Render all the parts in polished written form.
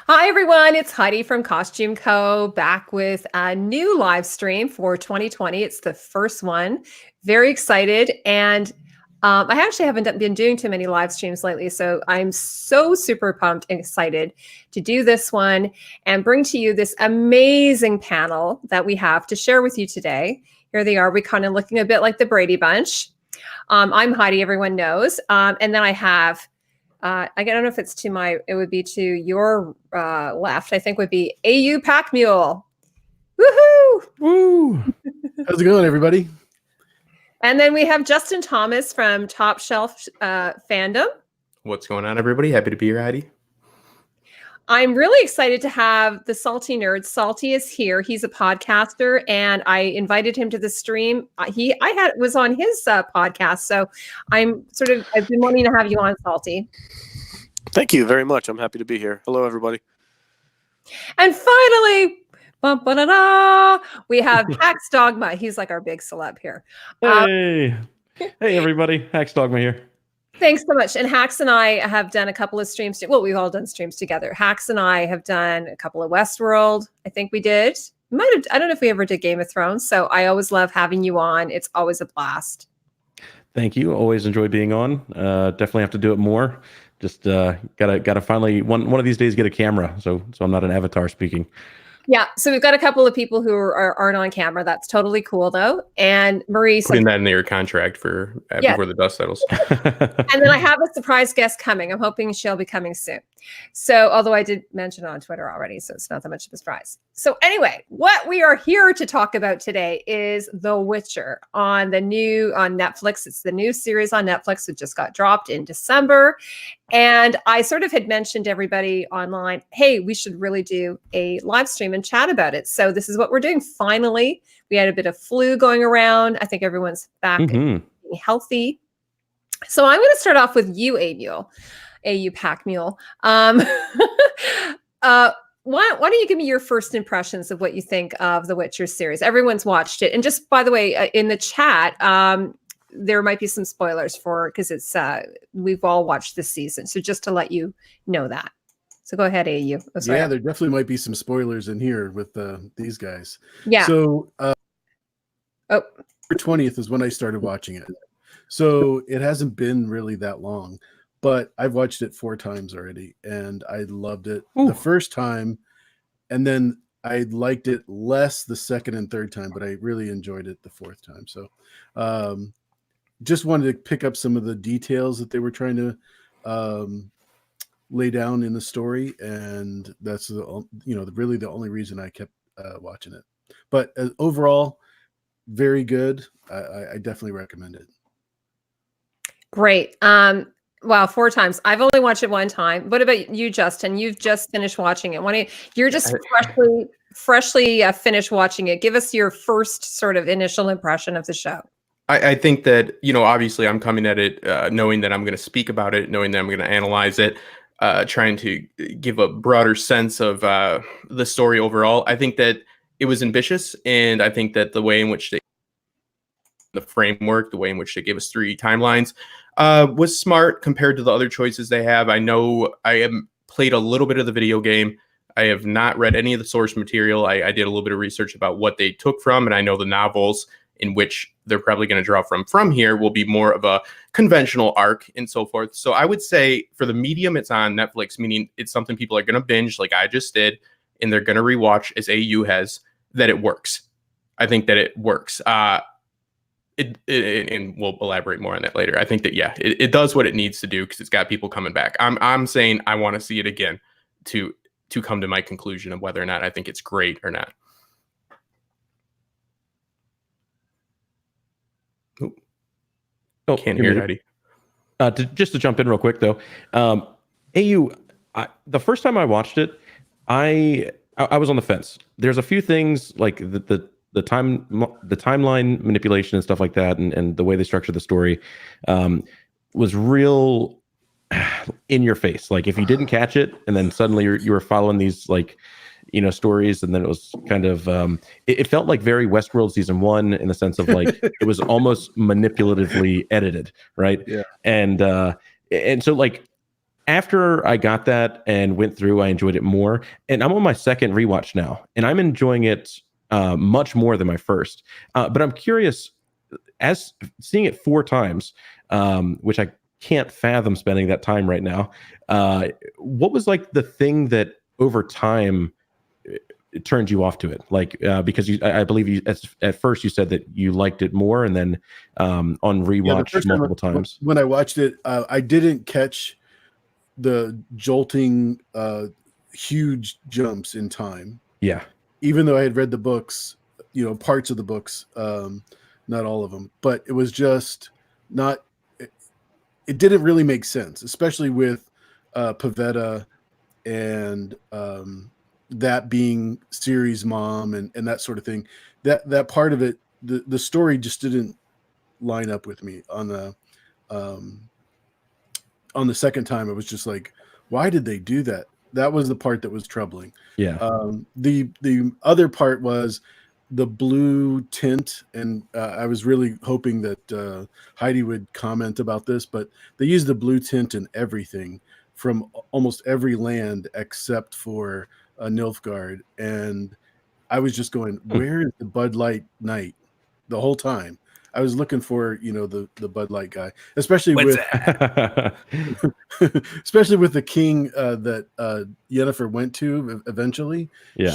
Hi, everyone. It's Heidi from Costume Co. back with a new live stream for 2020. It's the first one. Very excited. And I actually haven't been doing too many live streams lately. So I'm so super pumped and excited to do this one and bring to you this amazing panel that we have to share with you today. Here they are. We're kind of looking a bit like the Brady Bunch. I'm Heidi, everyone knows. And then I have I don't know if it's it would be to your left, I think would be AU Packmule. Woohoo! Woo! How's it going, everybody? And then we have Justin Thomas from Top Shelf Fandom. What's going on, everybody? Happy to be here, Heidi. I'm really excited to have the Salty Nerd. Salty is here. He's a podcaster, and I invited him to the stream. Was on his podcast, so I've been wanting to have you on, Salty. Thank you very much. I'm happy to be here. Hello, everybody. And finally, we have Hax Dogma. He's like our big celeb here. Hey, hey, everybody. Hax Dogma here. Thanks so much. And Hax and I have done a couple of streams. Well, we've all done streams together. Hax and I have done a couple of Westworld. I think we did. I don't know if we ever did Game of Thrones. So I always love having you on. It's always a blast. Thank you. Always enjoy being on. Definitely have to do it more. Just gotta finally one of these days get a camera. So I'm not an avatar speaking. Yeah, so we've got a couple of people who aren't on camera. That's totally cool, though. And Marie, putting that in your contract before the dust settles. And then I have a surprise guest coming. I'm hoping she'll be coming soon. So, although I did mention it on Twitter already, so it's not that much of a surprise. So, anyway, what we are here to talk about today is The Witcher on Netflix. It's the new series on Netflix. It just got dropped in December. And I sort of had mentioned to everybody online, hey, we should really do a live stream and chat about it. So this is what we're doing. Finally, we had a bit of flu going around. I think everyone's back and healthy. So I'm going to start off with you, AU Packmule. Why don't you give me your first impressions of what you think of the Witcher series? Everyone's watched it. And just by the way, in the chat, there might be some spoilers because it's we've all watched this season. So just to let you know that. So go ahead, AU. Yeah, there definitely might be some spoilers in here with these guys. Yeah. So 20th is when I started watching it. So it hasn't been really that long, but I've watched it 4 times already, and I loved it the first time, and then I liked it less the second and third time, but I really enjoyed it the 4th time. So just wanted to pick up some of the details that they were trying to lay down in the story, and that's really the only reason I kept watching it. But overall, very good. I definitely recommend it. Great. Wow, 4 times. I've only watched it 1 time. What about you, Justin? You've just finished watching it. You're just freshly finished watching it. Give us your first sort of initial impression of the show. I think that, obviously I'm coming at it knowing that I'm going to speak about it, knowing that I'm going to analyze it, trying to give a broader sense of the story overall. I think that it was ambitious, and I think that the way in which the framework, the way in which they gave us 3 timelines was smart compared to the other choices they have. I know I have played a little bit of the video game. I have not read any of the source material. I did a little bit of research about what they took from, and I know the novels in which they're probably going to draw from here will be more of a conventional arc and so forth. So I would say for the medium, it's on Netflix, meaning it's something people are going to binge like I just did, and they're going to rewatch as AU has, that it works. I think that it works. And we'll elaborate more on that later. I think that, yeah, it does what it needs to do because it's got people coming back. I'm saying I want to see it again to come to my conclusion of whether or not I think it's great or not. Can't hear Heidi. Just to jump in real quick though, AU, the first time I watched it, I was on the fence. There's a few things like the timeline manipulation and stuff like that, and the way they structure the story was real in your face. Like if you didn't catch it, and then suddenly you were following these stories, and then it was kind of it felt like very Westworld season 1 in the sense of like it was almost manipulatively edited, right? Yeah. And so like after I got that and went through, I enjoyed it more. And I'm on my second rewatch now, and I'm enjoying it much more than my first. But I'm curious, as seeing it 4 times, which I can't fathom spending that time right now. What was like the thing that over time it turned you off to it? Like, because I believe you at first you said that you liked it more, and then on rewatch multiple times. When I watched it, I didn't catch the jolting, huge jumps in time. Yeah. Even though I had read the books, parts of the books, not all of them, but it was just not. It didn't really make sense, especially with Pavetta and that being Siri's mom and that sort of thing. That part of it, the story just didn't line up with me on the second time. It was just like, why did they do that? That was the part that was troubling. Yeah. The other part was the blue tint, and I was really hoping that Heidi would comment about this, but they used the blue tint in everything from almost every land except for Nilfgaard, and I was just going, where is the Bud Light Knight the whole time? I was looking for the Bud Light guy, especially especially with the king that Yennefer went to eventually. Yeah.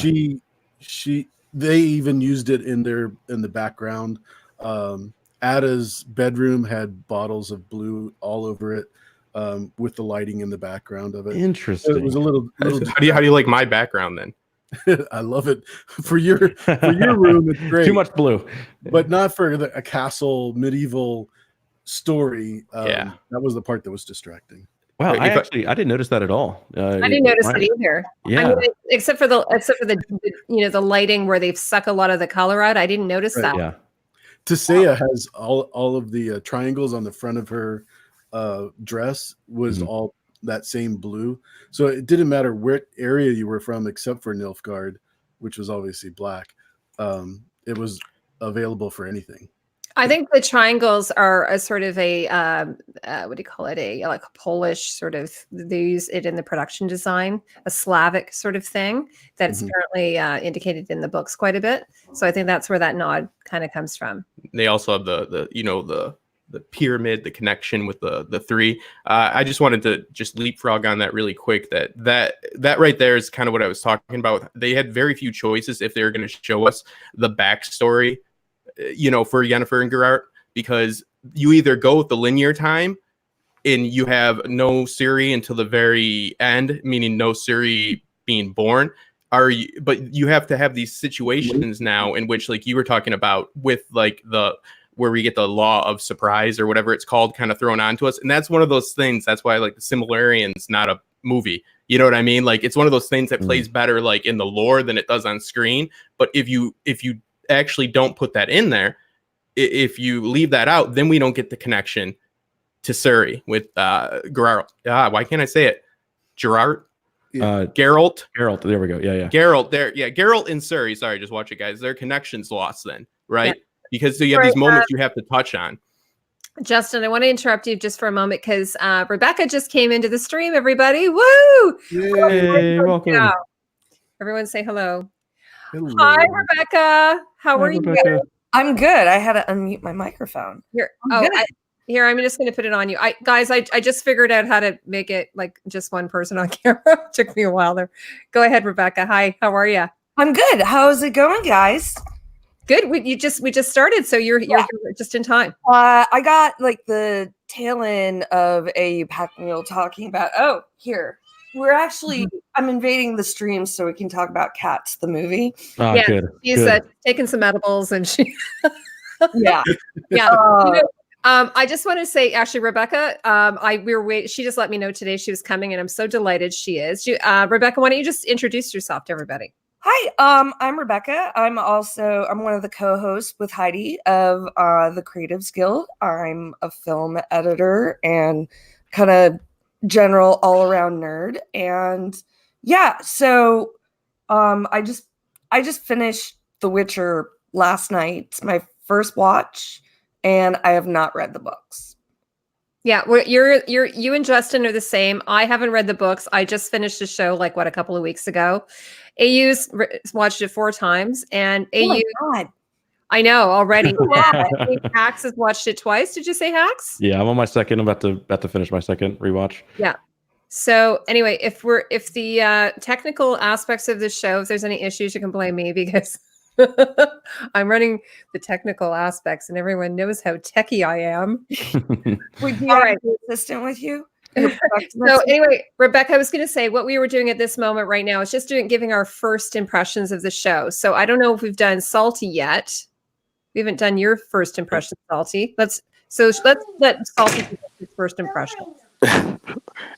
They even used it in the background. Ada's bedroom had bottles of blue all over it, with the lighting in the background of it. Interesting. So it was a little. How do you like my background then? I love it for your room. It's great. Too much blue, but not for a castle medieval story. Yeah, that was the part that was distracting. Wow, I didn't notice that at all. I didn't notice it either. Yeah, I mean, except for the the lighting where they've sucked a lot of the color out. I didn't notice that. Yeah, Tisea has all of the triangles on the front of her dress was all that same blue, so it didn't matter what area you were from except for Nilfgaard, which was obviously black. It was available for anything. I think the triangles are a sort of a what do you call it? Like a Polish sort of. They use it in the production design, a Slavic sort of thing that's apparently indicated in the books quite a bit. So I think that's where that nod kind of comes from. They also have the pyramid, the connection with the three. I just wanted to just leapfrog on that really quick. That right there is kind of what I was talking about. They had very few choices if they were going to show us the backstory, for Yennefer and Geralt, because you either go with the linear time and you have no Siri until the very end, meaning no Siri being born, but you have to have these situations now in which, like you were talking about, with like where we get the law of surprise or whatever it's called kind of thrown onto us. And that's one of those things. That's why like the Similarian's not a movie. You know what I mean? Like it's one of those things that plays better like in the lore than it does on screen. But if you actually don't put that in there, if you leave that out, then we don't get the connection to Siri with Geralt. Why can't I say it? Geralt? Geralt. There we go. Yeah. Geralt there. Yeah. Geralt and Siri. Sorry, just watch it, guys. Their connection's lost then, right? Yeah. Because you have these moments you have to touch on. Justin, I want to interrupt you just for a moment because Rebecca just came into the stream, everybody. Woo! Yay, welcome. Yeah. Everyone say hello. Hello. Hi, Rebecca. How are you? I'm good. I had to unmute my microphone. Here, I'm just going to put it on you. Guys, I just figured out how to make it like just one person on camera. It took me a while there. Go ahead, Rebecca. Hi, how are you? I'm good. How's it going, guys? Good. We just started, so you're just in time. I got like the tail end of a Packmule talking about. Oh, here we're actually. I'm invading the stream so we can talk about Cats, the movie. Oh, yeah, good. She's taking some edibles, and she. Yeah. I just want to say, actually, Rebecca, we were waiting. She just let me know today she was coming, and I'm so delighted she is. Rebecca, why don't you just introduce yourself to everybody? Hi, I'm Rebecca. I'm one of the co-hosts with Heidi of the Creatives Guild. I'm a film editor and kind of general all-around nerd. And yeah, so I just finished The Witcher last night. It's my first watch, and I have not read the books. Yeah, you and Justin are the same. I haven't read the books. I just finished the show like a couple of weeks ago. AU's watched it 4 times, and Oh my AU, God. I know already. Come on. I think Hax has watched it twice. Did you say Hax? Yeah, I'm on my second. I'm about to finish my second rewatch. Yeah. So anyway, if the technical aspects of the show, if there's any issues, you can blame me because I'm running the technical aspects, and everyone knows how techie I am. Would you All have right. an assistant with you? Your production So assistant? anyway, Rebecca, I was going to say what we were doing at this moment right now is just giving our first impressions of the show. So I don't know if we've done Salty yet. We haven't done your first impression, Salty. Let's let Salty give his first impression.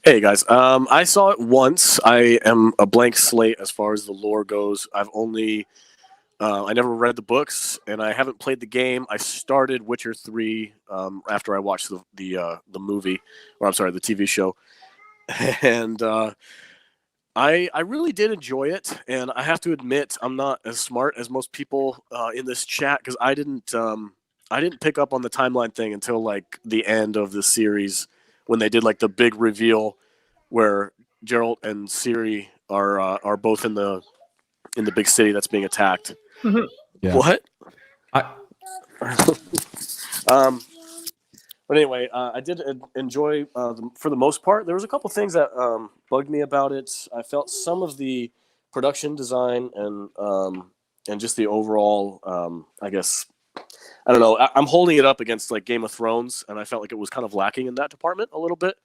Hey guys, I saw it once. I am a blank slate as far as the lore goes. I never read the books, and I haven't played the game. I started Witcher 3 after I watched the movie, or I'm sorry, the TV show, and I really did enjoy it. And I have to admit, I'm not as smart as most people in this chat because I didn't pick up on the timeline thing until like the end of the series when they did like the big reveal where Geralt and Siri are both in the big city that's being attacked. Yeah. What? I- But anyway, I did enjoy for the most part. There was a couple things that bugged me about it. I felt some of the production design and just the overall, I guess, I don't know. I'm holding it up against like Game of Thrones, and I felt like it was kind of lacking in that department a little bit.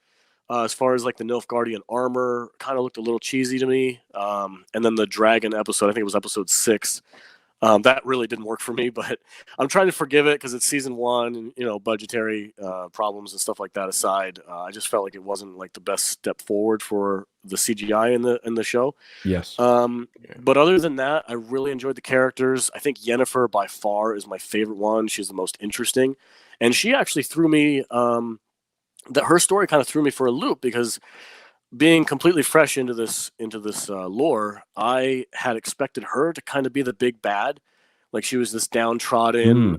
As far as like the Nilfgaardian armor, kind of looked a little cheesy to me. And then the dragon episode, I think it was episode 6. That really didn't work for me, but I'm trying to forgive it because it's season 1, and budgetary problems and stuff like that aside. I just felt like it wasn't like the best step forward for the CGI in the show. Yes. But other than that, I really enjoyed the characters. I think Yennefer by far is my favorite one. She's the most interesting, and she actually threw me. That her story kind of threw me for a loop because being completely fresh into this lore, I had expected her to kind of be the big bad. Like she was this downtrodden,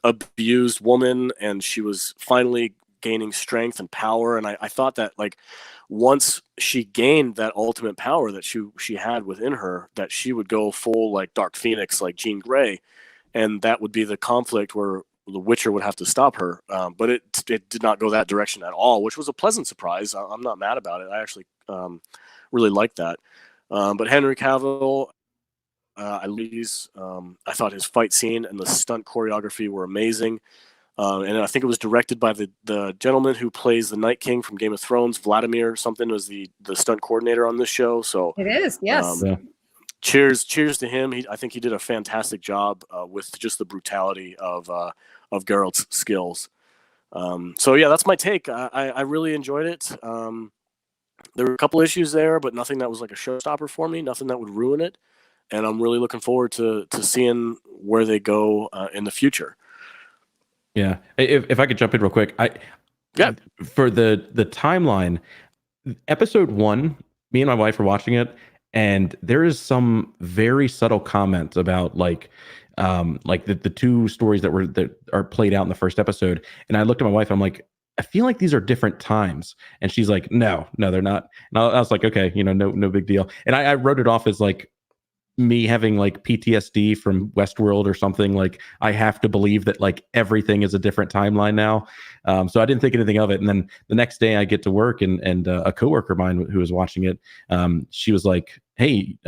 abused woman, and she was finally gaining strength and power. And I thought that like once she gained that ultimate power that she had within her, that she would go full like Dark Phoenix, like Jean Grey, and that would be the conflict where the Witcher would have to stop her, but it did not go that direction at all, which was a pleasant surprise. I'm not mad about it. I actually really liked that. But Henry Cavill, I thought his fight scene and the stunt choreography were amazing. And I think it was directed by the gentleman who plays the Night King from Game of Thrones, Vladimir something, was the stunt coordinator on this show. So It is, yes. cheers to him. I think he did a fantastic job with just the brutality of Geralt's skills. So yeah, that's my take. I really enjoyed it. There were a couple issues there, but nothing that was like a showstopper for me. Nothing that would ruin it. And I'm really looking forward to seeing where they go in the future. Yeah. If I could jump in real quick, for the timeline, episode 1, me and my wife were watching it, and there is some very subtle comment about like the 2 stories that are played out in the first episode. And I looked at my wife, and I'm like, I feel like these are different times. And she's like, no, they're not. And I was like, okay, no big deal. And I wrote it off as like me having like PTSD from Westworld or something. Like I have to believe that like everything is a different timeline now. So I didn't think anything of it. And then the next day I get to work, and a coworker of mine who was watching it, she was like, hey,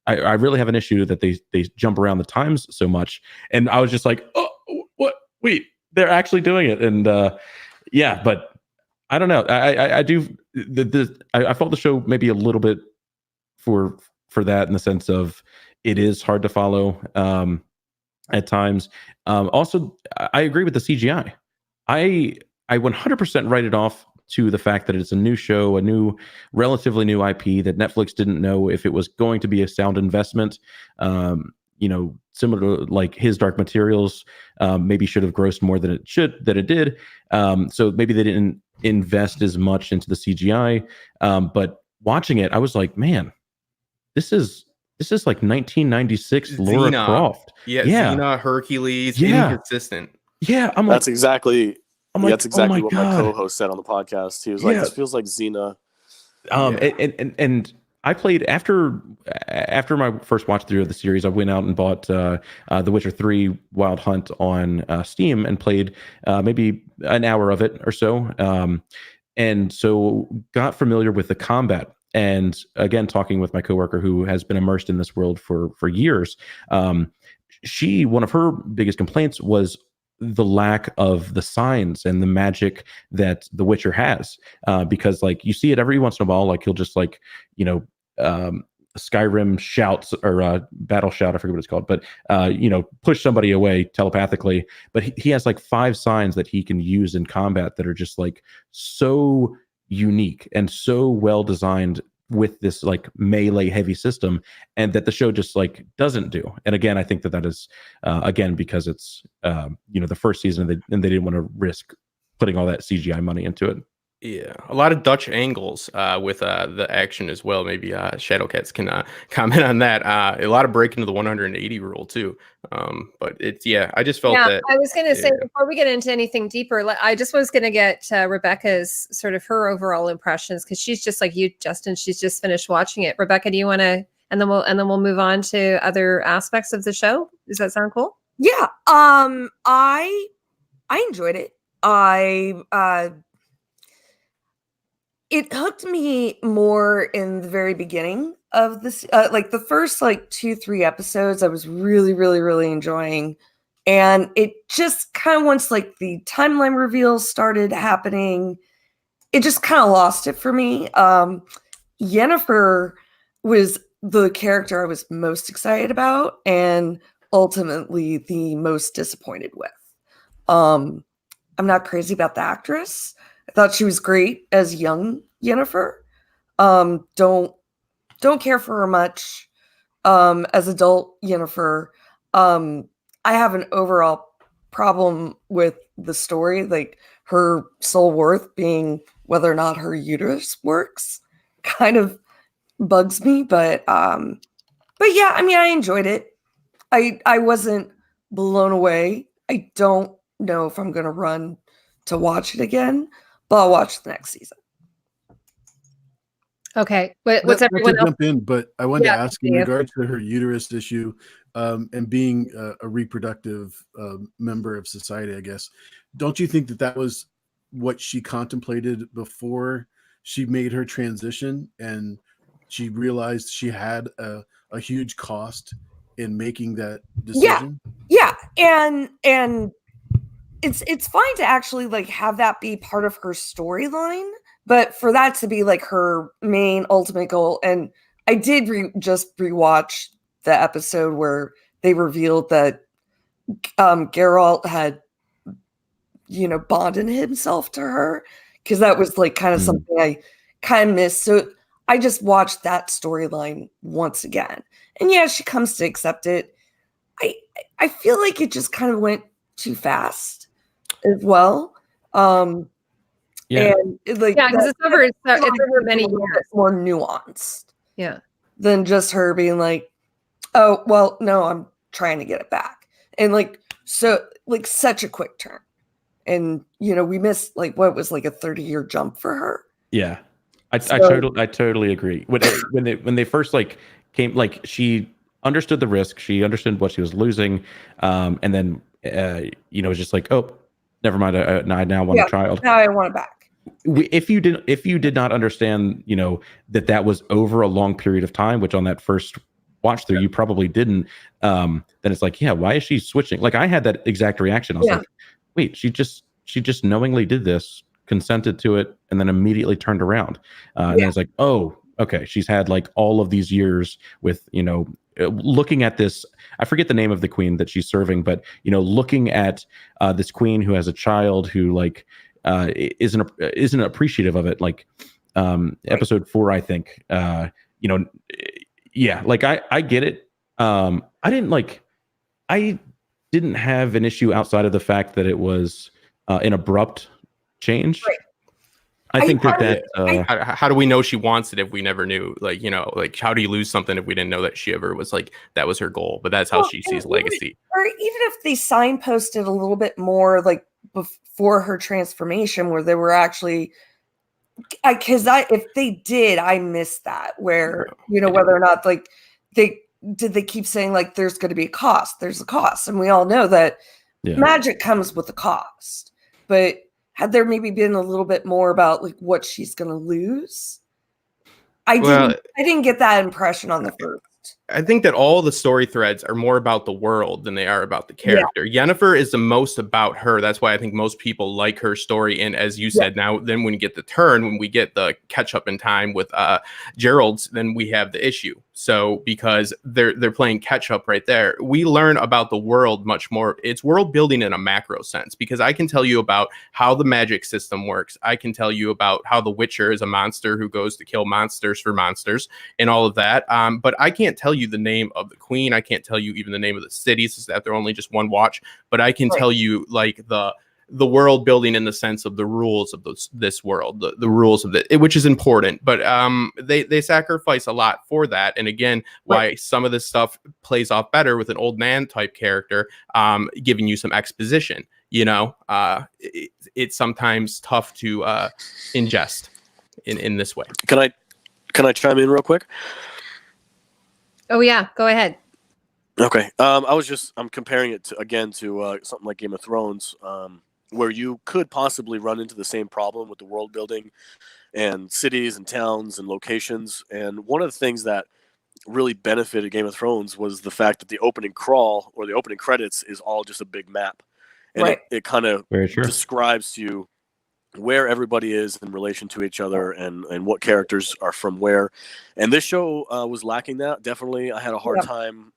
I really have an issue that they jump around the times so much. And I was just like, oh, what? Wait, they're actually doing it. And yeah, but I don't know. I do. I felt the show maybe a little bit for that, in the sense of it is hard to follow at times. Also, I agree with the CGI. I 100% write it off to the fact that it's a new show, a relatively new IP that Netflix didn't know if it was going to be a sound investment. Similar to like his Dark Materials, maybe should have grossed more than it did. So maybe they didn't invest as much into the CGI. But watching it, I was like, man, this is like 1996 Lara Xena. Croft. Yeah, Xena, Hercules, inconsistent. Yeah, I'm That's exactly I'm Yeah, like, that's exactly oh what my my god. co-host said on the podcast. He was like, Yeah. "This feels like Xena." And I played after my first watch through of the series. I went out and bought The Witcher 3 Wild Hunt on Steam and played maybe an hour of it or so. And so got familiar with the combat. And again, talking with my coworker who has been immersed in this world for years, one of her biggest complaints was the lack of the signs and the magic that The Witcher has, because like you see it every once in a while, like he'll just like Skyrim shouts or battle shout, I forget what it's called, but push somebody away telepathically. But he has like 5 signs that he can use in combat that are just like so unique and so well designed with this like melee heavy system, and that the show just like doesn't do. And again, I think that is again because it's the first season and they didn't want to risk putting all that CGI money into it. Yeah, a lot of Dutch angles with the action as well. Maybe Shadowcats can comment on that. A lot of breaking to the 180 rule too. But it's I just felt that. I was going to say before we get into anything deeper, I just was going to get Rebecca's sort of her overall impressions, because she's just like you, Justin. She's just finished watching it. Rebecca, do you want to? And then we'll move on to other aspects of the show. Does that sound cool? Yeah. I enjoyed it. It hooked me more in the very beginning of this, like the first like 2-3 episodes. I was really, really, really enjoying, and it just kind of once like the timeline reveals started happening, it just kind of lost it for me. Yennefer was the character I was most excited about, and ultimately the most disappointed with. I'm not crazy about the actress. I thought she was great as young Yennefer. Don't care for her much as adult Yennefer. I have an overall problem with the story, like her soul worth being whether or not her uterus works, kind of bugs me. But yeah, I mean, I enjoyed it. I wasn't blown away. I don't know if I'm gonna run to watch it again, but I'll watch the next season. Okay. What's everyone else? Jump in, but I wanted to ask in regards to her uterus issue and being a reproductive member of society, I guess. Don't you think that was what she contemplated before she made her transition, and she realized she had a huge cost in making that decision? Yeah. And it's fine to actually like have that be part of her storyline, but for that to be like her main ultimate goal. And I did just rewatch the episode where they revealed that Geralt had bonded himself to her, because that was like kind of something I kind of missed. So I just watched that storyline once again, and she comes to accept it. I feel like it just kind of went too fast as well. And like, because it's over many years. More nuanced, than just her being like, "Oh, well, no, I'm trying to get it back," and like so, like such a quick turn, and we missed like what was like a 30-year jump for her. Yeah, I totally agree. When they first like came, like she understood the risk, she understood what she was losing, and then it was just like, oh, never mind. I now want a child. Now I want it back. If you did not understand, that was over a long period of time, which on that first watch through you probably didn't, then it's like, why is she switching? Like I had that exact reaction. I was like, wait, she just knowingly did this, consented to it, and then immediately turned around. And then it's like, oh, okay, she's had like all of these years with, looking at this, I forget the name of the queen that she's serving, but looking at this queen who has a child who like isn't appreciative of it, like episode 4, I think. Like I get it. I didn't have an issue outside of the fact that it was an abrupt change. Right. I think how do we know she wants it if we never knew? Like, like how do you lose something if we didn't know that she ever was like that was her goal? But that's how she sees legacy. Or even if they signposted a little bit more, like before her transformation where they were actually, because if they did, I missed that, where, you know, whether or not like they keep saying like there's going to be a cost, there's a cost, and we all know that magic comes with a cost, but had there maybe been a little bit more about like what she's going to lose? I didn't get that impression on the first. I think that all the story threads are more about the world than they are about the character. Yennefer is the most about her. That's why I think most people like her story. And as you said, now then when you get the turn, when we get the catch up in time with Gerald's, then we have the issue. So because they're playing catch up right there, we learn about the world much more. It's world building in a macro sense, because I can tell you about how the magic system works. I can tell you about how the Witcher is a monster who goes to kill monsters for monsters and all of that. But I can't tell you the name of the queen. I can't tell you even the name of the cities, is that they're only just one watch. But I can tell you like the world building in the sense of the rules of this world, the rules of it, which is important. But they sacrifice a lot for that. And again, why some of this stuff plays off better with an old man type character, giving you some exposition. You know, it's sometimes tough to ingest in this way. Can I chime in real quick? Oh yeah, go ahead. Okay. I'm comparing it to something like Game of Thrones, where you could possibly run into the same problem with the world building and cities and towns and locations. And one of the things that really benefited Game of Thrones was the fact that the opening crawl or the opening credits is all just a big map. And it kind of describes to you where everybody is in relation to each other and what characters are from where. And this show was lacking that. Definitely, I had a hard time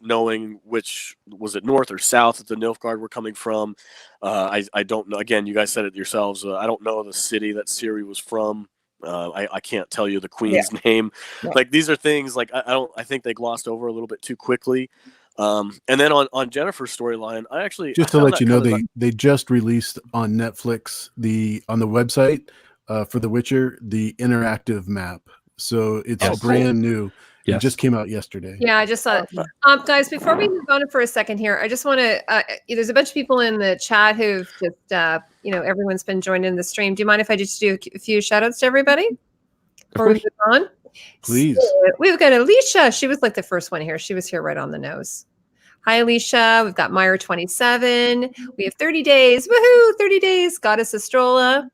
knowing which, was it north or south that the Nilfgaard were coming from. I don't know. Again, you guys said it yourselves. I don't know the city that Siri was from. I can't tell you the queen's name. Like, these are things like I think they glossed over a little bit too quickly. And then on Jennifer's storyline, just to let you know, they just released on Netflix on the website for The Witcher the interactive map, so it's brand new. It just came out yesterday. Yeah, I just saw it. Guys, before we move on for a second here, I just want to. There's a bunch of people in the chat who've just everyone's been joining the stream. Do you mind if I just do a few shout outs to everybody before we move on? Please. So, we've got Alicia. She was like the first one here. She was here right on the nose. Hi, Alicia. We've got Meyer27. We have 30 days. Woohoo! 30 days. Goddess Estrola.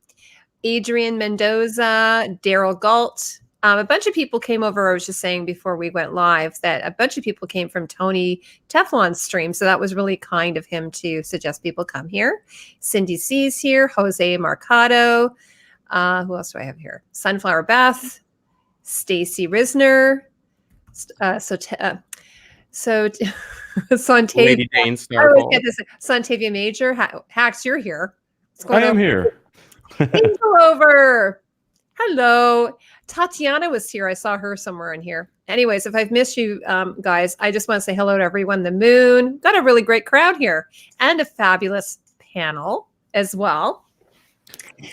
Adrian Mendoza. Daryl Galt. A bunch of people came over. I was just saying before we went live that a bunch of people came from Tony Teflon's stream. So that was really kind of him to suggest people come here. Cindy C's here. Jose Marcado. Who else do I have here? Sunflower Beth. Stacy Risner. Sontavia. Lady Dane Starfall. Sontavia Major. Hax, you're here. I am here. Angel over. Hello. Tatiana was here. I saw her somewhere in here. Anyways, if I've missed you guys, I just want to say hello to everyone. The moon. Got a really great crowd here. And a fabulous panel as well.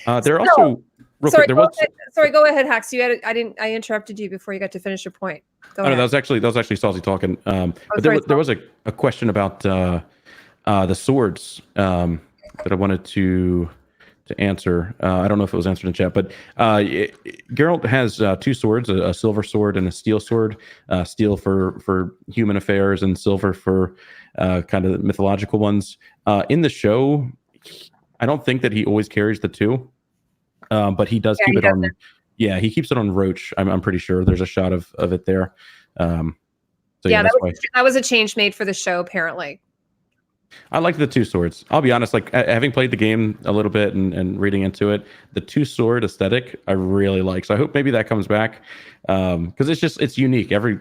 There also... Sorry, go ahead, Hax. I interrupted you before you got to finish your point. Go ahead. That was actually Salty talking. But there was a question about the swords that I wanted to answer. I don't know if it was answered in chat, but Geralt has two swords: a silver sword and a steel sword. Steel for human affairs, and silver for kind of mythological ones. In the show, I don't think that he always carries the two. But he does keep it on. Yeah, he keeps it on Roach. I'm pretty sure there's a shot of it there. That was a change made for the show, apparently. I like the two swords. I'll be honest, like having played the game a little bit and reading into it, the two sword aesthetic I really like. So I hope maybe that comes back because it's unique. Every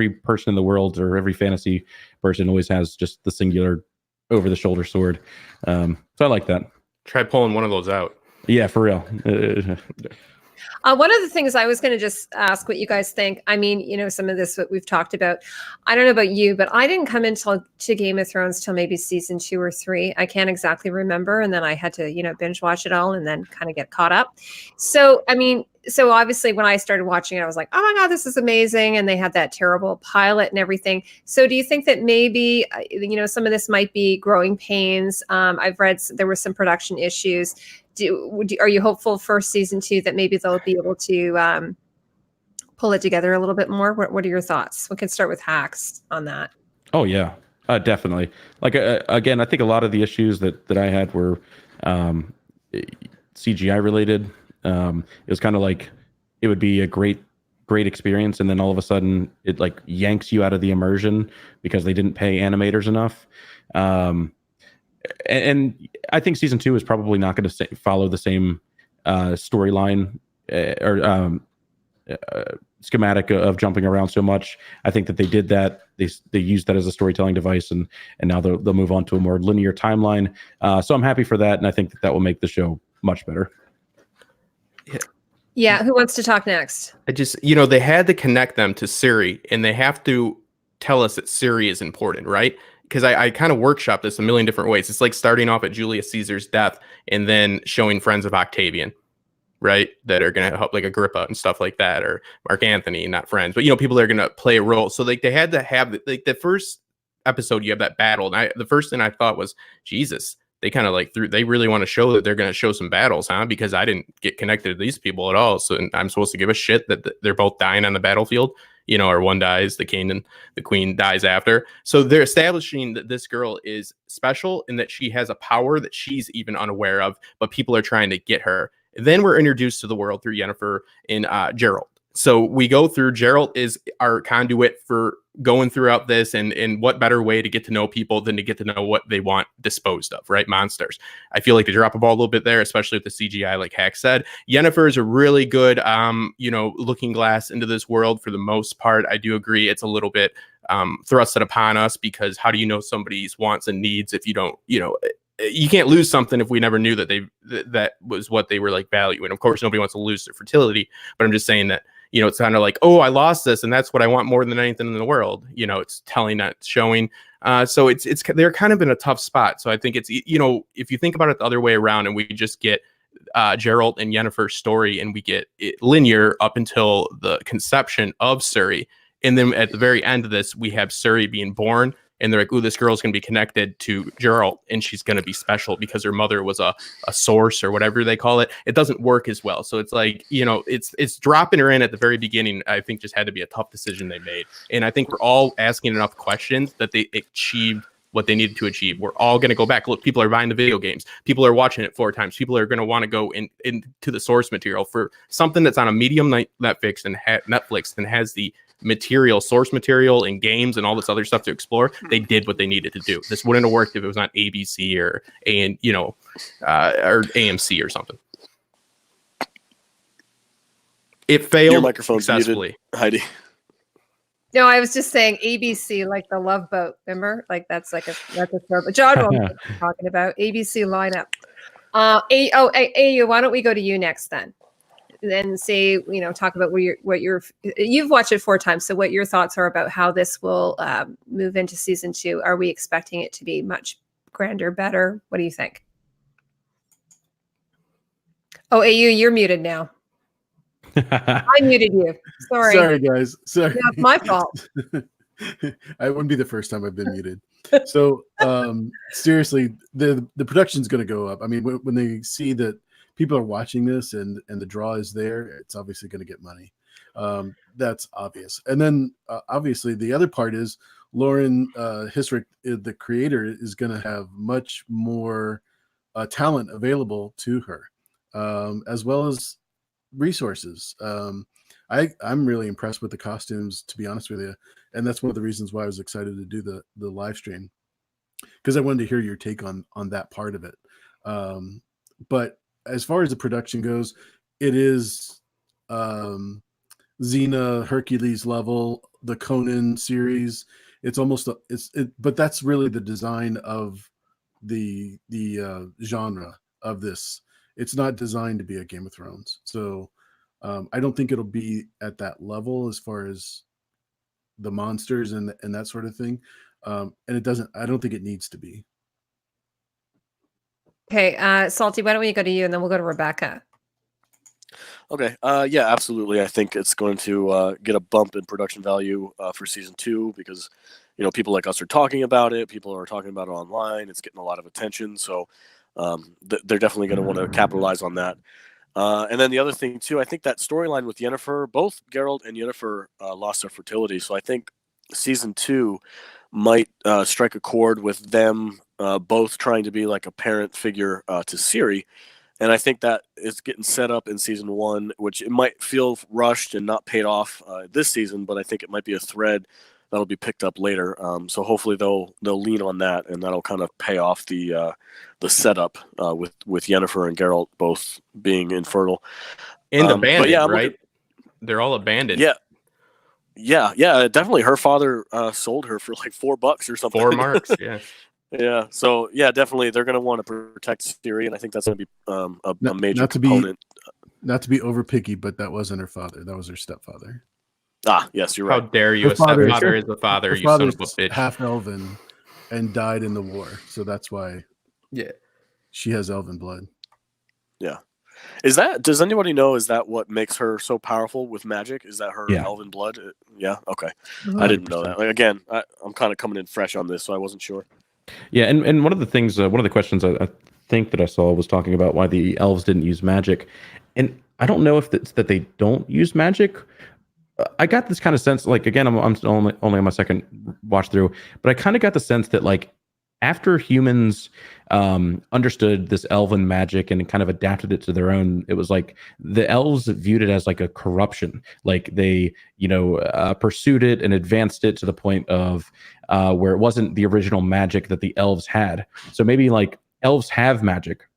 person in the world or every fantasy person always has just the singular over the shoulder sword. So I like that. Try pulling one of those out. Yeah, for real. One of the things I was going to just ask what you guys think. I mean, some of this what we've talked about. I don't know about you, but I didn't come into Game of Thrones till maybe season 2 or 3. I can't exactly remember, and then I had to binge watch it all and then kind of get caught up. So I mean, so obviously when I started watching it, I was like, oh my God, this is amazing. And they had that terrible pilot and everything. So do you think that maybe, some of this might be growing pains? I've read there were some production issues. Are you hopeful for season 2 that maybe they'll be able to pull it together a little bit more? What are your thoughts? We can start with Hacks on that. Oh yeah, definitely. Like again, I think a lot of the issues that I had were CGI related. It was kind of like it would be a great experience, and then all of a sudden it like yanks you out of the immersion because they didn't pay animators enough. And I think season 2 is probably not going to follow the same storyline or schematic of jumping around so much. I think that they did that. They used that as a storytelling device, and now they'll move on to a more linear timeline. So I'm happy for that, and I think that will make the show much better. Yeah, who wants to talk next? I just, they had to connect them to Siri, and they have to tell us that Siri is important, right? Because I kind of workshop this a million different ways. It's like starting off at Julius Caesar's death and then showing friends of Octavian, right? That are going to help, like Agrippa and stuff like that, or Mark Antony, not friends, but people that are going to play a role. So like they had to have like the first episode, you have that battle. And the first thing I thought was, Jesus, they kind of like they really want to show that they're going to show some battles, huh? Because I didn't get connected to these people at all. So I'm supposed to give a shit that they're both dying on the battlefield, or one dies, the king and the queen dies after. So they're establishing that this girl is special and that she has a power that she's even unaware of, but people are trying to get her. Then we're introduced to the world through Yennefer and Geralt. So we go through, Geralt is our conduit for going throughout this, and what better way to get to know people than to get to know what they want disposed of, right? Monsters. I feel like they drop a ball a little bit there, especially with the CGI, like Hack said. Yennefer is a really good, looking glass into this world for the most part. I do agree it's a little bit thrusted upon us, because how do you know somebody's wants and needs if you don't, you can't lose something if we never knew that that was what they were like valuing. Of course, nobody wants to lose their fertility, but I'm just saying that, it's kind of like, oh, I lost this, and that's what I want more than anything in the world. It's telling, not showing. So it's they're kind of in a tough spot. So I think it's, if you think about it the other way around, and we just get Geralt and Yennefer's story, and we get it linear up until the conception of Suri, and then at the very end of this, we have Suri being born. And they're like, ooh, this girl's going to be connected to Geralt, and she's going to be special because her mother was a source, or whatever they call it. It doesn't work as well. So it's like, it's dropping her in at the very beginning, I think just had to be a tough decision they made. And I think we're all asking enough questions that they achieved what they needed to achieve. We're all going to go back. Look, people are buying the video games. People are watching it 4 times. People are going to want to go into the source material for something that's on a medium Netflix and has the source material and games and all this other stuff to explore. They did what they needed to do. This wouldn't have worked if it was on ABC or or AMC or something. It failed. Your microphone's successfully, muted, Heidi. No, I was just saying ABC, like the Love Boat. Remember, like that's a show. But John was talking about ABC lineup. AU, why don't we go to you next then? And say, talk about you've watched it 4 times. So what your thoughts are about how this will move into season 2? Are we expecting it to be much grander, better? What do you think? Oh, AU, you're muted now. I muted you. Sorry, guys. Sorry. That's my fault. I wouldn't be the first time I've been muted. So seriously, the production's going to go up. I mean, when they see that people are watching this and the draw is there, it's obviously going to get money. That's obvious. And then obviously the other part is Lauren Hissrich, the creator, is going to have much more talent available to her, as well as resources. I'm really impressed with the costumes, to be honest with you. And that's one of the reasons why I was excited to do the live stream, because I wanted to hear your take on that part of it. But as far as the production goes, it is Xena, Hercules level, the Conan series. It's almost but that's really the design of the genre of this. It's not designed to be a Game of Thrones. So I don't think it'll be at that level as far as the monsters and that sort of thing. And I don't think it needs to be. Okay, Salty, why don't we go to you and then we'll go to Rebecca. Okay. Yeah, absolutely. I think it's going to get a bump in production value for season 2 because, people like us are talking about it. People are talking about it online. It's getting a lot of attention. So they're definitely going to want to capitalize on that. And then the other thing too, I think that storyline with Yennefer, both Geralt and Yennefer lost their fertility. So I think season 2 might strike a chord with them both trying to be like a parent figure to Siri. And I think that is getting set up in season 1, which it might feel rushed and not paid off this season, but I think it might be a thread that'll be picked up later. So hopefully they'll lean on that, and that'll kind of pay off the setup with Yennefer and Geralt both being infertile and abandoned. Yeah, right? They're all abandoned. Yeah, definitely. Her father sold her for like $4 or something. 4 marks. Yeah. Yeah. So yeah, definitely they're going to want to protect Siri, and I think that's going to be a major component. Not to be over picky, but that wasn't her father. That was her stepfather. Ah, yes, you're right. How dare you? A stepfather is a father. You son of a bitch. Half elven and died in the war, so that's why. Yeah. She has elven blood. Yeah. Does anybody know, is that what makes her so powerful with magic? Is that her elven blood? Yeah. Okay. 100%. I didn't know that. Like, again, I'm kind of coming in fresh on this, so I wasn't sure. Yeah, and one of the things, one of the questions I think that I saw was talking about why the elves didn't use magic, and I don't know if it's that they don't use magic. I got this kind of sense, like again, I'm only on my second watch through, but I kind of got the sense that like after humans understood this elven magic and kind of adapted it to their own, it was like the elves viewed it as like a corruption. Like they, pursued it and advanced it to the point of where it wasn't the original magic that the elves had. So maybe like elves have magic,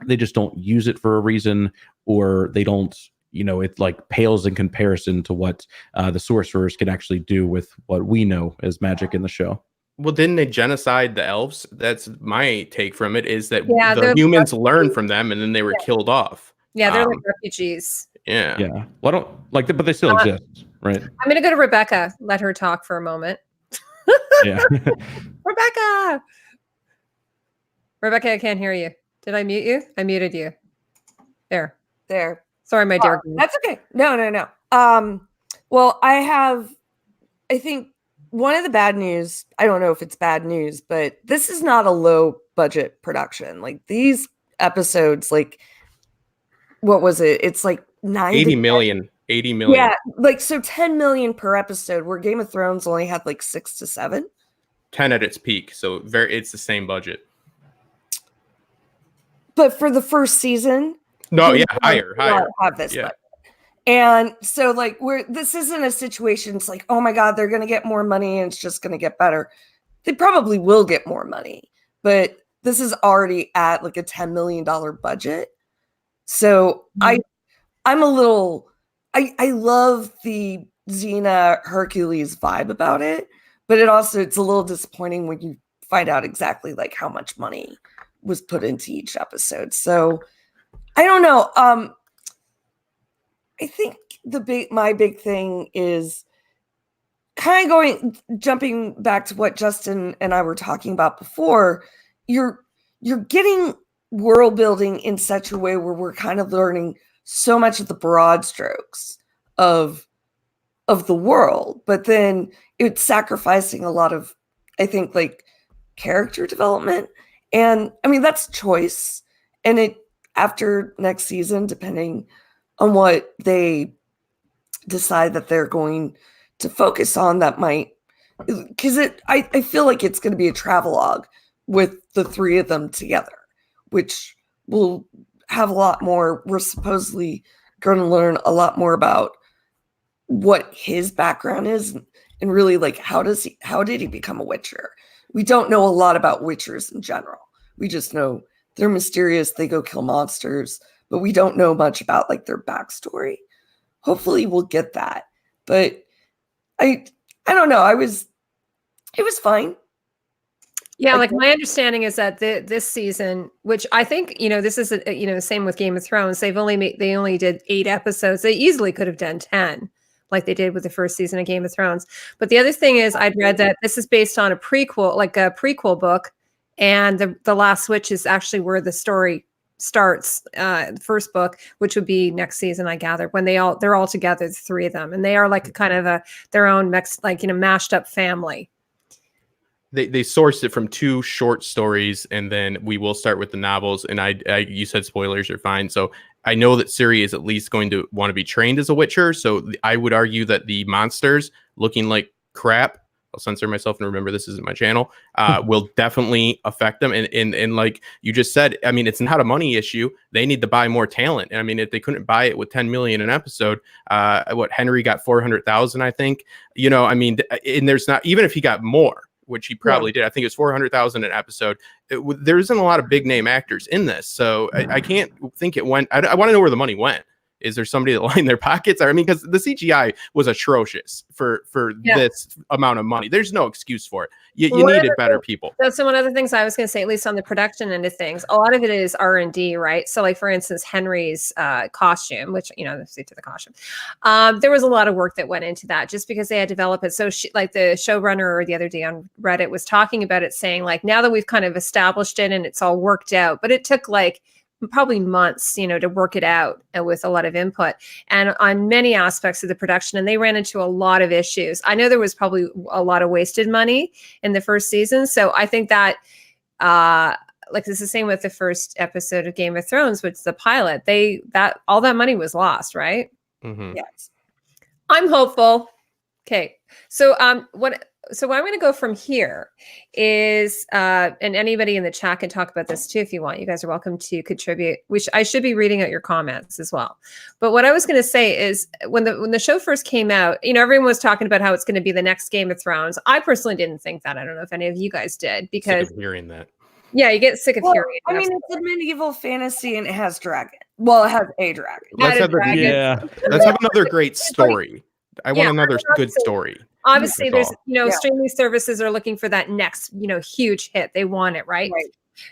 they just don't use it for a reason, or they don't, it like pales in comparison to what the sorcerers can actually do with what we know as magic in the show. Well, didn't they genocide the elves? That's my take from it, is that the humans learned from them and then they were killed off. Yeah, they're like refugees. Yeah. Yeah. Well, I don't like that, but they still exist, right? I'm going to go to Rebecca. Let her talk for a moment. Yeah. Rebecca, I can't hear you. Did I mute you? I muted you. There. Sorry, my dear. That's okay. No. Well, I think one of the bad news, I don't know if it's bad news, but this is not a low budget production. Like these episodes, like, what was it? It's like 80 million. Yeah. Like, so 10 million per episode, where Game of Thrones only had like 6 to 7. 10 at its peak. So it's the same budget. But for the first season, no, yeah, higher. Have this, budget. And so like this isn't a situation. It's like, oh my God, they're going to get more money and it's just going to get better. They probably will get more money, but this is already at like a $10 million budget. So I'm a little, I love the Xena Hercules vibe about it, but it's a little disappointing when you find out exactly like how much money was put into each episode. So I don't know. I think my big thing is kind of jumping back to what Justin and I were talking about before. You're getting world building in such a way where we're kind of learning so much of the broad strokes of the world, but then it's sacrificing a lot of, I think, like character development. And I mean, that's choice. And after next season, depending on what they decide that they're going to focus on, that might, because I feel like it's going to be a travelogue with the three of them together, which will have a lot more. We're supposedly going to learn a lot more about what his background is and really like how did he become a Witcher? We don't know a lot about Witchers in general. We just know they're mysterious, they go kill monsters, but we don't know much about like their backstory. Hopefully we'll get that. But I don't know. It was fine. Yeah, like my understanding is that this season, which I think, this is the same with Game of Thrones. They only did 8 episodes. They easily could have done 10, like they did with the first season of Game of Thrones. But the other thing is, I'd read that this is based on a prequel, like a prequel book, and the Last Witch is actually where the story starts, the first book, which would be next season, I gather, when they're all together, the three of them, and they are like a kind of their own mashed up family. They sourced it from 2 short stories, and then we will start with the novels. And I you said spoilers are fine, so I know that Siri is at least going to want to be trained as a Witcher. So I would argue that the monsters looking like crap, I'll censor myself and remember this isn't my channel, will definitely affect them. And like you just said, I mean, it's not a money issue. They need to buy more talent. I mean, if they couldn't buy it with 10 million an episode, what Henry got 400,000, I think, I mean, and there's not, even if he got more, which he probably did. I think it's 400,000 an episode. There isn't a lot of big name actors in this. So I can't think it went. I want to know where the money went. Is there somebody that lined their pockets? I mean, because the CGI was atrocious for this amount of money. There's no excuse for it. You needed better people. That's one of the things I was going to say, at least on the production end of things. A lot of it is R&D, right? So like, for instance, Henry's costume, which, see to the costume. There was a lot of work that went into that just because they had to develop it. So like the showrunner the other day on Reddit was talking about it, saying like, now that we've kind of established it and it's all worked out, but it took like probably months, to work it out with a lot of input and on many aspects of the production. And they ran into a lot of issues. I know there was probably a lot of wasted money in the first season. So I think that, like it's the same with the first episode of Game of Thrones, which is the pilot, all that money was lost, right? Mm-hmm. Yes. I'm hopeful. Okay. So, So where I'm going to go from here is, and anybody in the chat can talk about this too if you want. You guys are welcome to contribute. I should be reading out your comments as well. But what I was going to say is, when the show first came out, everyone was talking about how it's going to be the next Game of Thrones. I personally didn't think that. I don't know if any of you guys did, because sick of hearing that. Yeah, you get sick of hearing it. I mean, it's a medieval fantasy and it has dragon. Well, it has a dragon. Let's have another great story. I want another good story. Obviously, there's streaming services are looking for that next huge hit. They want it, right?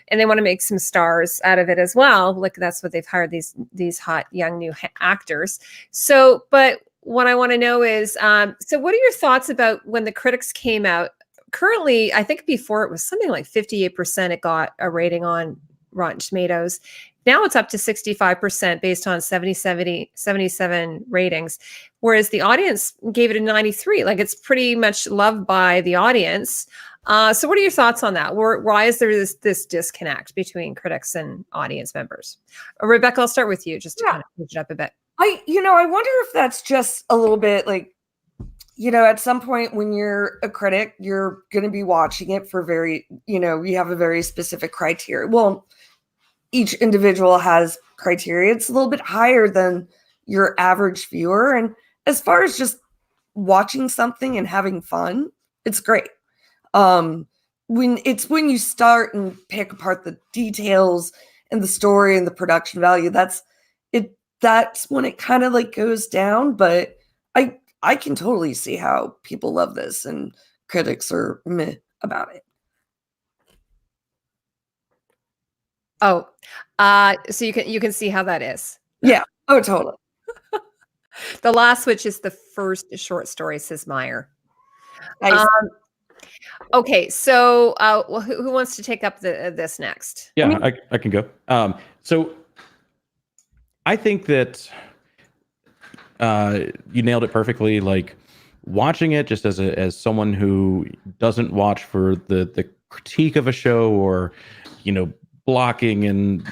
And they want to make some stars out of it as well. Like that's what they've hired, these hot young new actors. So, but what I want to know is, so what are your thoughts about when the critics came out? Currently, I think before it was something like 58%. It got a rating on Rotten Tomatoes. Now it's up to 65% based on 77 ratings, whereas the audience gave it a 93. Like it's pretty much loved by the audience. So what are your thoughts on that? Why is there this disconnect between critics and audience members? Rebecca, I'll start with you just to kind of push it up a bit. I wonder if that's just a little bit like, at some point when you're a critic, you're going to be watching it for you have a very specific criteria. Well, each individual has criteria. It's a little bit higher than your average viewer. And as far as just watching something and having fun, it's great. When you start and pick apart the details and the story and the production value, that's when it kind of like goes down. But I can totally see how people love this and critics are meh about it. Oh, so you can see how that is. Yeah. Oh, totally. The last, which is the first short story, says Meyer. Nice. Okay, so who wants to take up this next? Yeah, I can go. So I think that you nailed it perfectly. Like watching it just as someone who doesn't watch for the critique of a show or blocking and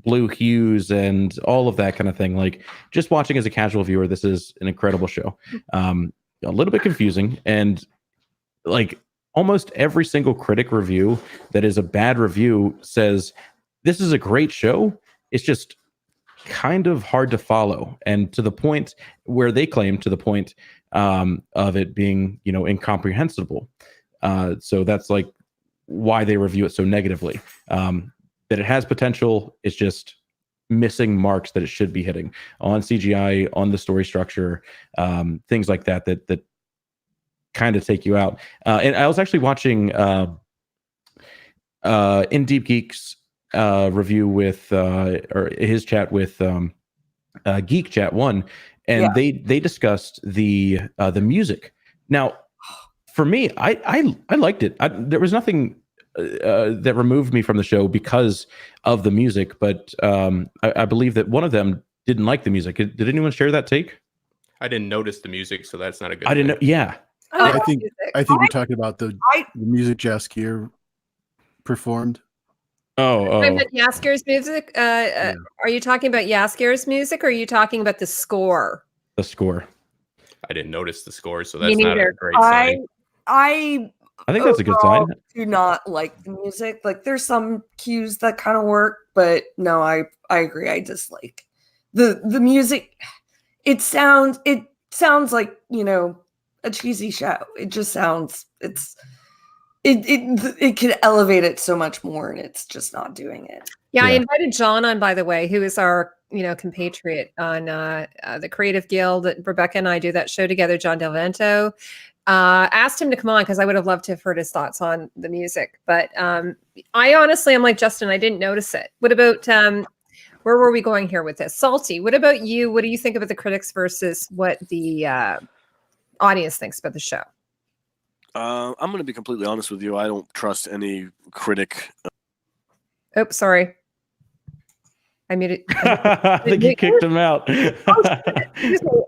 blue hues and all of that kind of thing. Like just watching as a casual viewer, this is an incredible show. A little bit confusing, and like almost every single critic review that is a bad review says this is a great show. It's just kind of hard to follow, and to the point where they claim to the point of it being incomprehensible. So that's like why they review it so negatively. That it has potential, it's just missing marks that it should be hitting on CGI, on the story structure, things like that kind of take you out. And I was actually watching In Deep Geek's review with or his chat with Geek Chat 1, and they discussed the music. Now, for me, I liked it. There was nothing that removed me from the show because of the music. But I believe that one of them didn't like the music. Did anyone share that take? I didn't notice the music, so that's not a good I didn't know. thing. Yeah. I think we're talking about the music Jaskier performed. Oh. Jaskier's music. Are you talking about Jaskier's music, or are you talking about the score? The score. I didn't notice the score, so that's not a great I sign. I think that's a good sign. Do not like the music. Like, there's some cues that kind of work, but no, I agree. I dislike the music. It sounds like, you know, a cheesy show. It just sounds it could elevate it so much more, and it's just not doing it. Yeah, I invited John on, by the way, who is our, you know, compatriot on the Creative Guild. That Rebecca and I do that show together. John Del Vento. Asked him to come on because I would have loved to have heard his thoughts on the music. But I honestly, I'm like Justin, I didn't notice it. What about where were we going here with this? Salty, what about you? What do you think about the critics versus what the audience thinks about the show? I'm going to be completely honest with you. I don't trust any critic. Oh, sorry. I muted. I think you kicked him out.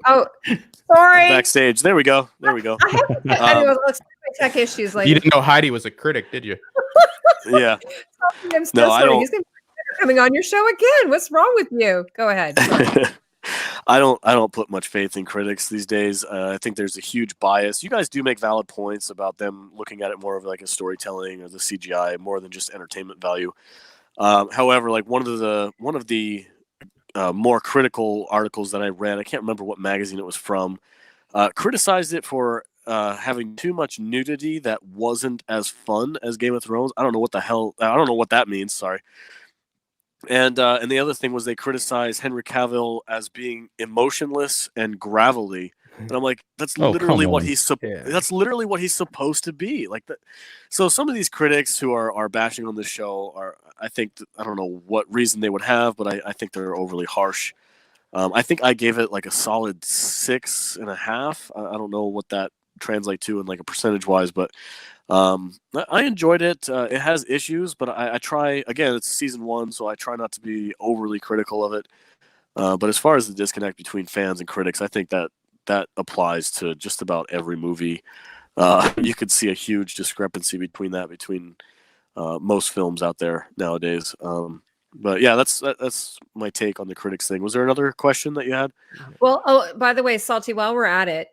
Oh, sorry. Backstage. There we go. Anyway, let's talk about tech issues later. You didn't know Heidi was a critic, did you? Yeah. I'm so sorry. He's going to be coming on your show again. What's wrong with you? Go ahead. I don't put much faith in critics these days. I think there's a huge bias. You guys do make valid points about them looking at it more of like a storytelling or the CGI more than just entertainment value. However, like one of the more critical articles that I read, I can't remember what magazine it was from, criticized it for having too much nudity that wasn't as fun as Game of Thrones. I don't know what that means. Sorry. And the other thing was they criticized Henry Cavill as being emotionless and gravelly, and I'm like, that's literally what he's that's literally what he's supposed to be like. So some of these critics who are bashing on this show are, I think, I don't know what reason they would have, but I think they're overly harsh. I think I gave it like a solid 6.5. I don't know what that translates to in like a percentage wise, but I enjoyed it. It has issues, but I try, again, it's season 1, so I try not to be overly critical of it. But as far as the disconnect between fans and critics, I think that applies to just about every movie. You could see a huge discrepancy between most films out there nowadays. But yeah, that's my take on the critics thing. Was there another question that you had? Well, by the way, Salty, while we're at it,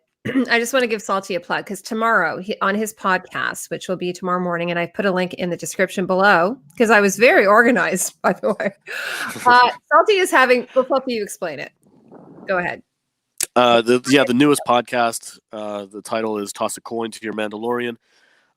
I just want to give Salty a plug because tomorrow on his podcast, which will be tomorrow morning, and I put a link in the description below because I was very organized, by the way. Salty is having. We'll help you explain it. Go ahead. The newest podcast. The title is "Toss a Coin to Your Mandalorian,"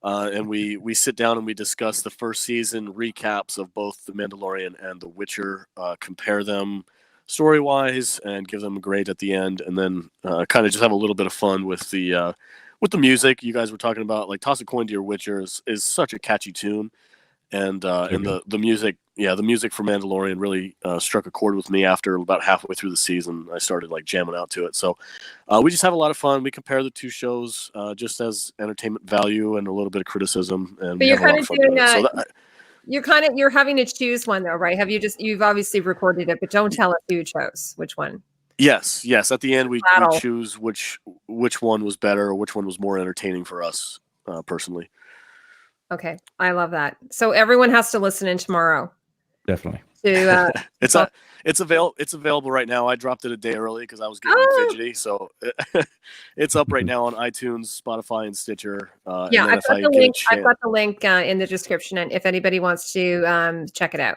and we sit down and we discuss the first season recaps of both The Mandalorian and The Witcher. Compare them story-wise and give them a grade at the end, and then kind of just have a little bit of fun with the music. You guys were talking about, like, Toss a Coin to Your Witcher is such a catchy tune, and the music, the music for Mandalorian really struck a chord with me after about halfway through the season. I started like jamming out to it, so we just have a lot of fun. We compare the two shows just as entertainment value and a little bit of criticism, and but you're kind of doing you're having to choose one though, right? You've obviously recorded it, but don't tell us who you chose. Which one? Yes. At the end, we choose which one was better or which one was more entertaining for us personally. Okay, I love that. So everyone has to listen in tomorrow. Definitely. It's available right now. I dropped it a day early because I was getting fidgety, so it's up right now on iTunes, Spotify, and Stitcher. Yeah, I've got the link in the description, and if anybody wants to check it out,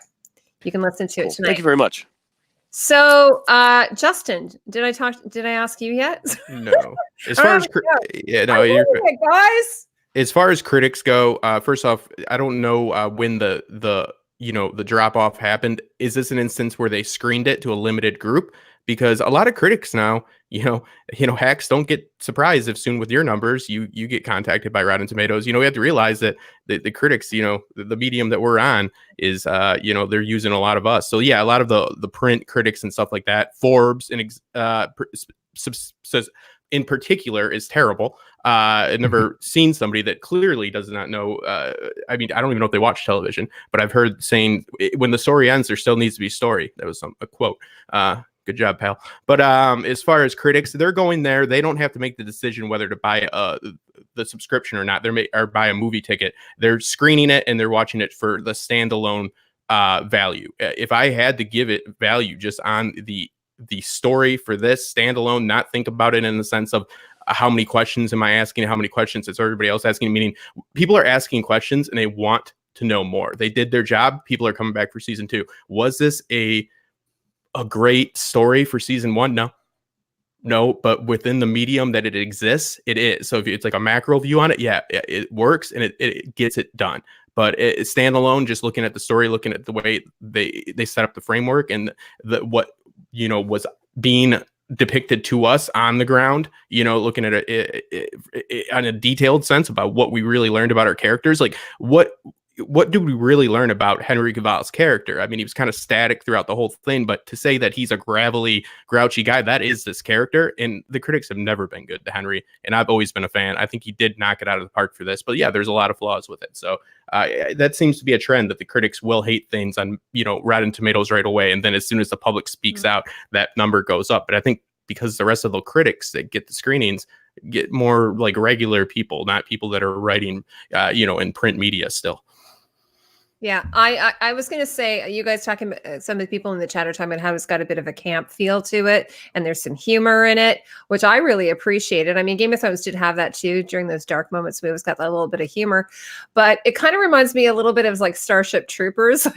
you can listen to it tonight. Thank you very much. So, Justin, did I ask you yet? No. As far as guys. As far as critics go, first off, I don't know when the drop off happened. Is this an instance where they screened it to a limited group? Because a lot of critics now, hacks don't get surprised if soon with your numbers you get contacted by Rotten Tomatoes. We have to realize that the critics, the medium that we're on is, they're using a lot of us. So yeah, a lot of the print critics and stuff like that, Forbes and in particular is terrible. I've never seen somebody that clearly does not know. I mean, I don't even know if they watch television, but I've heard saying when the story ends, there still needs to be a story. That was a quote. Good job, pal. But as far as critics, they're going there. They don't have to make the decision whether to buy the subscription or not. Or buy a movie ticket. They're screening it and they're watching it for the standalone value. If I had to give it value just on the story for this standalone, not think about it in the sense of how many questions am I asking, how many questions is everybody else asking, meaning people are asking questions and they want to know more. They did their job. People are coming back for season 2. Was this a great story for season 1? No, but within the medium that it exists, it is. So if it's like a macro view on it, yeah, it works and it gets it done. But it's standalone, just looking at the story, looking at the way they set up the framework and what was being depicted to us on the ground, looking at it on a detailed sense about what we really learned about our characters. Like what do we really learn about Henry Cavill's character? I mean, he was kind of static throughout the whole thing, but to say that he's a gravelly, grouchy guy, that is this character. And the critics have never been good to Henry. And I've always been a fan. I think he did knock it out of the park for this. But yeah, there's a lot of flaws with it. So that seems to be a trend that the critics will hate things on, Rotten Tomatoes right away. And then as soon as the public speaks out, that number goes up. But I think because the rest of the critics that get the screenings get more like regular people, not people that are writing, in print media still. Yeah, I was going to say, you guys talking about, some of the people in the chat are talking about how it's got a bit of a camp feel to it, and there's some humor in it, which I really appreciated. I mean, Game of Thrones did have that too during those dark moments. We always got that little bit of humor, but it kind of reminds me a little bit of like Starship Troopers,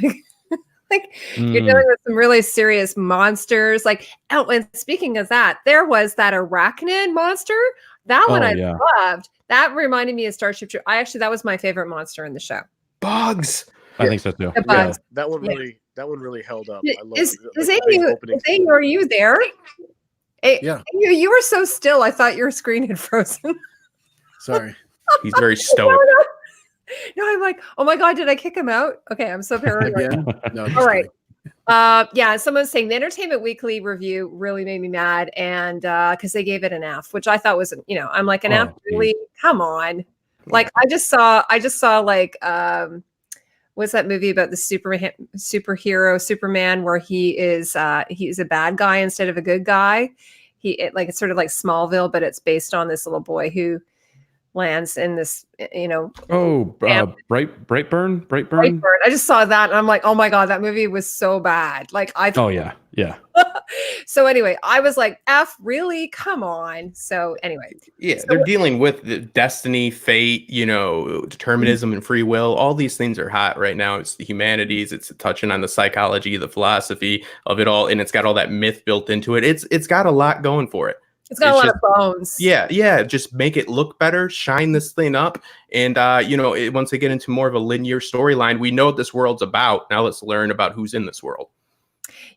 like you're dealing with some really serious monsters. Like, oh, and speaking of that, there was that arachnid monster. That one I loved. That reminded me of Starship Troopers. That was my favorite monster in the show. Bugs. I think so too. Yeah. That one really held up. I love it. Are you there? Yeah. You were so still. I thought your screen had frozen. Sorry. He's very stoic. No, I'm like, oh my God, did I kick him out? Okay, I'm so paranoid. Again? No, all right. Yeah, someone's saying the Entertainment Weekly review really made me mad, and because they gave it an F, which I thought was, I'm like, an F, really? Come on. Like, I just saw like, what's that movie about the superhero Superman where he's a bad guy instead of a good guy? It's sort of like Smallville, but it's based on this little boy who lands in this, Brightburn. I just saw that and I'm like, oh my God, that movie was so bad. Like yeah. So anyway, I was like, F, really? Come on. So anyway. Yeah, they're dealing with the destiny, fate, determinism and free will. All these things are hot right now. It's the humanities. It's touching on the psychology, the philosophy of it all. And it's got all that myth built into it. It's got a lot going for it. It's got a lot of bones. Yeah. Just make it look better, shine this thing up. And, once they get into more of a linear storyline, we know what this world's about. Now let's learn about who's in this world.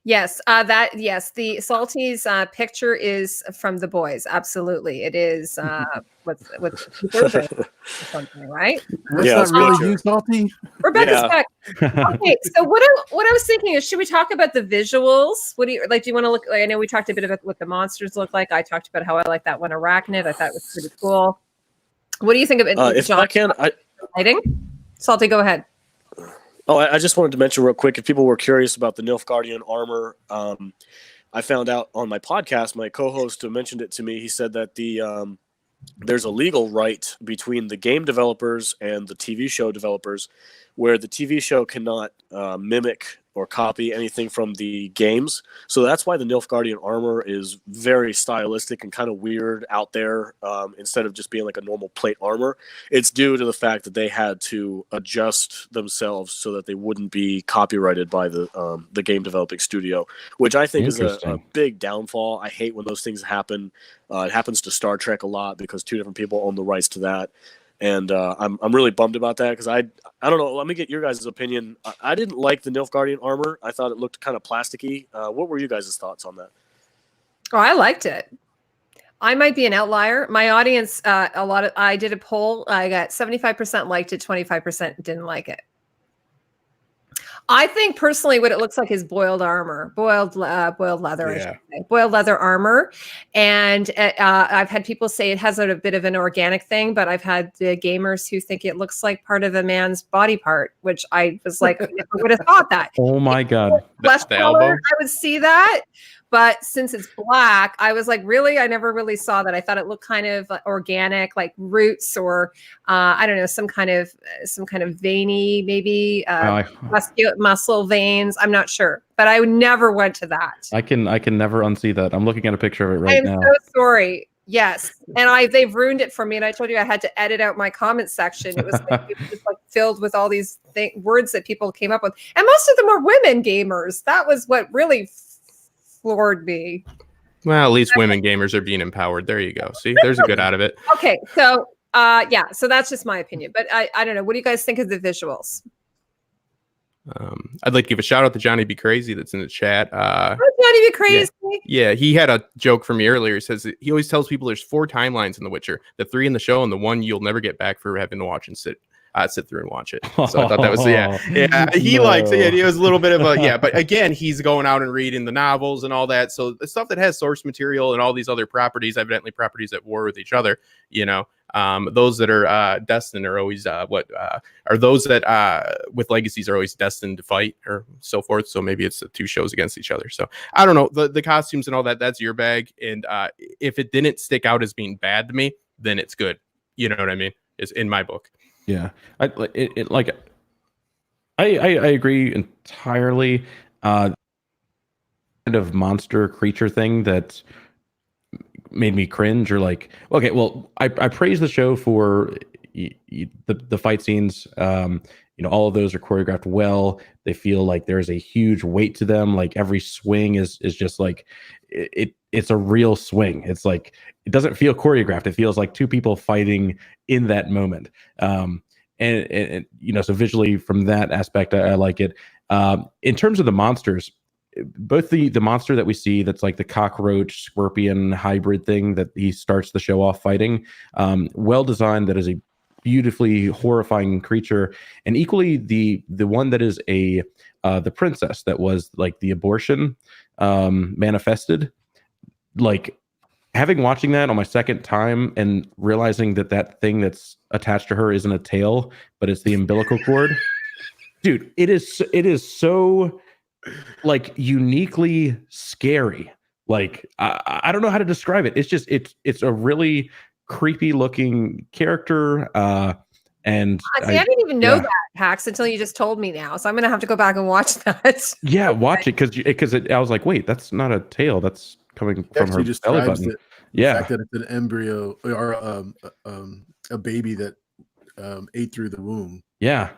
Yes, the Salty's picture is from The Boys. Absolutely. It is what's something, right? That's not really you, Salty. Rebecca's back. Okay, so what I was thinking is, should we talk about the visuals? What do you like? Do you want to look? I know we talked a bit about what the monsters look like. I talked about how I like that one arachnid. I thought it was pretty cool. What do you think of it? If John, I can, lighting? Salty, go ahead. Oh, I just wanted to mention real quick, if people were curious about the Nilfgaardian armor, I found out on my podcast, my co-host mentioned it to me. He said that there's a legal right between the game developers and the TV show developers, where the TV show cannot mimic or copy anything from the games. So that's why the Nilfgaardian armor is very stylistic and kind of weird out there, instead of just being like a normal plate armor. It's due to the fact that they had to adjust themselves so that they wouldn't be copyrighted by the game developing studio, which I think is a big downfall. I hate when those things happen. It happens to Star Trek a lot because two different people own the rights to that. And I'm really bummed about that because I don't know. Let me get your guys' opinion. I didn't like the Nilfgaardian armor. I thought it looked kind of plasticky. What were you guys' thoughts on that? Oh, I liked it. I might be an outlier. My audience, I did a poll. I got 75% liked it, 25% didn't like it. I think personally, what it looks like is boiled armor, boiled leather, I should Yeah. say, boiled leather armor. And I've had people say it has a bit of an organic thing, but I've had the gamers who think it looks like part of a man's body part, which I was like, I never would have thought that. Oh my god. Flesh The color, elbow? I would see that. But since it's black, I was like, really? I never really saw that. I thought it looked kind of organic, like roots, or I don't know, some kind of veiny, maybe muscle veins. I'm not sure, but I never went to that. I can never unsee that. I'm looking at a picture of it I right am now. so sorry. Yes, and they've ruined it for me. And I told you I had to edit out my comment section. It was just like filled with all these words that people came up with, and most of them were women gamers. That was what really floored me. Well, at least women gamers are being empowered. There you go. See, there's a good out of it. Okay, so yeah, so that's just my opinion. But I don't know. What do you guys think of the visuals? I'd like to give a shout out to Johnny Be Crazy that's in the chat. Johnny Be Crazy. Yeah, he had a joke for me earlier. He says he always tells people there's 4 timelines in The Witcher: the 3 in the show and the 1 you'll never get back for having to watch and sit through and watch it. So I thought that was he likes it. He was a little bit of a but again, he's going out and reading the novels and all that. So the stuff that has source material and all these other properties, evidently properties at war with each other, those that are destined are always are those that with legacies are always destined to fight or so forth. So maybe it's the 2 shows against each other. So I don't know, the costumes and all that, that's your bag. And if it didn't stick out as being bad to me, then it's good. You know what I mean? It's in my book. Yeah, I agree entirely. Kind of monster creature thing that made me cringe, or like, okay, well, I praise the show for the fight scenes. All of those are choreographed well. They feel like there's a huge weight to them. Like every swing is just like it's a real swing. It's like it doesn't feel choreographed. It feels like 2 people fighting in that moment. And so visually from that aspect, I like it. In terms of the monsters, both the monster that we see that's like the cockroach scorpion hybrid thing that he starts the show off fighting, well designed. That is a beautifully horrifying creature, and equally the one that is the princess that was like the abortion manifested. Like having watching that on my second time and realizing that thing that's attached to her isn't a tail, but it's the umbilical cord. Dude, it is so like uniquely scary. Like I don't know how to describe it. It's just it's a really creepy looking character. And I didn't even know that, Pax, until you just told me now. So I'm gonna have to go back and watch that. Yeah, watch it because I was like, wait, that's not a tail. That's coming from her belly button. The fact that it's an embryo or a baby that ate through the womb. Yeah.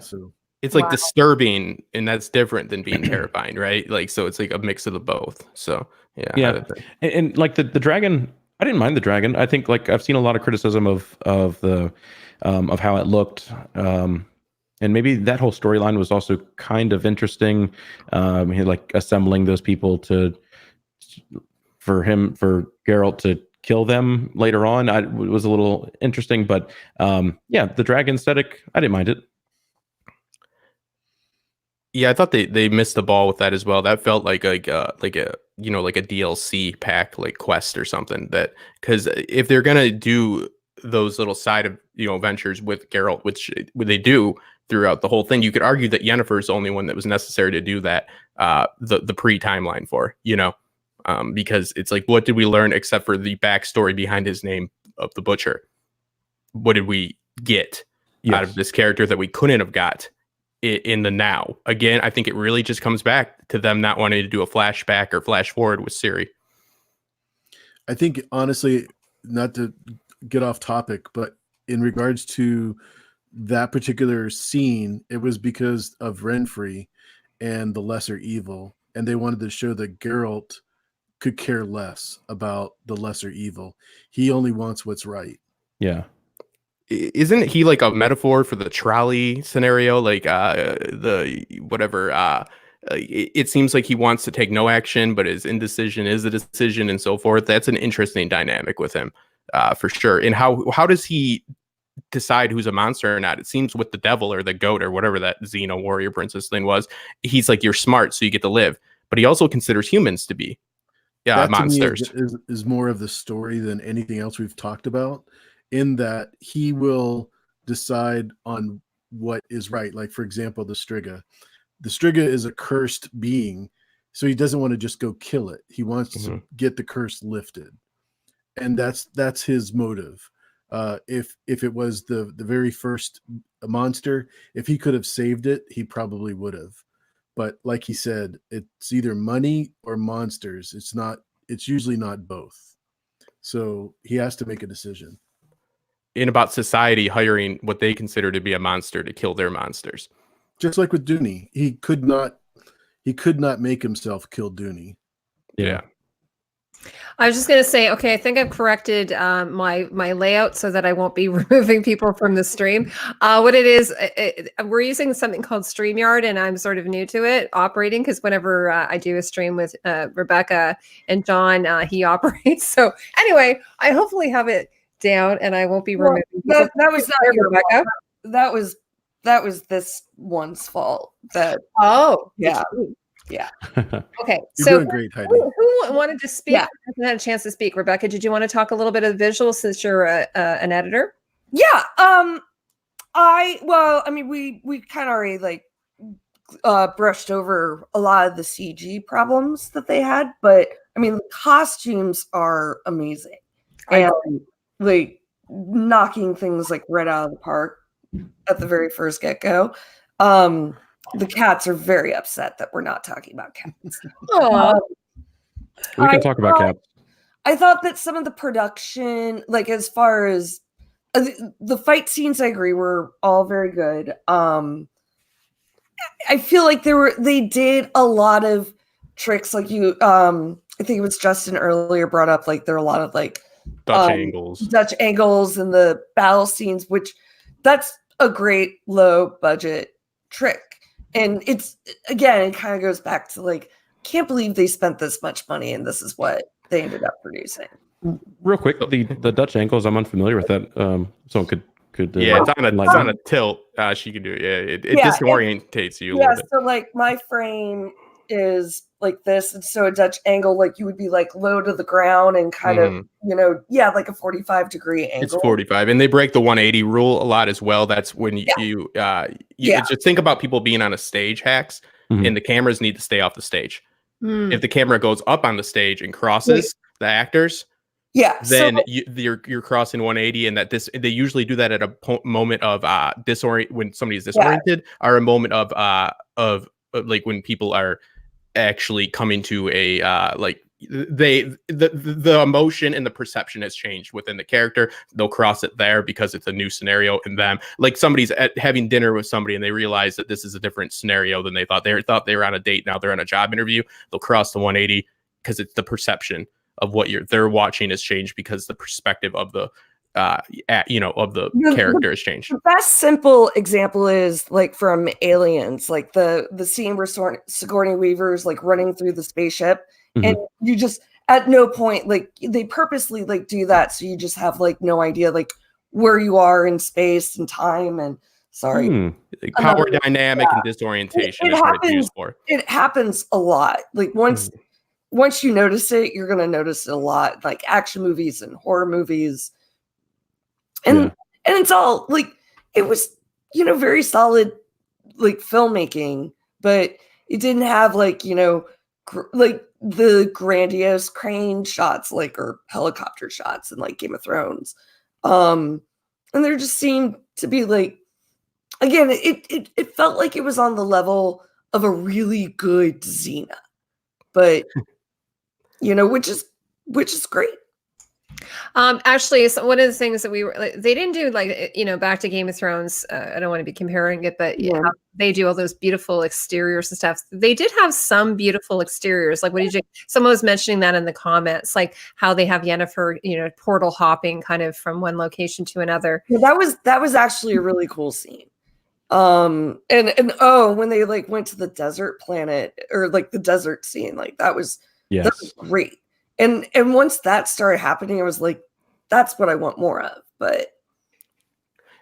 So it's like disturbing, and that's different than being terrifying, right? Like, so it's like a mix of the both. So yeah. And like the dragon, I didn't mind the dragon. I think like I've seen a lot of criticism of the of how it looked. And maybe that whole storyline was also kind of interesting. Like assembling those people for Geralt to kill them later on. It was a little interesting, but the dragon aesthetic, I didn't mind it. Yeah, I thought they missed the ball with that as well. That felt like a DLC pack, like quest or something. That because if they're gonna do those little side ventures with Geralt, which they do throughout the whole thing, you could argue that Yennefer is the only one that was necessary to do that. The pre-timeline for because it's like, what did we learn except for the backstory behind his name of the Butcher? What did we get out of this character that we couldn't have got in the now? Again, I think it really just comes back to them not wanting to do a flashback or flash forward with Siri. I think honestly, not to get off topic, but in regards to that particular scene, it was because of Renfri and the lesser evil, and they wanted to show that Geralt could care less about the lesser evil. He only wants what's right. Yeah. Isn't he like a metaphor for the trolley scenario? Like it seems like he wants to take no action, but his indecision is a decision and so forth. That's an interesting dynamic with him, for sure. And how does he decide who's a monster or not. It seems with the devil or the goat or whatever that Xena warrior princess thing was, he's like, you're smart, so you get to live. But he also considers humans to be That monsters. to me is more of the story than anything else we've talked about, in that he will decide on what is right. Like, for example, the Striga. The Striga is a cursed being, so he doesn't want to just go kill it. He wants to get the curse lifted. And that's his motive. If it was the very first monster, if he could have saved it, he probably would have. But like he said, it's either money or monsters. It's usually not both. So he has to make a decision. In about society hiring what they consider to be a monster to kill their monsters. Just like with Dooney, he could not make himself kill Dooney. Yeah. I was just going to say, okay, I think I've corrected my layout so that I won't be removing people from the stream. What it is, we're using something called StreamYard, and I'm sort of new to it, operating, because whenever I do a stream with Rebecca and John, he operates. So anyway, I hopefully have it down, and I won't be removing people. That was not your Rebecca. That was this one's fault. Yeah. Okay, You're so doing great, Heidi. Who wanted to speak? Yeah. Hasn't had a chance to speak. Rebecca, did you want to talk a little bit of visuals since you're an editor? Yeah. I mean, we kind of already like brushed over a lot of the CG problems that they had, but I mean, the costumes are amazing and like knocking things like right out of the park at the very first get-go. The cats are very upset that we're not talking about cats. We can talk about cats. I thought that some of the production, like as far as the fight scenes, I agree, were all very good. I feel like they did a lot of tricks, like I think it was Justin earlier brought up, like there are a lot of like Dutch angles in the battle scenes, which that's a great low budget trick. And it's, again, it kind of goes back to like, can't believe they spent this much money and this is what they ended up producing. Real quick, the Dutch ankles, I'm unfamiliar with that. Someone could it's on a tilt. She could do it. Yeah, it disorientates you a little bit. So like my frame is like this, and so a Dutch angle, like you would be like low to the ground and kind of, like a 45-degree angle. It's 45, and they break the 180 rule a lot as well. That's when you just think about people being on a stage, hacks, and the cameras need to stay off the stage. If the camera goes up on the stage and crosses the actors, then you're crossing 180, and they usually do that at a moment of when somebody is disoriented, or a moment of like when people are actually coming to a the emotion and the perception has changed within the character. They'll cross it there because it's a new scenario in them. Like somebody's having dinner with somebody and they realize that this is a different scenario than they thought. They were on a date. Now they're on a job interview. They'll cross the 180 because it's the perception of what they're watching has changed, because the perspective of the character has changed. The best simple example is like from Aliens, like the scene where Sigourney Weaver's like running through the spaceship, and you just at no point, like they purposely like do that so you just have like no idea like where you are in space and time and power dynamic and disorientation is what it's used for. It happens a lot. Like once you notice it, you're going to notice it a lot, like action movies and horror movies. And it's all like, it was, very solid, like filmmaking, but it didn't have like, like the grandiose crane shots, like, or helicopter shots in like Game of Thrones. And there just seemed to be like, again, it felt like it was on the level of a really good Xena, but which is great. Actually, so one of the things that they didn't do, like, back to Game of Thrones. I don't want to be comparing it, but they do all those beautiful exteriors and stuff. They did have some beautiful exteriors. Like, someone was mentioning that in the comments, like how they have Yennefer, portal hopping kind of from one location to another. Yeah, that was actually a really cool scene. And when they like went to the desert planet, or like the desert scene, like that was great. And once that started happening, I was like, that's what I want more of. But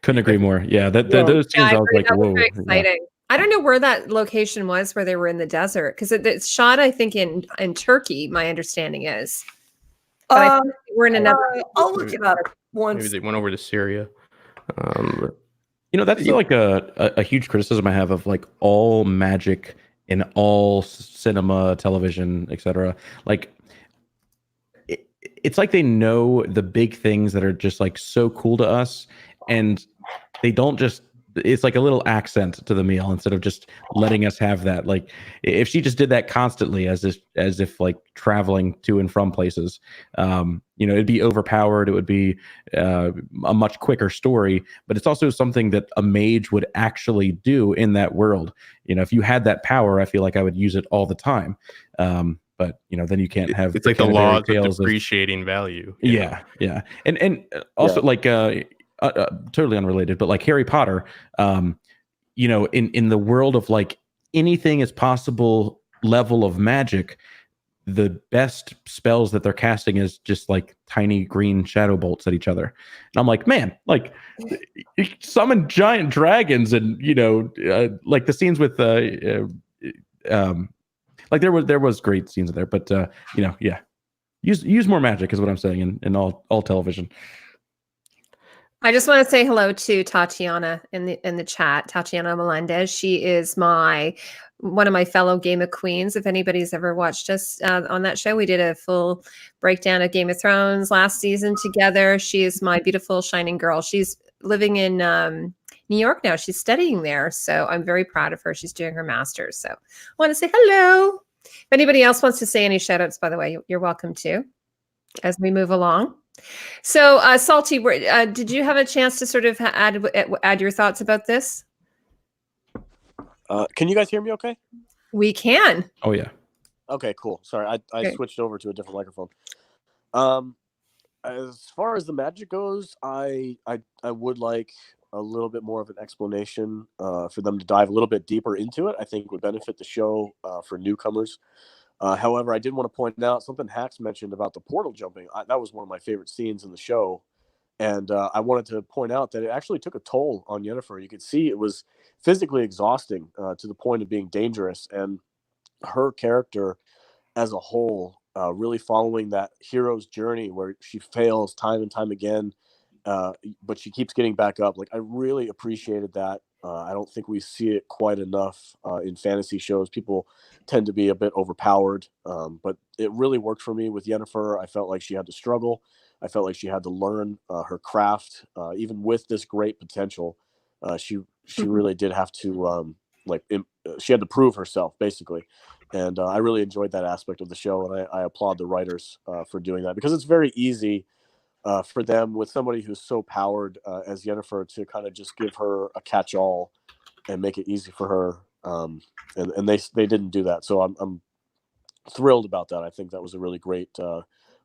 Couldn't agree more. Yeah, Well, those scenes, I was agree. like, That was whoa. very Yeah. exciting. I don't know where that location was where they were in the desert because it's shot, I think, in Turkey. My understanding is, but I think we're in another. I'll look it up once. Maybe they went over to Syria. That's like a huge criticism I have of like all magic in all cinema, television, etc. Like it's like they know the big things that are just like so cool to us, and they don't just. It's like a little accent to the meal instead of just letting us have that. Like if she just did that constantly, as if like traveling to and from places, it'd be overpowered. It would be a much quicker story. But it's also something that a mage would actually do in that world. If you had that power, I feel like I would use it all the time. But then you can't have. It's like the laws of depreciating value. Yeah. And also like. Totally unrelated, but like Harry Potter, in the world of like anything is possible level of magic, the best spells that they're casting is just like tiny green shadow bolts at each other. And I'm like, man, like you summon giant dragons and, like the scenes with, like there was great scenes in there, but yeah, use more magic is what I'm saying in all television. I just want to say hello to Tatiana in the chat. Tatiana Melendez. She is one of my fellow Game of Queens. If anybody's ever watched us on that show, we did a full breakdown of Game of Thrones last season together. She is my beautiful shining girl. She's living in New York now. She's studying there, so I'm very proud of her. She's doing her master's. So I want to say hello. If anybody else wants to say any shout outs, by the way, you're welcome to as we move along. So, Salty, did you have a chance to sort of add your thoughts about this? Can you guys hear me okay? We can. Oh, yeah. Okay, cool. Sorry, I switched over to a different microphone. As far as the magic goes, I would like a little bit more of an explanation for them to dive a little bit deeper into it. I think would benefit the show for newcomers. However, I did want to point out something Hax mentioned about the portal jumping. That was one of my favorite scenes in the show. And I wanted to point out that it actually took a toll on Yennefer. You could see it was physically exhausting to the point of being dangerous. And her character as a whole, really following that hero's journey where she fails time and time again, but she keeps getting back up. Like, I really appreciated that. I don't think we see it quite enough in fantasy shows. People tend to be a bit overpowered, but it really worked for me with Yennefer. I felt like she had to struggle. I felt like she had to learn her craft, even with this great potential. She really did have to she had to prove herself basically, and I really enjoyed that aspect of the show. And I applaud the writers for doing that, because it's very easy for them with somebody who's so powered as Yennefer to kind of just give her a catch-all and make it easy for her. And they didn't do that. So I'm thrilled about that. I think that was a really great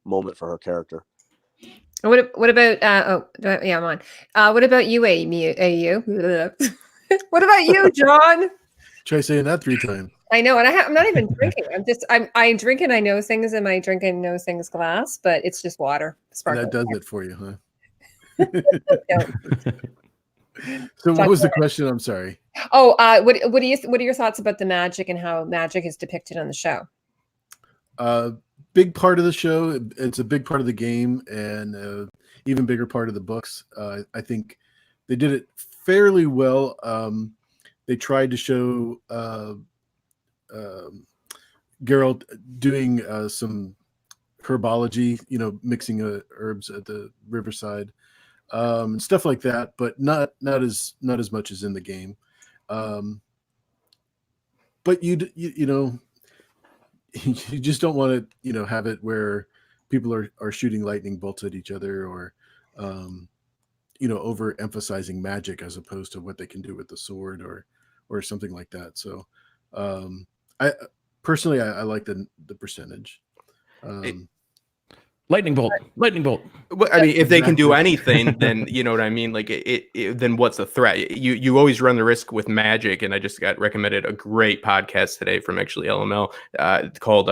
moment for her character. What about I'm on. What about you, AU? What about you, John? Try saying that 3 times. I know, and I'm not even drinking. I drink and I know things in my drink and know things glass, but it's just water. Sparkling. That does it for you, huh? So what was the question? I'm sorry. Oh, what are your thoughts about the magic and how magic is depicted on the show? Big part of the show. It's a big part of the game, and even bigger part of the books. I think they did it fairly well. They tried to show Geralt doing some herbology, mixing herbs at the riverside, stuff like that, but not as much as in the game. But you just don't want to have it where people are shooting lightning bolts at each other, or overemphasizing magic as opposed to what they can do with the sword or something like that. So I personally like the percentage. Lightning bolt. Well, I mean, if they can do anything, then you know what I mean. Like then what's the threat? You always run the risk with magic. And I just got recommended a great podcast today from actually LML called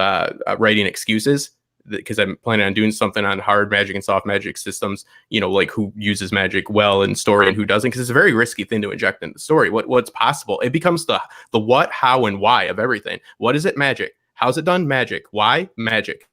"Writing Excuses." because I'm planning on doing something on hard magic and soft magic systems, you know, like who uses magic well in story and who doesn't, because it's a very risky thing to inject in the story. What's possible? It becomes the what, how, and why of everything. What is it? Magic. How's it done? Magic. Why? Magic.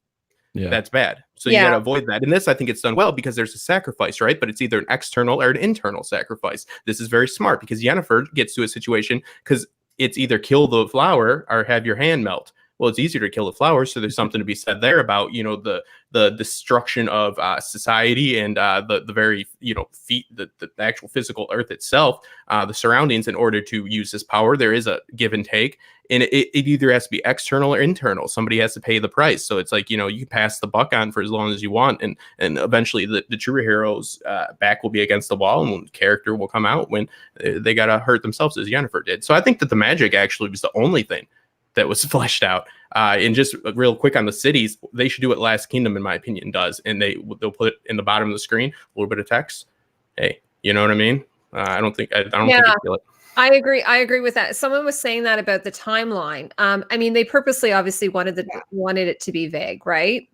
Yeah. That's bad. So you got to avoid that. And this, I think it's done well because there's a sacrifice, right? But it's either an external or an internal sacrifice. This is very smart because Yennefer gets to a situation because it's either kill the flower or have your hand melt. Well, it's easier to kill the flower, so there's something to be said there about, you know, the destruction of society and the very, you know, the actual physical earth itself, the surroundings. In order to use this power, there is a give and take, and it either has to be external or internal. Somebody has to pay the price. So it's like, you know, you can pass the buck on for as long as you want, and eventually the true hero's back will be against the wall, and the character will come out when they gotta hurt themselves, as Yennefer did. So I think that the magic actually was the only thing that was fleshed out. And just real quick on the cities, they should do what Last Kingdom, in my opinion, does. And they'll put it in the bottom of the screen, a little bit of text. Hey, you know what I mean? I don't think you feel it. I agree with that. Someone was saying that about the timeline. I mean, they purposely obviously wanted it to be vague, right?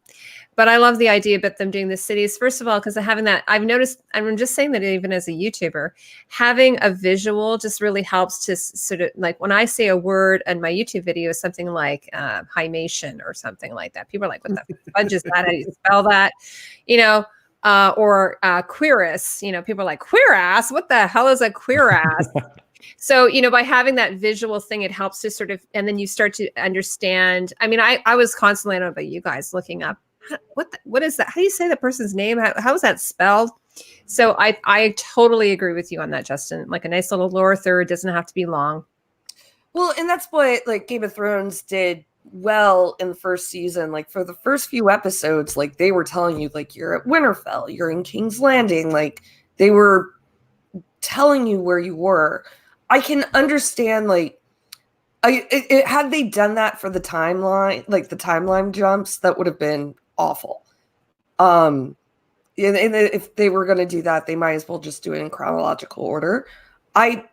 But I love the idea about them doing the cities. First of all, because having that, I've noticed, I'm just saying that even as a YouTuber, having a visual just really helps to sort of, like, when I say a word in my YouTube video, something like hymation or something like that, people are like, what the fudge is that? How do you spell that? You know, or queerus, you know, people are like, queer ass? What the hell is a queer ass? So, you know, by having that visual thing, it helps to sort of, and then you start to understand. I mean, I was constantly, I don't know about you guys, looking up, what is that? How do you say the person's name? How is that spelled? So I totally agree with you on that, Justin. Like a nice little lore third doesn't have to be long. Well, and that's what like Game of Thrones did well in the first season. Like for the first few episodes, like they were telling you like you're at Winterfell, you're in King's Landing, like they were telling you where you were. I can understand like had they done that for the timeline, like the timeline jumps, that would have been awful. And if they were going to do that, they might as well just do it in chronological order. I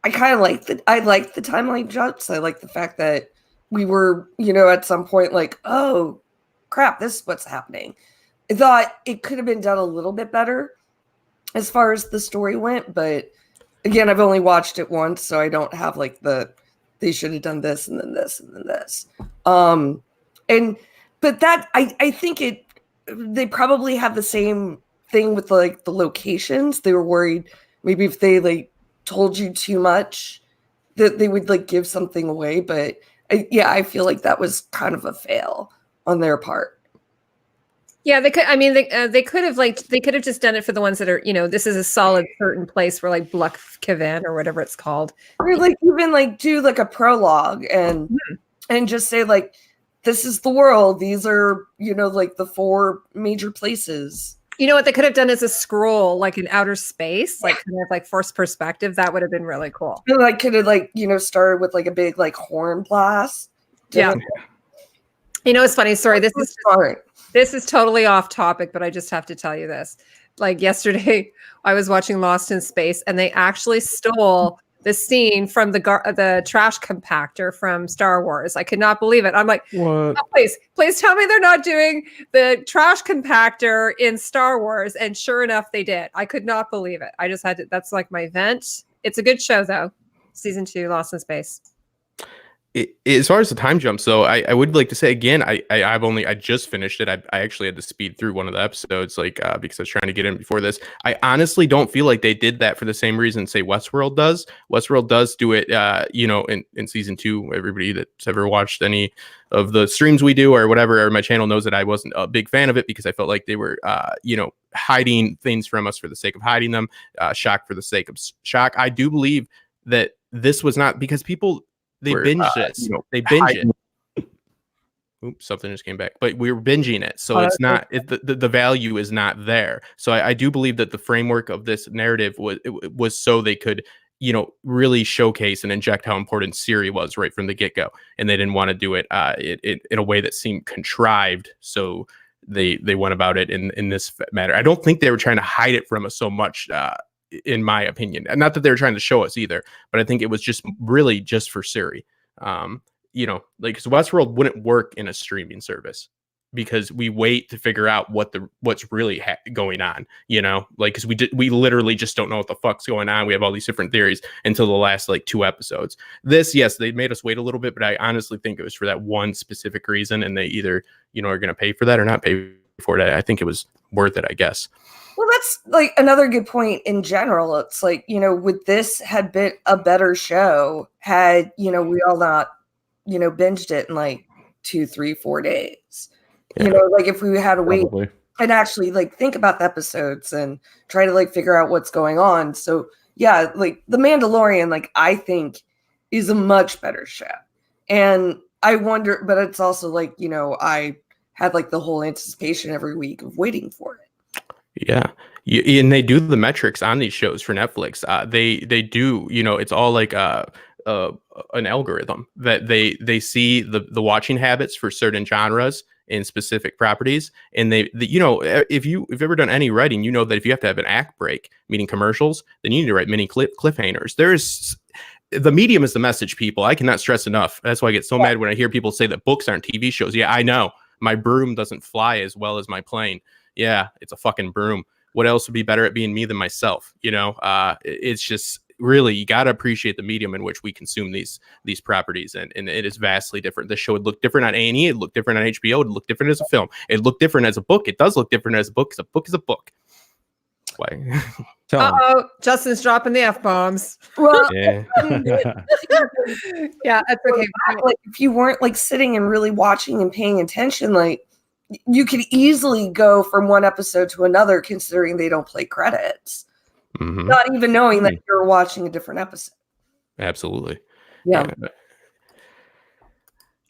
kind of like I like the timeline jumps. I like the fact that we were, you know, at some point like, oh crap, this is what's happening. I thought it could have been done a little bit better as far as the story went, but again, I've only watched it once, so I don't have like they should have done this and then this and then this. But that I think they probably have the same thing with like the locations. They were worried maybe if they like told you too much that they would like give something away. But I feel like that was kind of a fail on their part. Yeah, they could. I mean, they could have just done it for the ones that are, you know, this is a solid certain place where like Bluck Kevin or whatever it's called. Or like even like do like a prologue and just say like, this is the world. These are, you know, like the 4 major places. You know what they could have done is a scroll, like in outer space, like kind of like forced perspective. That would have been really cool. And like could have like, you know, started with like a big like horn blast. Yeah. You know, it's funny. Sorry, this is totally off topic, but I just have to tell you this. Like yesterday, I was watching Lost in Space, and they actually stole the scene from the trash compactor from Star Wars. I could not believe it. I'm like, what? Oh, please tell me they're not doing the trash compactor in Star Wars. And sure enough, they did. I could not believe it. I just had to, that's like my vent. It's a good show though. Season 2, Lost in Space. As far as the time jumps, though, I would like to say again, I just finished it. I actually had to speed through one of the episodes, like because I was trying to get in before this. I honestly don't feel like they did that for the same reason, say Westworld does. Westworld does do it, you know, in season 2. Everybody that's ever watched any of the streams we do or whatever, or my channel knows that I wasn't a big fan of it because I felt like they were, you know, hiding things from us for the sake of hiding them, shock for the sake of shock. I do believe that this was not because people. They binged it. You know, they binge it. Oops, something just came back. But we were binging it, so it's not. The value is not there. So I do believe that the framework of this narrative was so they could, you know, really showcase and inject how important Siri was right from the get go, and they didn't want to do it in a way that seemed contrived. So they went about it in this matter. I don't think they were trying to hide it from us so much. In my opinion, and not that they were trying to show us either, but I think it was just really just for Siri. You know, like because Westworld wouldn't work in a streaming service. because we wait to figure out what's really going on, you know, like, because we literally just don't know what the fuck's going on. We have all these different theories until the last like 2 episodes. This, yes, they made us wait a little bit, but I honestly think it was for that one specific reason, and they either, you know, are going to pay for that or not pay for it. I think it was worth it, I guess. Well, that's like another good point in general. It's like, you know, would this had been a better show had, you know, we all not, you know, binged it in like 2, 3, 4 days. Yeah. You know, like if we had to wait Probably. and actually like think about the episodes and try to like figure out what's going on. So yeah, like The Mandalorian, like I think is a much better show. And I wonder, but it's also like, you know, I had like the whole anticipation every week of waiting for it. Yeah. And they do the metrics on these shows for Netflix. They do, you know, it's all like an algorithm that they see the watching habits for certain genres in specific properties, and you know, if you've ever done any writing, you know that if you have to have an act break, meaning commercials, then you need to write mini cliffhangers. The medium is the message, people. I cannot stress enough. That's why I get so mad when I hear people say that books aren't TV shows. Yeah, I know. My broom doesn't fly as well as my plane. Yeah, it's a fucking broom. What else would be better at being me than myself? You know, it's just really, you got to appreciate the medium in which we consume these properties, and it is vastly different. The show would look different on A&E, it looked different on HBO, it would look different as a film, it looked different as a book. It does look different as a book, because a book is a book. Why? Justin's dropping the F-bombs. Well, Yeah. Yeah, that's okay. Like, if you weren't like sitting and really watching and paying attention, like you could easily go from one episode to another, considering they don't play credits. Mm-hmm. Not even knowing that you're watching a different episode. Absolutely. Yeah.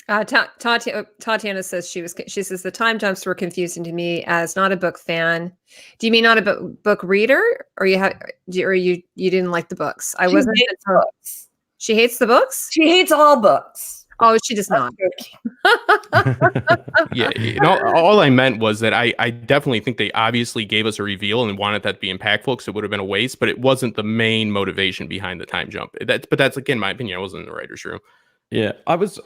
Tatiana says she says the time jumps were confusing to me as not a book fan. Do you mean not a book reader, or you didn't like the books? I wasn't. Books. She hates the books. She hates all books. Oh, she does not. Yeah, you know, all I meant was that I definitely think they obviously gave us a reveal and wanted that to be impactful, because it would have been a waste, but it wasn't the main motivation behind the time jump. But that's again my opinion. I wasn't in the writer's room. Yeah, I was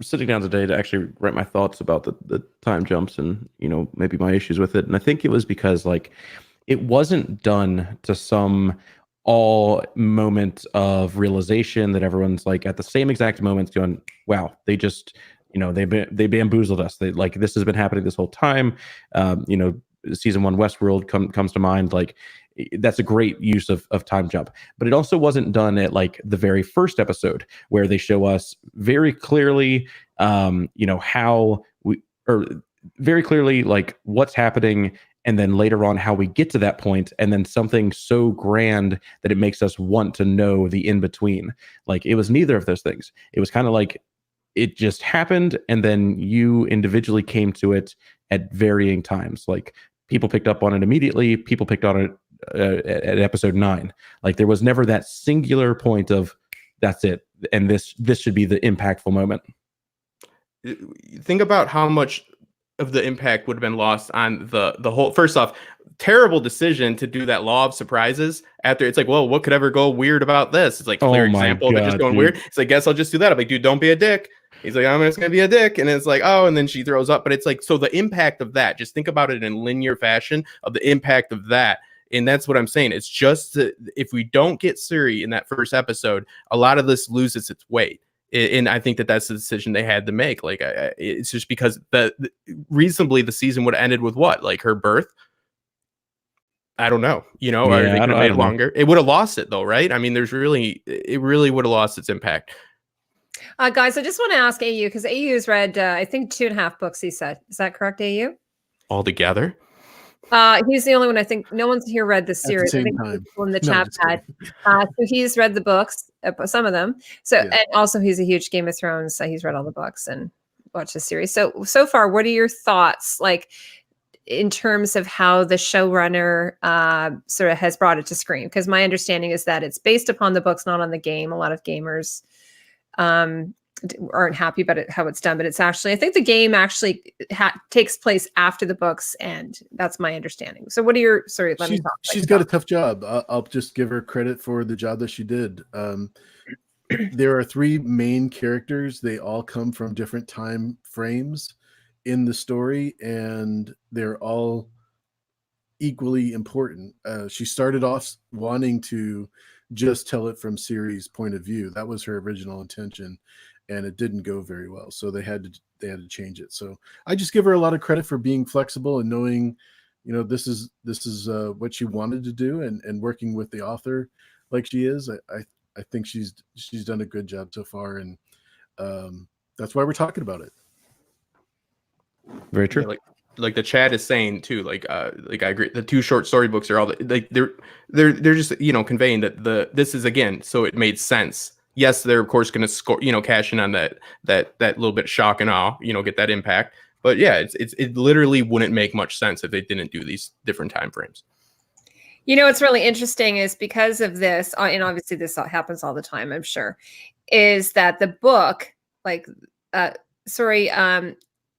sitting down today to actually write my thoughts about the time jumps and, you know, maybe my issues with it. And I think it was because like it wasn't done to some all moment of realization that everyone's like at the same exact moment going, wow, they just, you know, they bamboozled us. They like, this has been happening this whole time. You know, season 1 Westworld comes to mind. Like, that's a great use of time jump, but it also wasn't done at like the very first episode, where they show us very clearly, you know, very clearly like what's happening, and then later on how we get to that point, and then something so grand that it makes us want to know the in between. Like, it was neither of those things. It was kind of like it just happened, and then you individually came to it at varying times. Like, people picked up on it immediately, people picked on it at episode 9. Like, there was never that singular point of that's it, and this should be the impactful moment. Think about how much of the impact would have been lost on the whole. First off, terrible decision to do that law of surprises after. It's like, well, what could ever go weird about this? It's like clear example of it just going weird. It's like, guess I'll just do that. I'm like, dude, don't be a dick. He's like, I'm just gonna be a dick, and it's like, oh, and then she throws up. But it's like, so the impact of that, just think about it in linear fashion of the impact of that. And that's what I'm saying. It's just that if we don't get Siri in that first episode, a lot of this loses its weight. And I think that's the decision they had to make. Like, it's just because reasonably the season would have ended with what, like her birth. I don't know, you know, or they could have made it longer. It would have lost it though, right? I mean, it really would have lost its impact. Guys, I just want to ask AU, because AU has read, I think 2.5 books. He said, is that correct, AU? Altogether. He's the only one. I think no one's here read the series. I think people in the chat had. So he's read the books, some of them. So and also he's a huge Game of Thrones. So he's read all the books and watched the series. So far, what are your thoughts, like in terms of how the showrunner sort of has brought it to screen? Because my understanding is that it's based upon the books, not on the game. A lot of gamers aren't happy about it, how it's done, but it's actually, I think the game actually takes place after the books, and that's my understanding. So what are your, sorry, let me talk. She's got a tough job. I'll just give her credit for the job that she did. There are 3 main characters. They all come from different time frames, in the story, and they're all equally important. She started off wanting to just tell it from Siri's point of view. That was her original intention, and it didn't go very well. So they had to change it. So I just give her a lot of credit for being flexible and knowing, this is what she wanted to do, and working with the author like she is. I think she's done a good job so far, and that's why we're talking about it. Very true. Yeah, like the chat is saying too, like I agree. The 2 short storybooks are all they're just conveying that this is, again, so it made sense. Yes, they're of course going to score, cash in on that little bit of shock and awe, get that impact. But yeah, it literally wouldn't make much sense if they didn't do these different time frames. What's really interesting is because of this, and obviously this happens all the time, I'm sure, is that the book,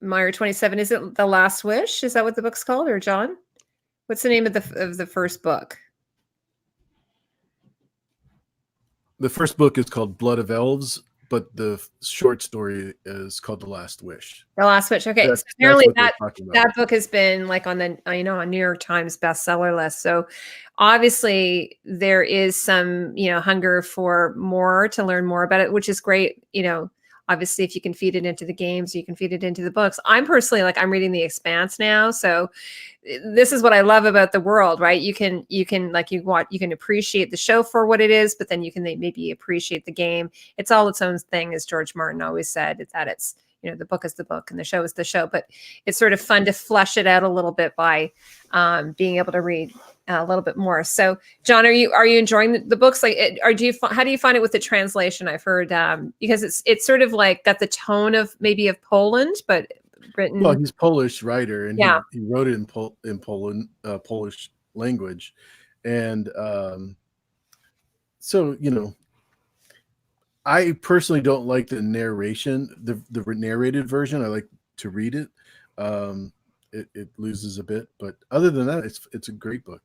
Meyer 27, is it The Last Wish? Is that what the book's called? Or John? What's the name of the first book? The first book is called Blood of Elves, but the short story is called The Last Wish. The Last Wish. Okay. So apparently that book has been on the, on New York Times bestseller list. So obviously there is some, hunger for more, to learn more about it, which is great. Obviously, if you can feed it into the games, you can feed it into the books. I'm personally I'm reading The Expanse now, so this is what I love about the world, right? You can appreciate the show for what it is, but then you can maybe appreciate the game. It's all its own thing, as George Martin always said. It's the book is the book and the show is the show. But it's sort of fun to flesh it out a little bit by being able to read a little bit more. So, John, are you enjoying the books? How do you find it with the translation? I've heard because it's sort of got the tone of maybe of Poland, but written. Well, he's a Polish writer, and yeah, he wrote it in Poland, Polish language, and so I personally don't like the narration, the narrated version. I like to read it. It loses a bit, but other than that, it's a great book.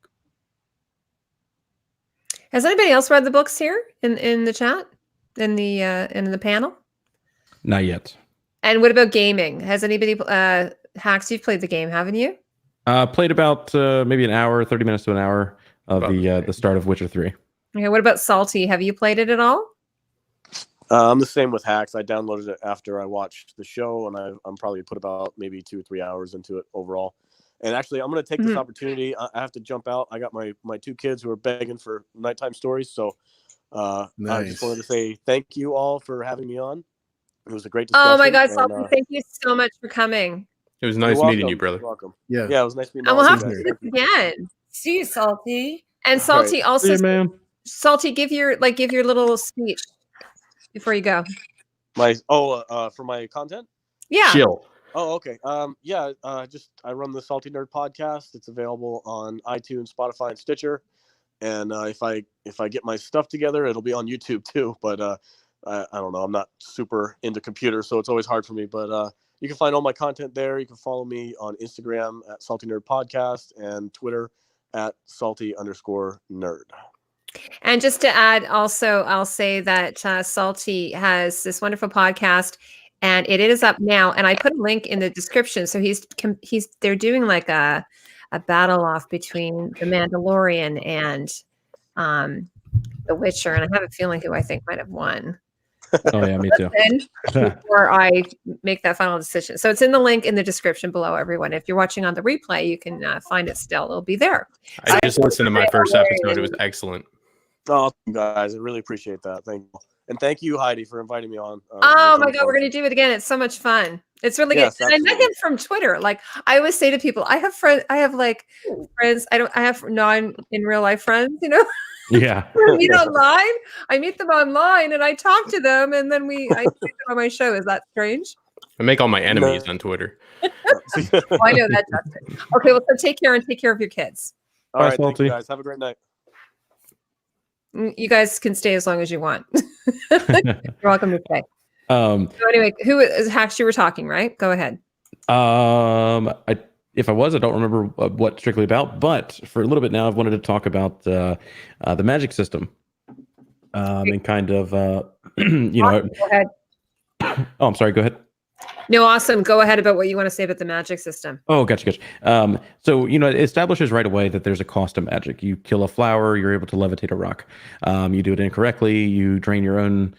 Has anybody else read the books here in the chat, in the panel? Not yet. And what about gaming? Has anybody Hacks? You've played the game, haven't you? Played about maybe an hour, 30 minutes to an hour of the start of Witcher 3. Okay. What about Salty? Have you played it at all? I'm the same with Hacks. I downloaded it after I watched the show, and I'm probably put about maybe 2 or 3 hours into it overall. And actually, I'm going to take this opportunity. I have to jump out. I got my 2 kids who are begging for nighttime stories. So nice. I just wanted to say thank you all for having me on. It was a great discussion. Oh my God, Salty, thank you so much for coming. It was nice meeting you, brother. You're welcome. Yeah, it was nice meeting you. And we'll have to do this again. See you, Salty. And Salty, Right. also, man. Salty, give your little speech before you go. For my content? Yeah. Chill. Oh, okay. I run the Salty Nerd podcast. It's available on iTunes, Spotify, and Stitcher. And if I get my stuff together, it'll be on YouTube too. But I don't know. I'm not super into computers, so it's always hard for me. But you can find all my content there. You can follow me on Instagram at Salty Nerd Podcast and Twitter at Salty_nerd. And just to add, also, I'll say that Salty has this wonderful podcast, and it is up now. And I put a link in the description. So they're doing like a battle off between The Mandalorian and The Witcher, and I have a feeling who I think might have won. Oh yeah, me too. Before I make that final decision. So it's in the link in the description below, everyone. If you're watching on the replay, you can find it still. It'll be there. I just listened to my first episode. It was excellent. Oh, guys, I really appreciate that. Thank you. And thank you, Heidi, for inviting me on. Oh my God, we're going to do it again. It's so much fun. It's really good. And I met him from Twitter. Like I always say to people, I have friends. I have friends. I have non in real life friends, Yeah. We meet online. I meet them online and I talk to them, and then I meet them on my show. Is that strange? I make all my enemies on Twitter. I know that, Justin. Okay, well, so take care and take care of your kids. All right, Salty. thank you guys. Have a great night. You guys can stay as long as you want. You're welcome to stay. So anyway, who is Hacks? You were talking, right? Go ahead. If I was, I don't remember what strictly about, but for a little bit now, I've wanted to talk about the magic system, and kind of, Go ahead. Oh, I'm sorry. Go ahead. No, awesome. Go ahead about what you want to say about the magic system. Oh, gotcha. So, it establishes right away that there's a cost to magic. You kill a flower, you're able to levitate a rock. You do it incorrectly, you drain your own,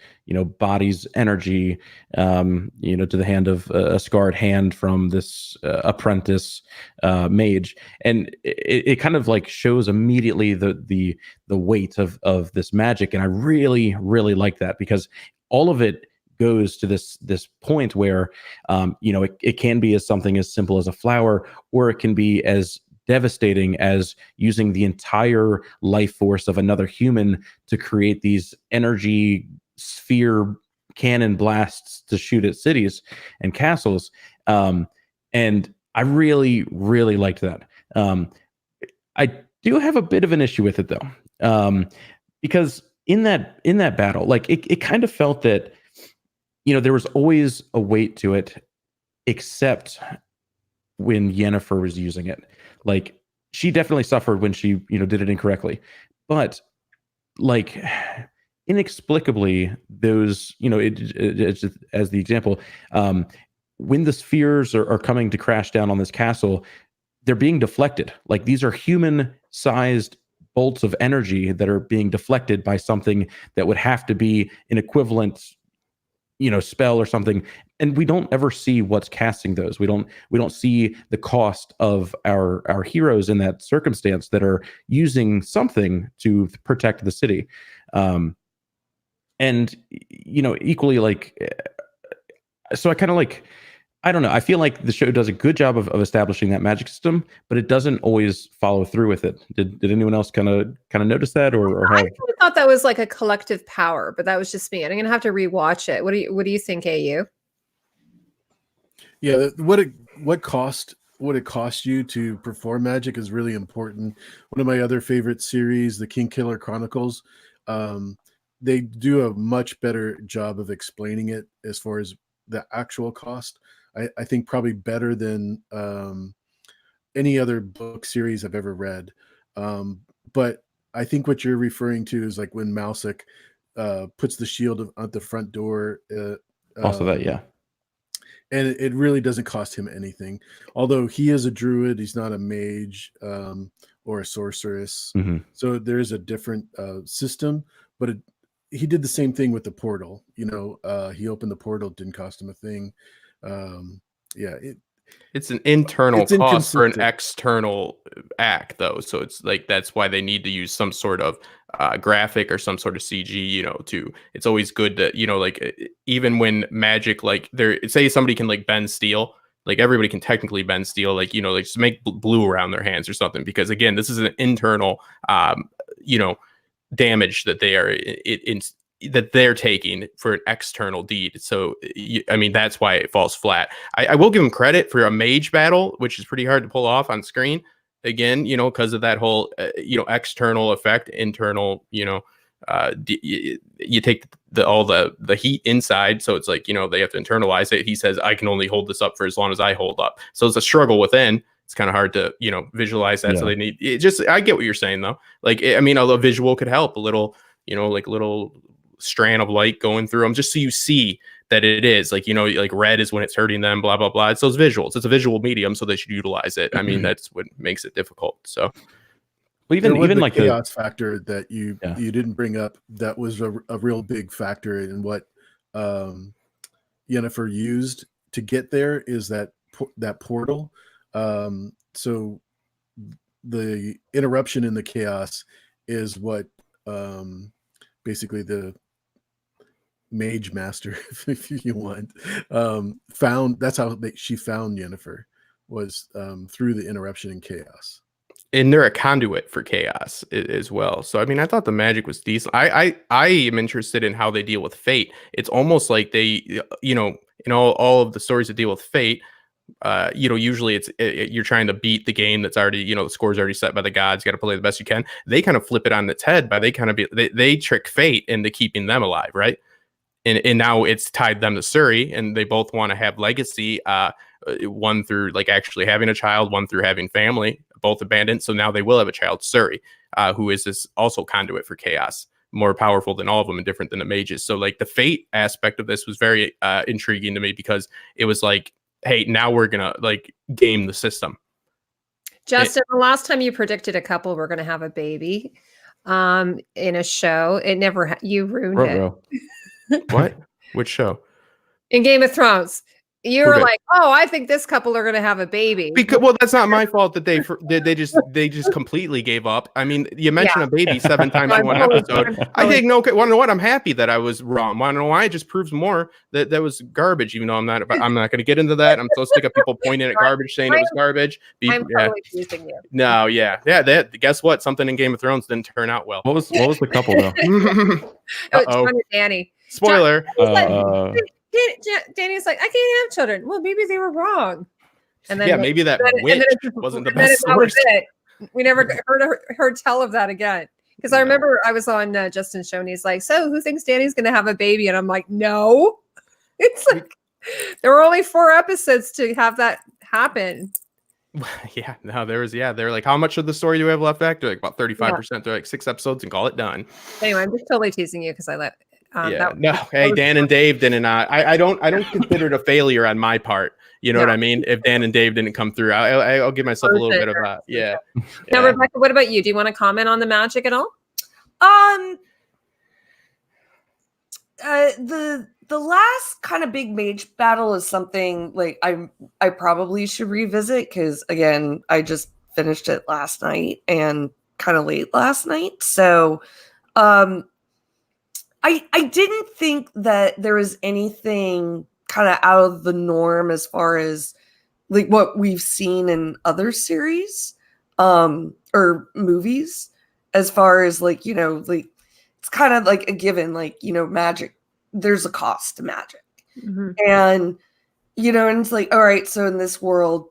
body's energy, to the hand of a scarred hand from this apprentice mage. And it kind of like shows immediately the weight of this magic. And I really, really like that, because all of it goes to this point where it can be as something as simple as a flower, or it can be as devastating as using the entire life force of another human to create these energy sphere cannon blasts to shoot at cities and castles. And I really, really liked that. I do have a bit of an issue with it though, because in that battle, like it kind of felt that there was always a weight to it, except when Yennefer was using it. Like, she definitely suffered when she, did it incorrectly. But, like, inexplicably, those, as the example, when the spheres are coming to crash down on this castle, they're being deflected. Like, these are human-sized bolts of energy that are being deflected by something that would have to be an equivalent spell or something, and we don't ever see what's casting those. We don't see the cost of our heroes in that circumstance that are using something to protect the city. And equally, like, so I kind of like, I don't know, I feel like the show does a good job of establishing that magic system, but it doesn't always follow through with it. Did anyone else kind of notice that, or I how? kind of thought that was like a collective power, but that was just me. I'm gonna have to rewatch it. What do you think, AU? Yeah, what it cost you to perform magic is really important. One of my other favorite series, the King Killer Chronicles, they do a much better job of explaining it as far as the actual cost. I think probably better than any other book series I've ever read. But I think what you're referring to is like when Mousick puts the shield at the front door. Also that, yeah. And it really doesn't cost him anything. Although he is a druid, he's not a mage or a sorceress. Mm-hmm. So there is a different system. But he did the same thing with the portal. He opened the portal, didn't cost him a thing. It's an internal it's cost for an inconsistent. external act, though. So it's like that's why they need to use some sort of graphic or some sort of CG. It's always good that even when magic, like say somebody can like bend steel, like everybody can technically bend steel, like like just make blue around their hands or something. Because again, this is an internal, damage that they are that they're taking for an external deed. So, that's why it falls flat. I will give them credit for a mage battle, which is pretty hard to pull off on screen. Again, because of that whole, external effect, internal, you take all the heat inside. So it's like, they have to internalize it. He says, I can only hold this up for as long as I hold up. So it's a struggle within. It's kind of hard to, visualize that. Yeah. So they need it. I get what you're saying though. Like, a visual could help a little, like a little strand of light going through them, just so you see that it is like like red is when it's hurting them, blah blah blah. It's those visuals. It's a visual medium, so they should utilize it. That's what makes it difficult. So even like the chaos factor that you didn't bring up, that was a real big factor in what Yennefer used to get there, is that portal. So the interruption in the chaos is what basically the mage master, if you want, found. That's how she found Yennefer, was through the interruption in chaos. And they're a conduit for chaos as well. So I thought the magic was decent. I am interested in how they deal with fate. It's almost like they, in all of the stories that deal with fate, usually it's you're trying to beat the game that's already, the score's already set by the gods. You got to play the best you can. They kind of flip it on its head by they trick fate into keeping them alive, right? And now it's tied them to Siri, and they both want to have legacy. One through like actually having a child, one through having family, both abandoned. So now they will have a child, Siri, who is this also conduit for chaos. more powerful than all of them and different than the mages. So like the fate aspect of this was very intriguing to me, because it was like, hey, now we're gonna like game the system. Justin, the last time you predicted a couple were going to have a baby in a show, it never you ruined it. What? Which show? In Game of Thrones. You were like, "Oh, I think this couple are going to have a baby." Because, well, that's not my fault that they just completely gave up. I mean, you mentioned a baby 7 times in one episode. I think want to know what? I'm happy that I was wrong. Want to know why? It just proves more that that was garbage. Even though I'm not going to get into that. I'm so sick of people pointing at garbage, saying it was garbage. I'm totally teasing you. No, yeah. Guess what? Something in Game of Thrones didn't turn out well. What was the couple though? John and Danny. Spoiler. Danny's like, I can't have children. Well, maybe they were wrong. And then maybe that witch wasn't the best source. We never heard tell of that again. Because I remember I was on Justin's show and he's like, so who thinks Danny's going to have a baby? And I'm like, no. It's like, there were only 4 episodes to have that happen. Yeah, no, they were like, how much of the story do we have left back? They're like about 35%. They're like 6 episodes and call it done. Anyway, I'm just totally teasing you because I let Dan and Dave didn't. I don't consider it a failure on my part. You know what I mean? If Dan and Dave didn't come through, I'll give myself a little bit of that. Yeah. Now, Rebecca, what about you? Do you want to comment on the magic at all? The last kind of big mage battle is something like I probably should revisit, because again, I just finished it last night and kind of late last night. So I didn't think that there was anything kind of out of the norm as far as like what we've seen in other series or movies, as far as like, like it's kind of like a given, like, magic, there's a cost to magic. Mm-hmm. And, and it's like, all right, so in this world,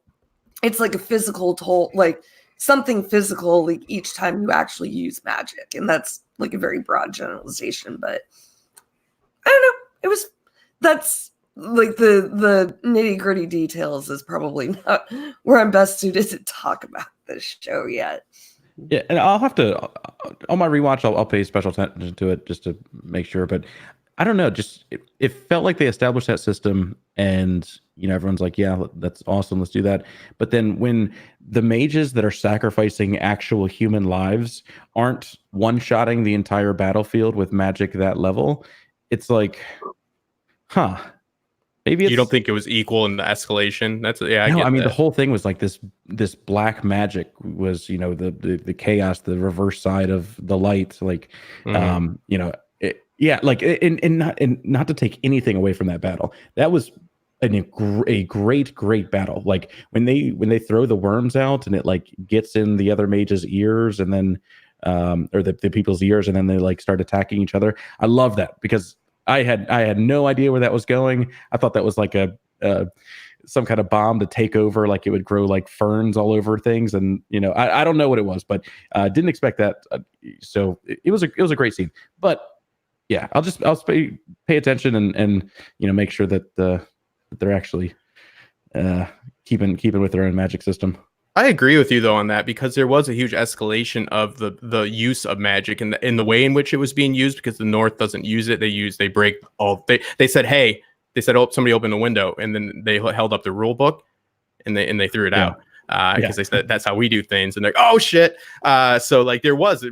it's like a physical toll, like something physical, like each time you actually use magic. And that's like a very broad generalization, but I don't know. That's like the nitty gritty details is probably not where I'm best suited to talk about this show yet. Yeah, and I'll have to on my rewatch. I'll pay special attention to it just to make sure. But I don't know. Just it felt like they established that system, and everyone's like, "Yeah, that's awesome. Let's do that." But then when the mages that are sacrificing actual human lives aren't one-shotting the entire battlefield with magic that level, it's like, huh? Maybe you don't think it was equal in the escalation. That's I mean, the whole thing was like this black magic was, the chaos, the reverse side of the light. Like, and not to take anything away from that battle. That was a great battle. Like when they throw the worms out and it like gets in the other mage's ears and then, or the people's ears, and then they like start attacking each other. I love that because I had no idea where that was going. I thought that was like some kind of bomb to take over, like it would grow like ferns all over things, and I don't know what it was, but didn't expect that. So it was a great scene. But yeah, I'll pay attention and make sure that they're actually keeping with their own magic system. I agree with you though on that, because there was a huge escalation of the use of magic and in the way in which it was being used, because the North doesn't use it. They said, oh, somebody opened a window, and then they held up the rule book and they threw it out. Because they said that's how we do things, and they're like, oh shit. So like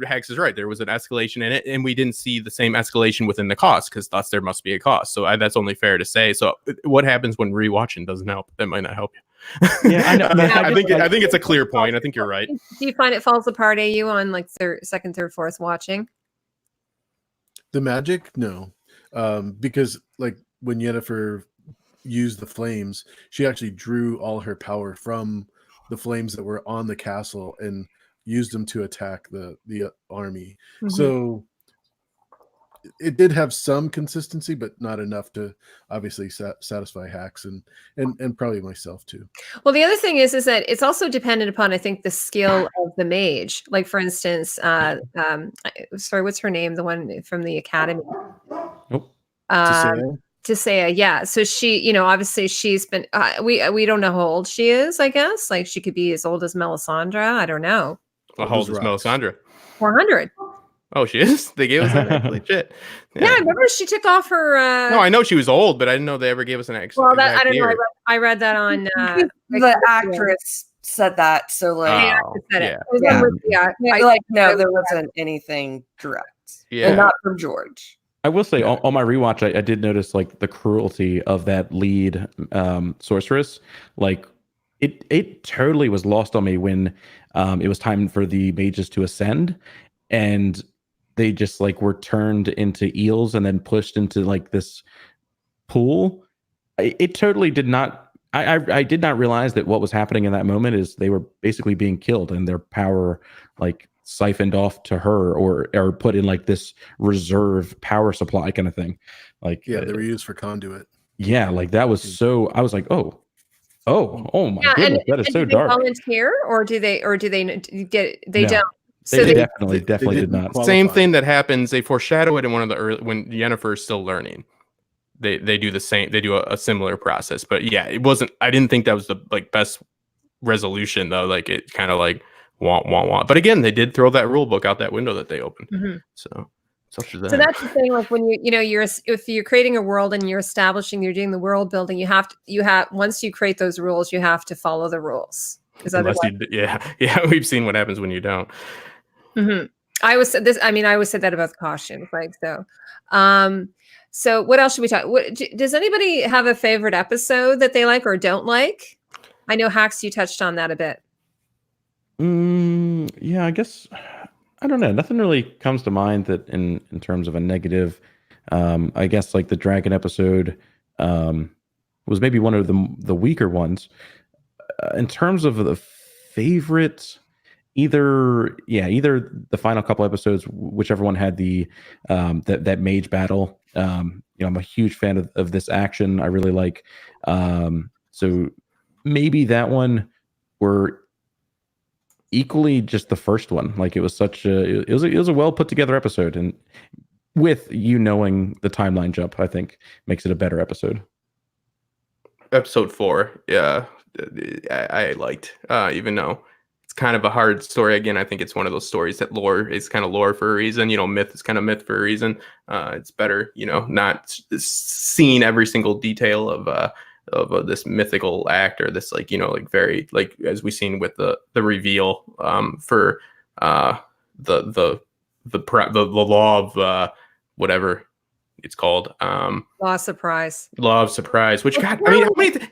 Hex is right, there was an escalation in it, and we didn't see the same escalation within the cost, because thus there must be a cost. So that's only fair to say. So what happens when rewatching doesn't help? That might not help you. Yeah, I know. I think it's a clear point. I think you're right. Do you find it falls apart, AU, on like second, third, fourth watching? The magic? No. Because like when Yennefer used the flames, she actually drew all her power from the flames that were on the castle and used them to attack the army. Mm-hmm. So it did have some consistency, but not enough to obviously satisfy Hacks and probably myself too. Well, the other thing is that it's also dependent upon, I think, the skill of the mage. Like for instance, sorry, what's her name? The one from the academy. Nope. Tisea, yeah. So she, obviously she's been. We don't know how old she is. I guess like she could be as old as Melisandre. I don't know. How old is Melisandre? 400. Oh, she is? They gave us an actually shit. Yeah, I remember she took off her. No, I know she was old, but I didn't know they ever gave us an Well, that I exact don't know. year. I read that on The actress said that, so like, said yeah. it. It was Yeah. on with the, like no, there wasn't anything direct. Yeah. And not from George. I will say on my rewatch, I did notice like the cruelty of that lead sorceress. Like it totally was lost on me when it was time for the mages to ascend, and they just like were turned into eels and then pushed into like this pool. It totally did not. I did not realize that what was happening in that moment is they were basically being killed and their power like siphoned off to her or put in like this reserve power supply kind of thing. Like Yeah, they were used for conduit. yeah, like that was so. I was like, oh my goodness, that is so do they dark. volunteer or do they get they No. don't? They So definitely they did didn't not. qualify. Same thing that happens. They foreshadow it in one of the early, when Yennefer is still learning. They do the same. They do a similar process. But yeah, it wasn't. I didn't think that was the like best resolution though. Like it kind of like want. But again, they did throw that rule book out that window that they opened. So it's up to them. So that's the thing. Like when if you're creating a world and you're doing the world building, you have once you create those rules, you have to follow the rules. Because Unless otherwise, yeah, we've seen what happens when you don't. I always said that about the costumes. Like so. So what else should we talk? Does anybody have a favorite episode that they like or don't like? I know Hax, you touched on that a bit. Yeah, I guess I don't know. Nothing really comes to mind that in terms of a negative. I guess like the dragon episode was maybe one of the weaker ones. In terms of the favorite, either the final couple episodes, whichever one had the that mage battle. I'm a huge fan of this action. I really like. So maybe that one were equally just the first one. Like it was such a it was a well put together episode, and with knowing the timeline jump, I think makes it a better episode. Episode 4, yeah, I liked, even though it's kind of a hard story. Again, I think it's one of those stories that lore is kind of lore for a reason. Myth is kind of myth for a reason. It's better, not seeing every single detail of this mythical act or this like very like as we've seen with the reveal for the law of whatever it's called. Law of surprise. Law of surprise. Which God, I mean,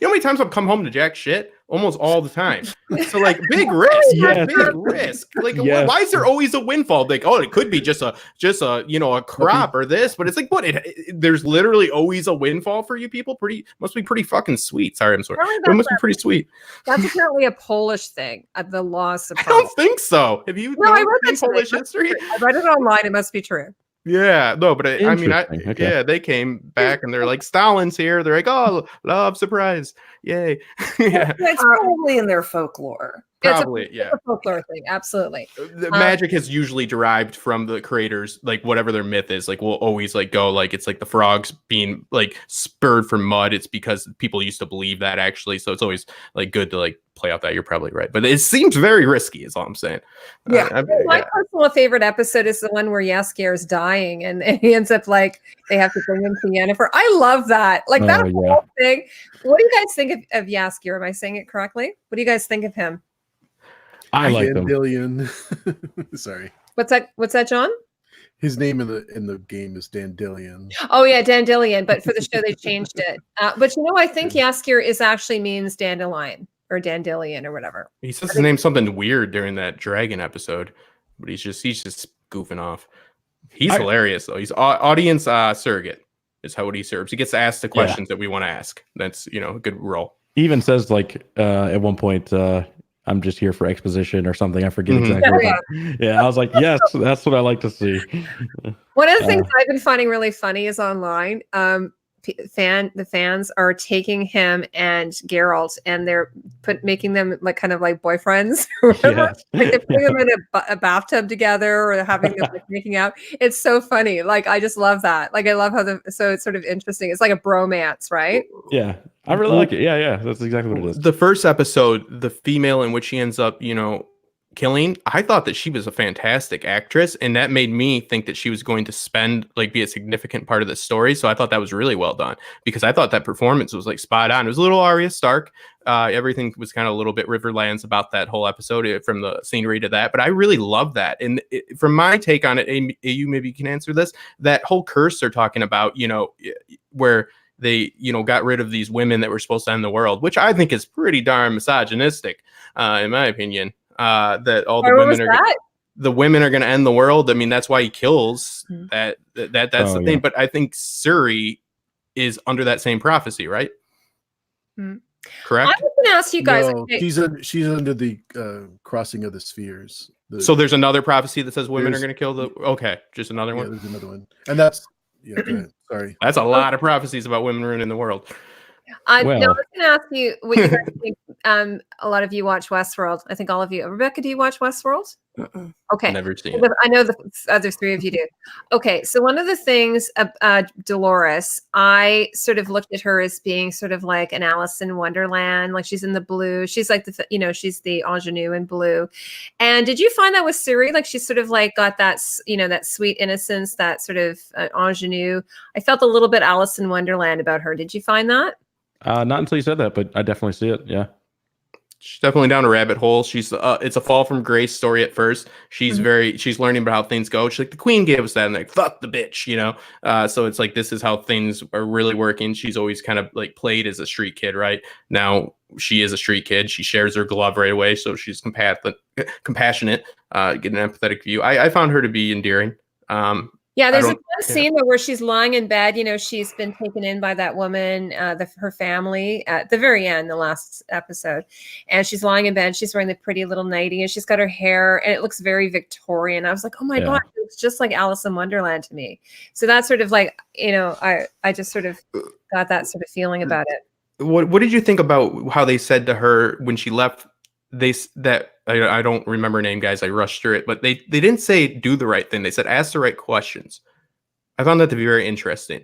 how many times I've come home to jack shit? Almost all the time. So like big risk. Yes. Big risk. Like Yes. why is there always a windfall? Like, oh, it could be just a a crop or this, but it's like what there's literally always a windfall for you people. Must be pretty fucking sweet. Sorry, I'm sorry. It must be pretty sweet. That's apparently a Polish thing. The law of surprise. I don't think so. Have you No, I read that Polish today. history? I read it online. It must be true. Yeah, no, but I mean, Interesting. Okay. yeah, they came back and they're like, Stalin's here. They're like, oh, love, surprise, yay. Yeah, It's probably in their folklore. probably, yeah. It's a folklore thing. Absolutely. The magic is usually derived from the creators, like whatever their myth is. Like we'll always like go like it's like the frogs being like spurred from mud. It's because people used to believe that actually. So it's always like good to like play out that you're probably right, but it seems very risky. Is all I'm saying. Yeah. My personal favorite episode is the one where Jaskier is dying and he ends up like they have to bring him to Yennefer. I love that. Like that whole thing. What do you guys think of Jaskier? Am I saying it correctly? What do you guys think of him? I like them. Dandelion. Sorry. What's that, John? His name in the game is Dandelion. Oh yeah, Dandelion. But for the show they changed it. But I think Jaskier is actually means dandelion or dandelion or whatever. He says his name something weird during that dragon episode, but he's just goofing off. He's hilarious though. He's audience surrogate is what he serves. He gets asked the questions that we want to ask. That's a good role. He even says like at one point, I'm just here for exposition or something. I forget exactly. Yeah, I was like, yes, that's what I like to see. One of the things I've been finding really funny is online. The fans are taking him and Geralt and they're making them like kind of like boyfriends. Yes. Like they're putting them in a bathtub together or having them like making out. It's so funny. Like I just love that. Like I love how so it's sort of interesting. It's like a bromance, right? Yeah, I really like it. Yeah, that's exactly what it is. The first episode, the female in which he ends up, killing, I thought that she was a fantastic actress, and that made me think that she was going to be a significant part of the story. So I thought that was really well done, because I thought that performance was like spot on. It was a little Arya Stark. Everything was kind of a little bit Riverlands about that whole episode, from the scenery to that. But I really love that. And from my take on it, you maybe can answer this. That whole curse they're talking about, where they, got rid of these women that were supposed to end the world, which I think is pretty darn misogynistic, in my opinion. That all the women are going to end the world. I mean, that's why he kills. That's the thing. But I think Siri is under that same prophecy, right? Correct. I was going to ask you guys. No, she's under the crossing of the spheres. So there's another prophecy that says women are going to kill the. Okay, just another one. There's another one, and that's go ahead. Sorry. That's a lot of prophecies about women ruining the world. I was going to ask you what you guys think. A lot of you watch Westworld. I think all of you. Rebecca, do you watch Westworld? Okay. Never seen it. I know the other three of you do. Okay. So one of the things, Dolores, I sort of looked at her as being sort of like an Alice in Wonderland. Like she's in the blue. She's like she's the ingenue in blue. And did you find that with Siri? Like she's sort of like got that, that sweet innocence, that sort of ingenue. I felt a little bit Alice in Wonderland about her. Did you find that? Not until you said that, but I definitely see it. Yeah. She's definitely down a rabbit hole. She's it's a fall from grace story at first. She's she's learning about how things go. She's like, the queen gave us that, and like, fuck the bitch, so it's like, this is how things are really working. She's always kind of like played as a street kid, right? Now she is a street kid. She shares her glove right away, so she's compassionate, get an empathetic view. I found her to be endearing. Yeah, there's a fun scene where she's lying in bed. She's been taken in by that woman, her family, at the very end, the last episode. And she's lying in bed. She's wearing the pretty little nightie, and she's got her hair, and it looks very Victorian. I was like, oh my God, it's just like Alice in Wonderland to me. So that's sort of like, I just sort of got that sort of feeling about it. What did you think about how they said to her when she left? I don't remember her name, guys. I rushed through it, but they didn't say do the right thing. They said ask the right questions. I found that to be very interesting.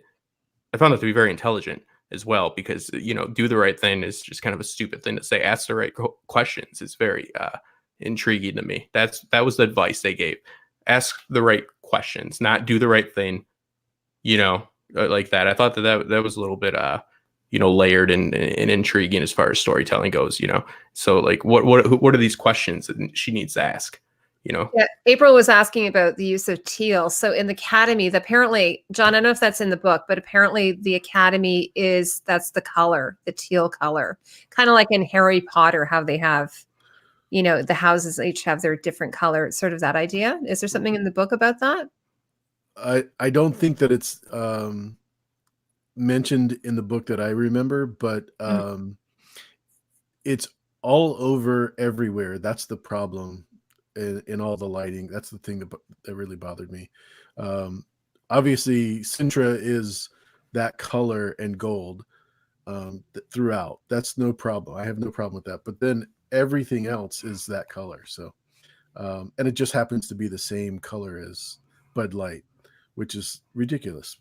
I found that to be very intelligent as well, because do the right thing is just kind of a stupid thing to say. Ask the right questions is very intriguing to me. That was the advice they gave. Ask the right questions, not do the right thing. Like that. I thought that was a little bit layered and intriguing as far as storytelling goes, So like, what are these questions that she needs to ask, Yeah, April was asking about the use of teal. So in the academy, apparently, John, I don't know if that's in the book, but apparently the academy that's the color, the teal color, kind of like in Harry Potter, how they have, the houses each have their different color. It's sort of that idea. Is there something in the book about that? I don't think that it's, mentioned in the book that I remember, but it's all over everywhere. That's the problem in all the lighting. That's the thing that really bothered me. Obviously, Sintra is that color and gold throughout. That's no problem. I have no problem with that. But then everything else is that color. So, and it just happens to be the same color as Bud Light, which is ridiculous,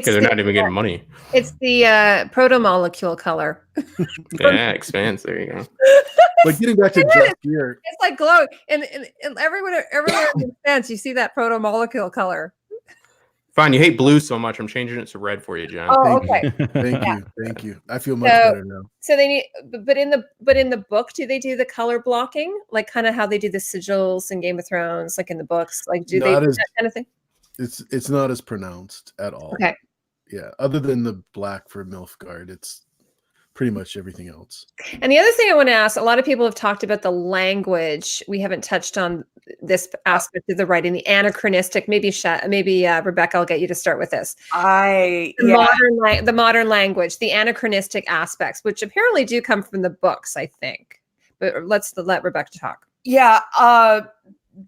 they're not even getting money. It's the proto-molecule color. Yeah, expands. There you go. But getting back to Jeff here, it's like glow, and everywhere in sense, you see that proto-molecule color. Fine, you hate blue so much. I'm changing it to red for you, John. Oh, okay. Thank you. I feel much better now. So they need, but in the book, do they do the color blocking, like kind of how they do the sigils in Game of Thrones, like in the books? Like, do they do that kind of thing? It's not as pronounced at all. Okay. Yeah. Other than the black for Nilfgaard, it's pretty much everything else. And the other thing I want to ask, a lot of people have talked about the language. We haven't touched on this aspect of the writing, the anachronistic. Maybe Rebecca, I'll get you to start with this. The modern language, the anachronistic aspects, which apparently do come from the books, I think. But let Rebecca talk. Yeah.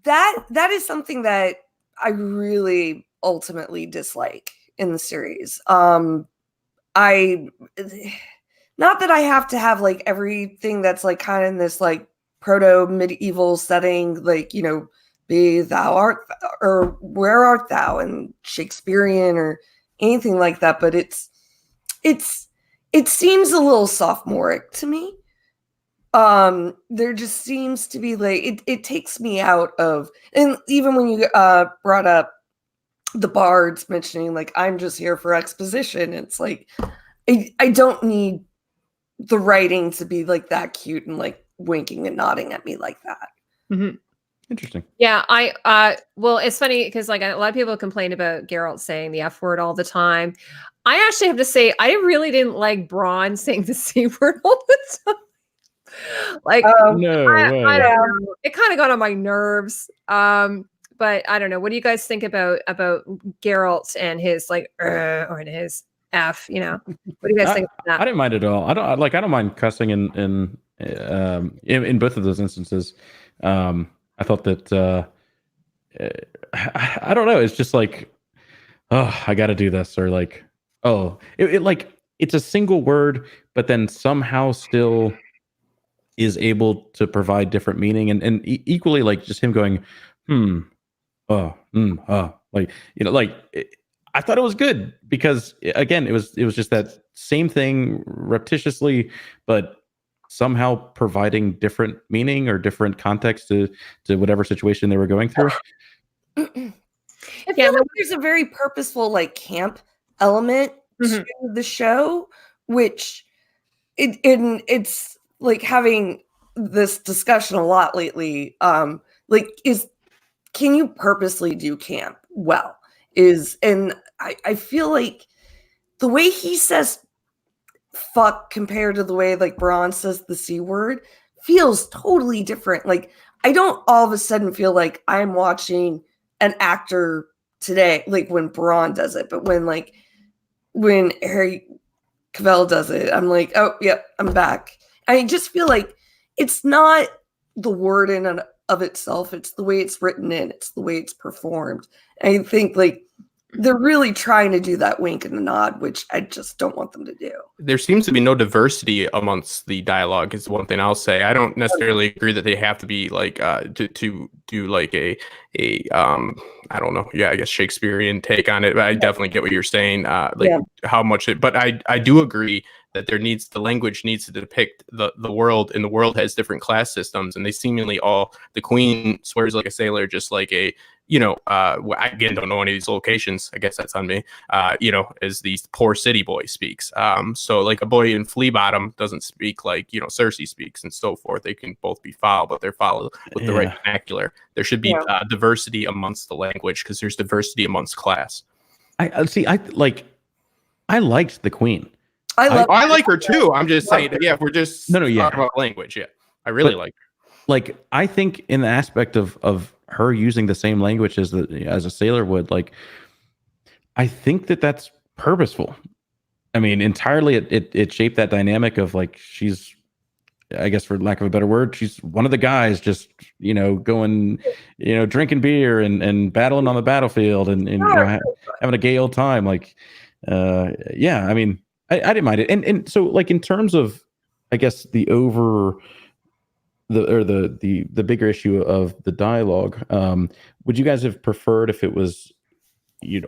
That is something that I really ultimately dislike in the series. Not that I have to have like everything that's like kind of in this like proto medieval setting, like, be thou art or where art thou and Shakespearean or anything like that. But it seems a little sophomoric to me. there just seems to be like it takes me out of, and even when you brought up the bards mentioning like I'm just here for exposition, it's like I don't need the writing to be like that cute and like winking and nodding at me like that. Mm-hmm. Interesting. Yeah, well, it's funny because like a lot of people complain about Geralt saying the F word all the time. I actually have to say I really didn't like Braun saying the C word all the time. Like, No I way. don't know. It kind of got on my nerves. But I don't know. What do you guys think about Geralt and his like or his F? You know, what do you guys think about that? I didn't mind at all. I don't mind cussing in both of those instances. I thought that I don't know. It's just like, oh, I got to do this, or like, oh, it like it's a single word, but then somehow still is able to provide different meaning, and equally like just him going, like, you know, like I thought it was good because again, it was just that same thing repetitiously, but somehow providing different meaning or different context to whatever situation they were going through. I feel like there's a very purposeful like camp element to the show, which it's like having this discussion a lot lately. Like can you purposely do camp well? And I feel like the way he says fuck compared to the way like Braun says the C word feels totally different. Like I don't all of a sudden feel like I'm watching an actor today, like when Braun does it, but when Harry Cavill does it, I'm like, oh yep, I'm back. I just feel like it's not the word in and of itself, it's the way it's written in, it's the way it's performed. And I think like they're really trying to do that wink and the nod, which I just don't want them to do. There seems to be no diversity amongst the dialogue is one thing I'll say. I don't necessarily agree that they have to be like to do like a I don't know, I guess Shakespearean take on it, but I definitely get what you're saying, how much it, but I do agree that the language needs to depict the world, and the world has different class systems, and they seemingly all, the queen swears like a sailor, just like a, I again don't know any of these locations, I guess that's on me, as the poor city boy speaks. So like a boy in Flea Bottom doesn't speak like, Cersei speaks and so forth. They can both be foul, but they're foul with the right vernacular. There should be diversity amongst the language because there's diversity amongst class. I liked the queen. I like her too. I'm just saying that, if we're just talking about language, I really like her. Like, I think in the aspect of her using the same language as a sailor would, like, I think that's purposeful. I mean, entirely it shaped that dynamic of like, she's, I guess for lack of a better word, she's one of the guys just, going, drinking beer and battling on the battlefield and having a gay old time. Like, I mean, I didn't mind it. And so like in terms of, I guess the bigger issue of the dialogue, would you guys have preferred if it was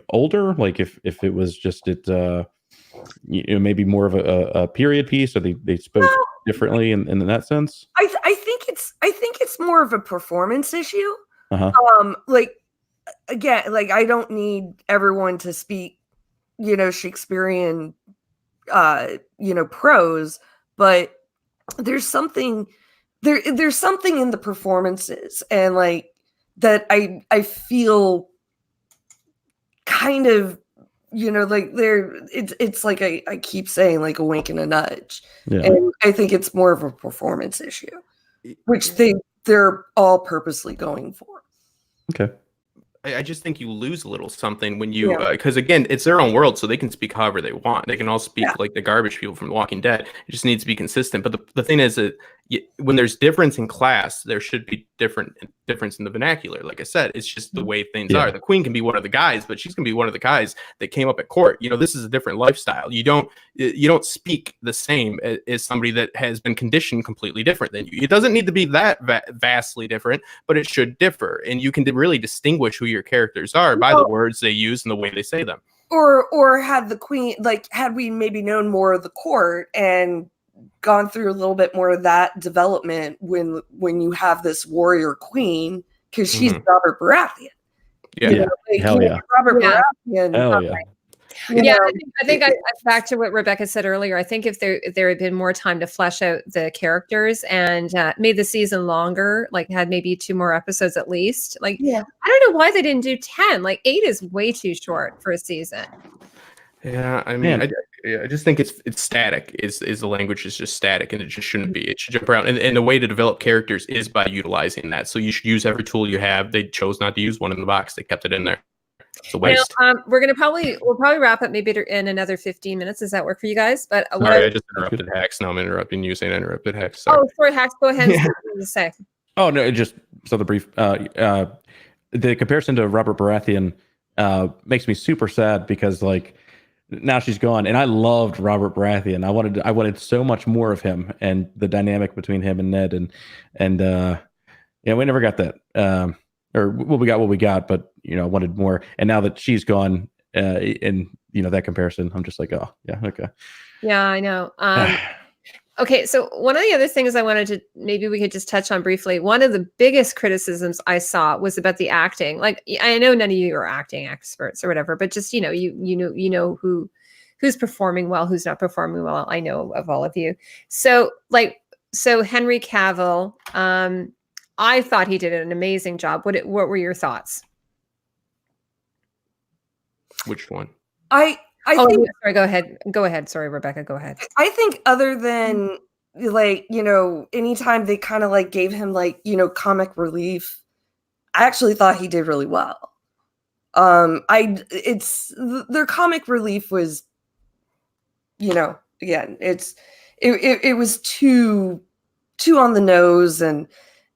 older, like if it was just maybe more of a period piece, or they spoke differently in that sense? I think it's more of a performance issue. Like again, like I don't need everyone to speak Shakespearean prose, but there's something in the performances, and like that I feel kind of like it's like I keep saying like a wink and a nudge, and I think it's more of a performance issue, which they're all purposely going for. Okay. I just think you lose a little something when you, because again, it's their own world, so they can speak however they want. They can all speak like the garbage people from The Walking Dead. It just needs to be consistent. But the thing is that when there's difference in class, there should be difference in the vernacular. Like I said, it's just the way things are. The queen can be one of the guys, but she's gonna be one of the guys that came up at court. This is a different lifestyle. You don't speak the same as somebody that has been conditioned completely different than you. It doesn't need to be that vastly different, but it should differ, and you can really distinguish who your characters are by the words they use and the way they say them. Or had the queen, like, had we maybe known more of the court and gone through a little bit more of that development when you have this warrior queen, because she's Robert Baratheon. Yeah. You know, like, Hell yeah. Robert Yeah. Baratheon. Hell yeah. Yeah, I think back to what Rebecca said earlier. I think if there had been more time to flesh out the characters and made the season longer, like had maybe 2 more episodes at least. Like, Yeah. I don't know why they didn't do 10. Like 8 is way too short for a season. Yeah, I mean, I just think it's static. Is the language is just static, and it just shouldn't be. It should jump around, and the way to develop characters is by utilizing that. So you should use every tool you have. They chose not to use one in the box. They kept it in there. It's a waste. We'll probably wrap up maybe in another 15 minutes. Does that work for you guys? But Sorry, I just interrupted Hex. Now I'm interrupting you saying I interrupted Hex. Sorry. Oh, sorry, Hex. Go ahead. And say. Oh no, just so the brief. The comparison to Robert Baratheon makes me super sad because like now she's gone, and I loved Robert Baratheon. I wanted so much more of him and the dynamic between him and Ned, and yeah, we never got that. Or well, we got what we got, but I wanted more. And now that she's gone, in that comparison, I'm just like, oh yeah, okay. Yeah, I know. Okay, so one of the other things I wanted to maybe we could just touch on briefly. One of the biggest criticisms I saw was about the acting. Like, I know none of you are acting experts or whatever, but just you know who's performing well, who's not performing well. I know of all of you. So Henry Cavill. I thought he did an amazing job. What were your thoughts? Which one? I think, sorry, go ahead. Go ahead. Sorry, Rebecca, go ahead. I think other than anytime they kind of like gave him like, comic relief, I actually thought he did really well. Their comic relief was, again, it was too on the nose, and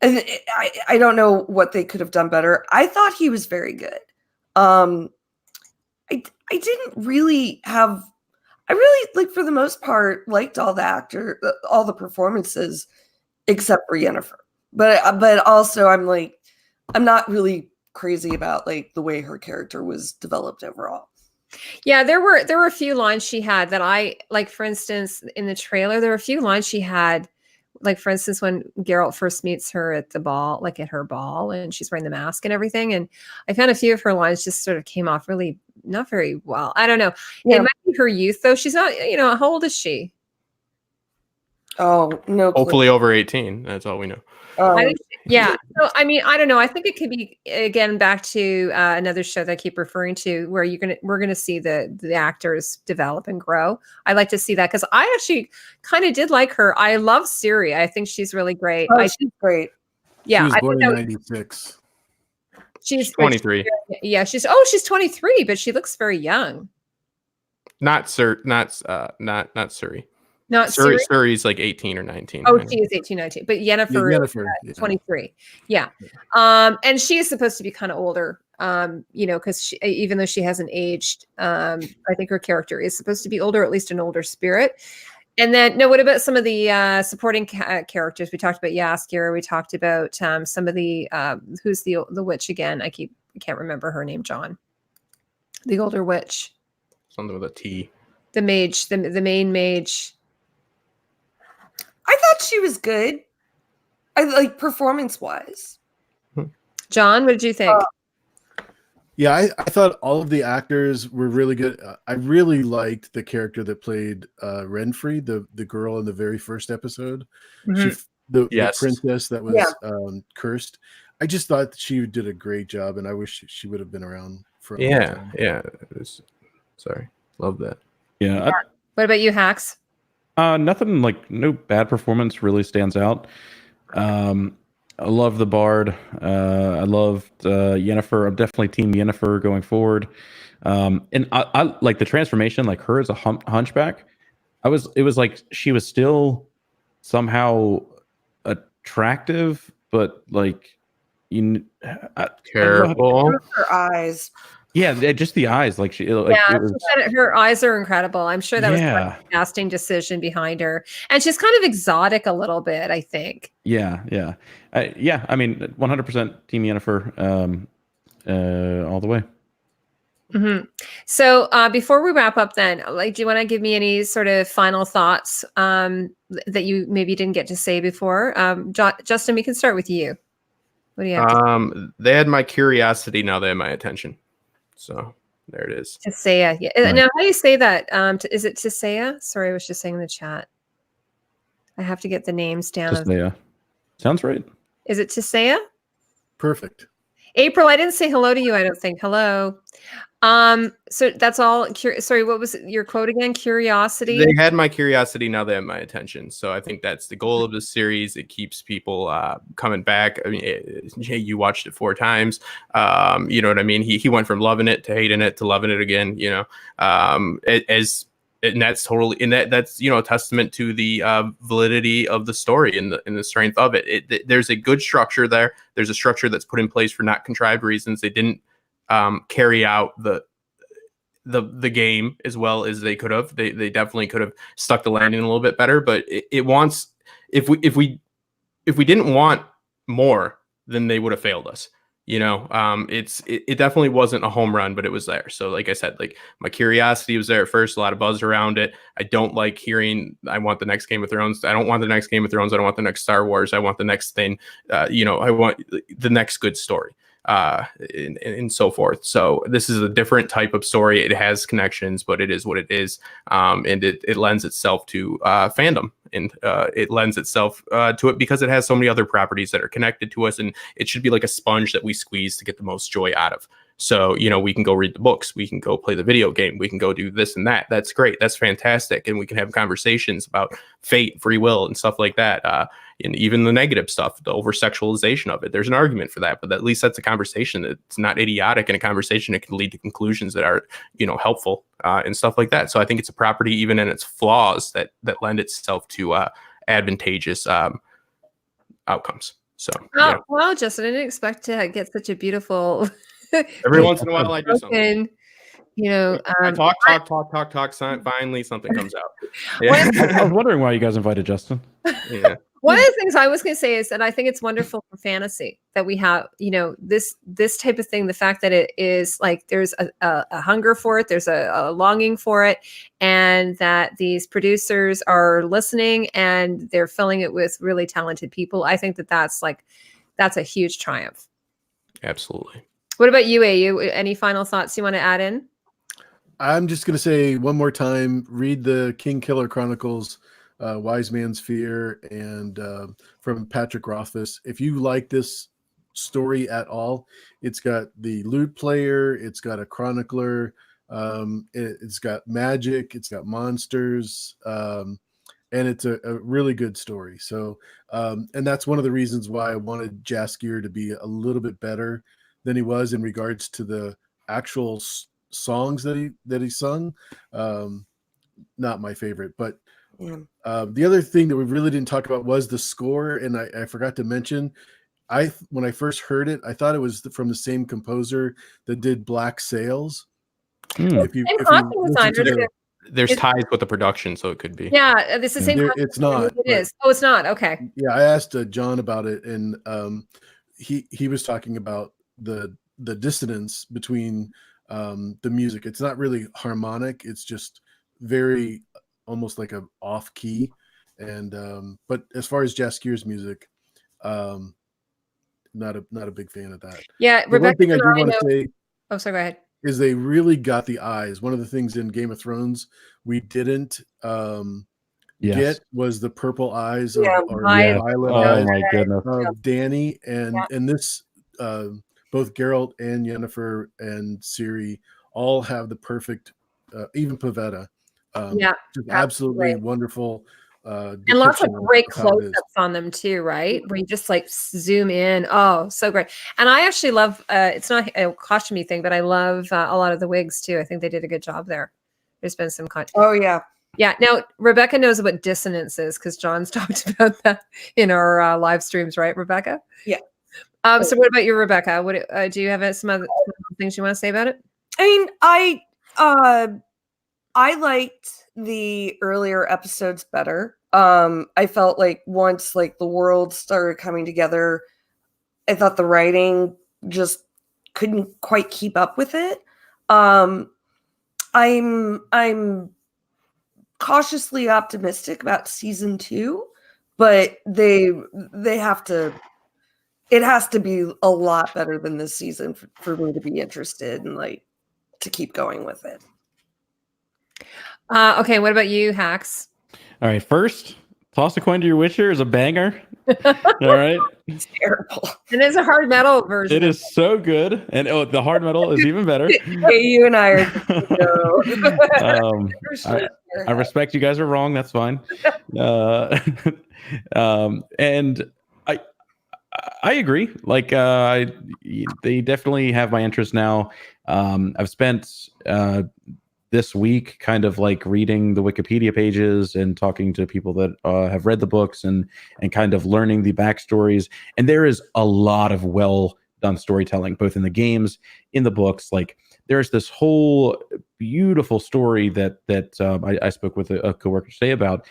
I don't know what they could have done better. I thought he was very good. I didn't really have. I really, like, for the most part, liked all the performances, except for Yennefer. But also, I'm not really crazy about like the way her character was developed overall. Yeah, there were a few lines she had that I like. For instance, in the trailer, there were a few lines she had. Like, for instance, when Geralt first meets her at the ball, like at her ball, and she's wearing the mask and everything. And I found a few of her lines just sort of came off really not very well. I don't know. Yeah. It might be her youth, though. She's not, how old is she? Oh, no. Hopefully over 18. That's all we know. Yeah. So, I mean, I don't know. I think it could be, again, back to another show that I keep referring to where we're going to see the actors develop and grow. I like to see that because I actually kind of did like her. I love Siri. I think she's really great. Oh, she's great. Yeah. She was born in 96. She's 23. Yeah. She's 23, but she looks very young. Not Siri. Not Siri. Siri's like 18 or 19. Oh, she is 18, 19. But Yennefer is 23. Yeah. And she is supposed to be kind of older, because even though she hasn't aged, I think her character is supposed to be older, at least an older spirit. And then, what about some of the supporting characters? We talked about Jaskier. We talked about some of the, who's the witch again? I can't remember her name, John. The older witch. Something with a T. The mage, the main mage. I thought she was good. I like performance-wise. John, what did you think? Yeah, I thought all of the actors were really good. I really liked the character that played Renfrey, the girl in the very first episode. Mm-hmm. The princess that was cursed. I just thought that she did a great job, and I wish she would have been around for a long time. Yeah. Sorry. Love that. Yeah. What about you, Hacks? Nothing, like, no bad performance really stands out. I love the Bard. I loved Yennefer. I'm definitely team Yennefer going forward. And I like the transformation, like her as a hunchback. It was like she was still somehow attractive, but like careful. Her eyes. Yeah, just the eyes. Like her eyes are incredible. I'm sure that was a casting decision behind her, and she's kind of exotic a little bit, I think. Yeah. I mean, 100% Team Yennefer, all the way. Mm-hmm. So before we wrap up, then, like, do you want to give me any sort of final thoughts that you maybe didn't get to say before? Justin, we can start with you. What do you have to say? They had my curiosity. Now they have my attention. So there it is. Tisea. Yeah. Right. Now, how do you say that? Is it Tisea? Sorry, I was just saying in the chat. I have to get the names down. Just yeah. Sounds right. Is it Tisea? Perfect. April, I didn't say hello to you, I don't think. Hello. So that's all. Sorry, what was your quote again? Curiosity. They had my curiosity. Now they have my attention. So I think that's the goal of the series. It keeps people coming back. I mean, you watched it 4 times. You know what I mean? He went from loving it to hating it to loving it again. You know, and that's totally, and that's, you know, a testament to the validity of the story and the strength of it. There's a good structure there. There's a structure that's put in place for not contrived reasons. They didn't carry out the game as well as they could have. They definitely could have stuck the landing a little bit better. But it wants, if we didn't want more, then they would have failed us. You know, it definitely wasn't a home run, but it was there. So like I said, like my curiosity was there at first, a lot of buzz around it. I don't like hearing, I want the next Game of Thrones. I don't want the next Game of Thrones. I don't want the next Star Wars. I want the next thing. You know, I want the next good story. And so forth. So this is a different type of story. It has connections, but it is what it is. And it lends itself to fandom, and it lends itself to it because it has so many other properties that are connected to us, and it should be like a sponge that we squeeze to get the most joy out of. So, you know, we can go read the books, we can go play the video game, we can go do this and that. That's great. That's fantastic. And we can have conversations about fate, free will, and stuff like that. And even the negative stuff, the over sexualization of it. There's an argument for that, but at least that's a conversation that's not idiotic, and a conversation that can lead to conclusions that are, you know, helpful and stuff like that. So I think it's a property, even in its flaws, that lend itself to advantageous outcomes. So, yeah. Wow, Justin, I didn't expect to get such a beautiful. Every once in a while, I do something. You know, I talk. Finally, something comes out. Yeah. I was wondering why you guys invited Justin. Yeah. One of the things I was going to say is that I think it's wonderful for fantasy that we have, you know, this type of thing. The fact that it is like there's a hunger for it, there's a longing for it, and that these producers are listening and they're filling it with really talented people. I think that's a huge triumph. Absolutely. What about you, AU? Any final thoughts you want to add in? I'm just going to say one more time, read the King Killer Chronicles, Wise Man's Fear, and from Patrick Rothfuss. If you like this story at all, it's got the lute player, it's got a chronicler, it's got magic, it's got monsters, and it's a really good story. So, and that's one of the reasons why I wanted Jaskier to be a little bit better than he was in regards to the actual songs that he sung. Not my favorite, but the other thing that we really didn't talk about was the score, and I forgot to mention, when I first heard it, I thought it was from the same composer that did Black Sails. There's ties with the production, so it could be. Yeah, it's the same. It's not. It is. Oh, it's not. Okay. Yeah, I asked John about it, and he was talking about the dissonance between the music. It's not really harmonic. It's just very almost like a off key. And but as far as Jaskier's music, not a big fan of that. Yeah, the one thing I do want to say. Oh, sorry. Go ahead. Is they really got the eyes. One of the things in Game of Thrones we didn't get was the purple eyes of violet eyes my goodness. of Dany, and this both Geralt and Yennefer and Siri all have the perfect, even Pavetta. Just absolutely wonderful. And lots of great close-ups on them too, right? Where you just like zoom in. Oh, so great. And I actually love, it's not a costumey thing, but I love a lot of the wigs too. I think they did a good job there. There's been some content. Oh yeah. Yeah. Now, Rebecca knows what dissonance is because John's talked about that in our live streams, right, Rebecca? Yeah. So what about you, Rebecca? What do you have some other things you want to say about it? I mean, I liked the earlier episodes better. I felt like once like the world started coming together, I thought the writing just couldn't quite keep up with it. I'm cautiously optimistic about season 2, but they have to. It has to be a lot better than this season for me to be interested and like to keep going with it. Okay, what about you, Hacks? All right, first, Toss a Coin to Your Witcher is a banger. All right. It's terrible. And it's a hard metal version. It is so good. And the hard metal is even better. Hey, you and I are I respect you guys are wrong. That's fine. And I agree. Like, they definitely have my interest now. I've spent this week kind of like reading the Wikipedia pages and talking to people that have read the books and kind of learning the backstories. And there is a lot of well done storytelling, both in the games, in the books. Like, there's this whole beautiful story that I spoke with a coworker today about.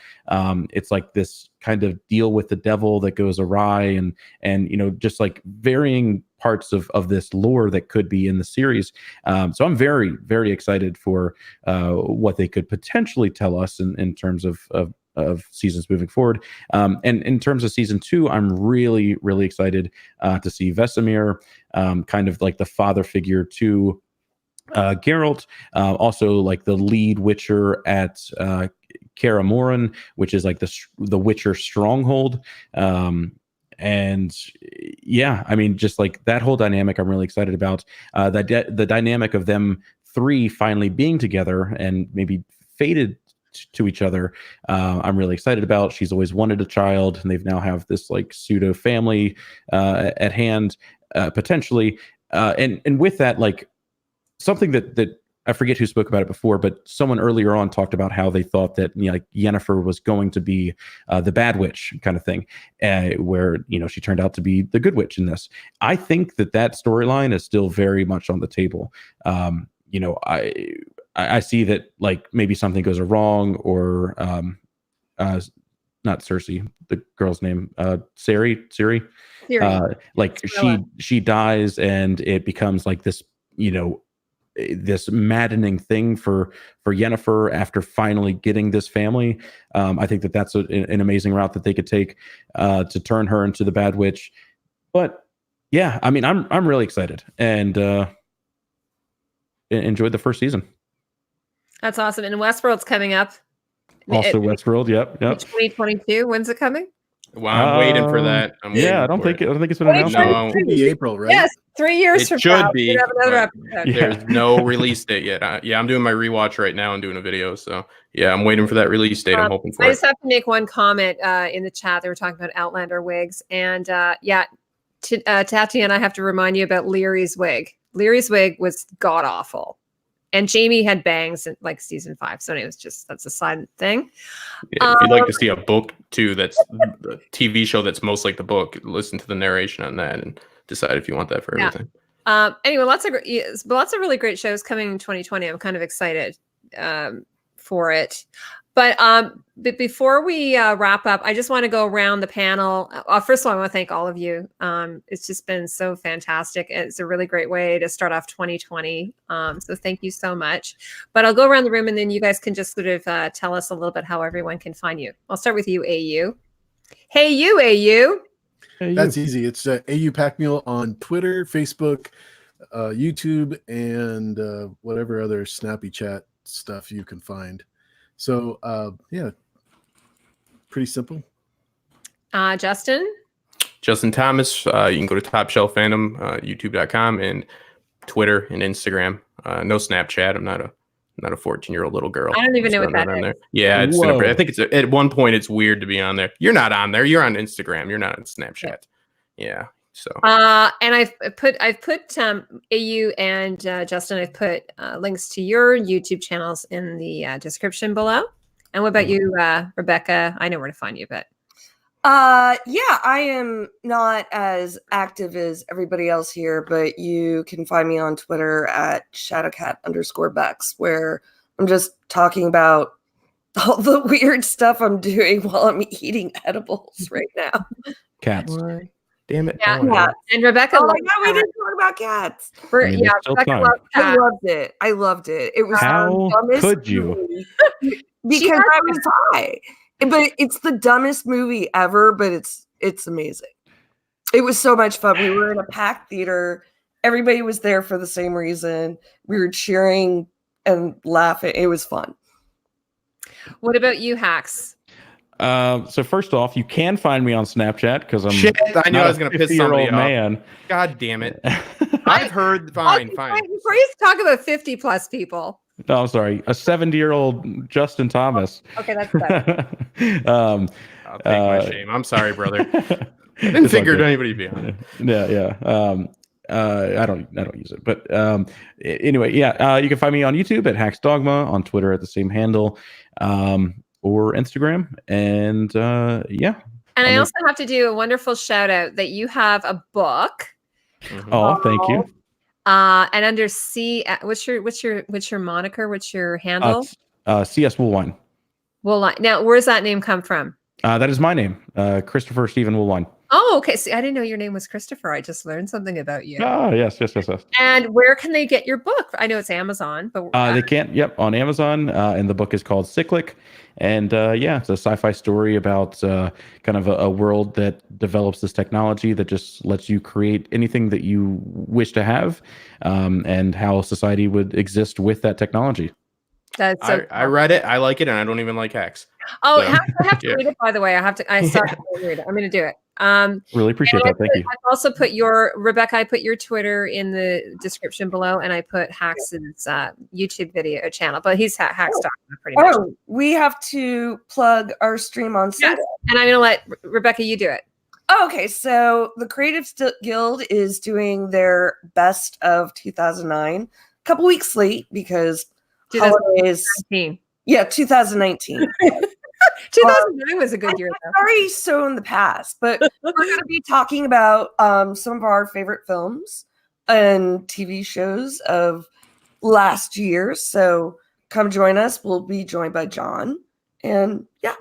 It's like this kind of deal with the devil that goes awry, and just like varying parts of this lore that could be in the series. So I'm very, very excited for what they could potentially tell us in terms of seasons moving forward. And in terms of season 2, I'm really, really excited to see Vesemir, kind of like the father figure to Geralt, also like the lead Witcher at Kaer Morhen, which is like the Witcher stronghold. And yeah, I mean, just like that whole dynamic, I'm really excited about. The dynamic of them 3 finally being together and maybe fated to each other, I'm really excited about. She's always wanted a child, and they've now have this like pseudo family at hand, potentially. And with that, like, something that I forget who spoke about it before, but someone earlier on talked about how they thought that like Yennefer was going to be the bad witch kind of thing, where she turned out to be the good witch in this. I think that storyline is still very much on the table. I see that like maybe something goes wrong, or not Cersei, the girl's name, Siri. Like she dies, and it becomes like this, this maddening thing for Yennefer after finally getting this family. I think that's an amazing route that they could take to turn her into the bad witch. But yeah, I mean, I'm really excited and enjoyed the first season. That's awesome. And Westworld's coming up. Also, Westworld. Yep. 2022. When's it coming? Well, I'm waiting for that. I don't think it's been announced. No, it could be April, right? Yes, 3 years from should now. be. Have another episode. There's no release date yet. I'm doing my rewatch right now and doing a video. So yeah, I'm waiting for that release date. I'm hoping for I just have to make one comment in the chat. They were talking about Outlander wigs, and Tati and I have to remind you about Leary's wig. Leary's wig was god awful. And Jamie had bangs in like season 5. So anyway, that's a side thing. Yeah, if you'd like to see a book too, that's a TV show that's most like the book, listen to the narration on that and decide if you want that for everything. Anyway, lots of really great shows coming in 2020. I'm kind of excited for it. But before we wrap up, I just want to go around the panel. First of all, I want to thank all of you. It's just been so fantastic. It's a really great way to start off 2020. So thank you so much. But I'll go around the room, and then you guys can just sort of tell us a little bit how everyone can find you. I'll start with you, AU. Hey, you, AU. That's easy. It's AU Packmule on Twitter, Facebook, YouTube, and whatever other snappy chat stuff you can find. So, yeah, pretty simple. Justin Thomas. You can go to Top Shelf Fandom, YouTube.com, and Twitter and Instagram. No Snapchat. I'm not a 14-year-old little girl. I don't even know what that is. There. Yeah, it's I think it's at one point it's weird to be on there. You're not on there. You're on Instagram. You're not on Snapchat. Yeah. So and I've put AU and Justin, I've put links to your YouTube channels in the description below. And what about you, Rebecca? I know where to find you, but I am not as active as everybody else here, but you can find me on Twitter at shadowcat_Bex, where I'm just talking about all the weird stuff I'm doing while I'm eating edibles right now. Cats. Damn it. Yeah, I wanna yeah. know. And Rebecca Oh my loves God, we cats. didn't talk about cats. We're- I mean, yeah, there's still Rebecca time. loves I cats. loved it. I loved it. It was How the dumbest could you? movie She because has I was high. But it's the dumbest movie ever, but it's amazing. It was so much fun. We were in a packed theater. Everybody was there for the same reason. We were cheering and laughing. It was fun. What about you, Hacks? So first off, you can find me on Snapchat because I'm Shit, I knew not I was a going to piss somebody 50-year-old off. man. God damn it. I've heard. Fine. Before you talk about 50 plus people. No, I'm sorry, a 70-year-old Justin Thomas. Okay, that's better. I'll take my shame. I'm sorry, brother. I didn't figure anybody would be on it. Yeah. I don't use it, but anyway, yeah. You can find me on YouTube at Hacks Dogma, on Twitter at the same handle, or Instagram, and yeah. And I also have to do a wonderful shout out that you have a book. Mhm. Oh, thank you. And under C, what's your moniker? What's your handle? CS Woolwine. Well, now where's that name come from? That is my name, Christopher Stephen Woolwine. Oh, okay. See, I didn't know your name was Christopher. I just learned something about you. Oh, yes. And where can they get your book? I know it's Amazon, but They can't. Yep, on Amazon. And the book is called Cyclic. And yeah, it's a sci-fi story about kind of a world that develops this technology that just lets you create anything that you wish to have, and how society would exist with that technology. that's so I read it. I like it, and I don't even like hacks. Oh, So, I have to yeah. read it, by the way. I started to read it. I'm going to do it. Really appreciate that. Thank you. I've also put Rebecca, I put your Twitter in the description below, and I put Hax's YouTube video channel, but he's Hax Dogma pretty much. Oh, we have to plug our stream on Sunday. And I'm going to let Rebecca, you do it. Oh, okay, so the Creative Guild is doing their best of 2009. A couple weeks late because holidays. 2019. Yeah, 2019. 2009 was a good year, though. Sorry, so in the past, but we're going to be talking about some of our favorite films and TV shows of last year. So come join us. We'll be joined by John, and yeah.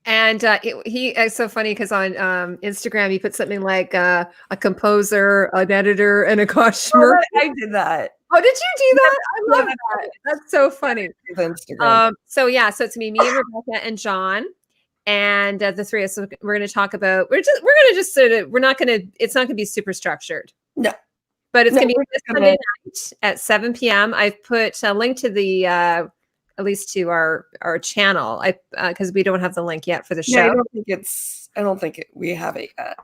And it's so funny because on Instagram he put something like a composer, an editor, and a costumer. Oh, I did that. Oh, did you do that? I love that. That's so funny. Instagram. So it's me and Rebecca and John, and the three of us. We're going to talk about. It's not going to be super structured. No. But it's going to be we're this just Sunday gonna- night at 7 p.m. I've put a link to the at least to our channel. Because we don't have the link yet for the show. Yeah, I don't think we have it yet.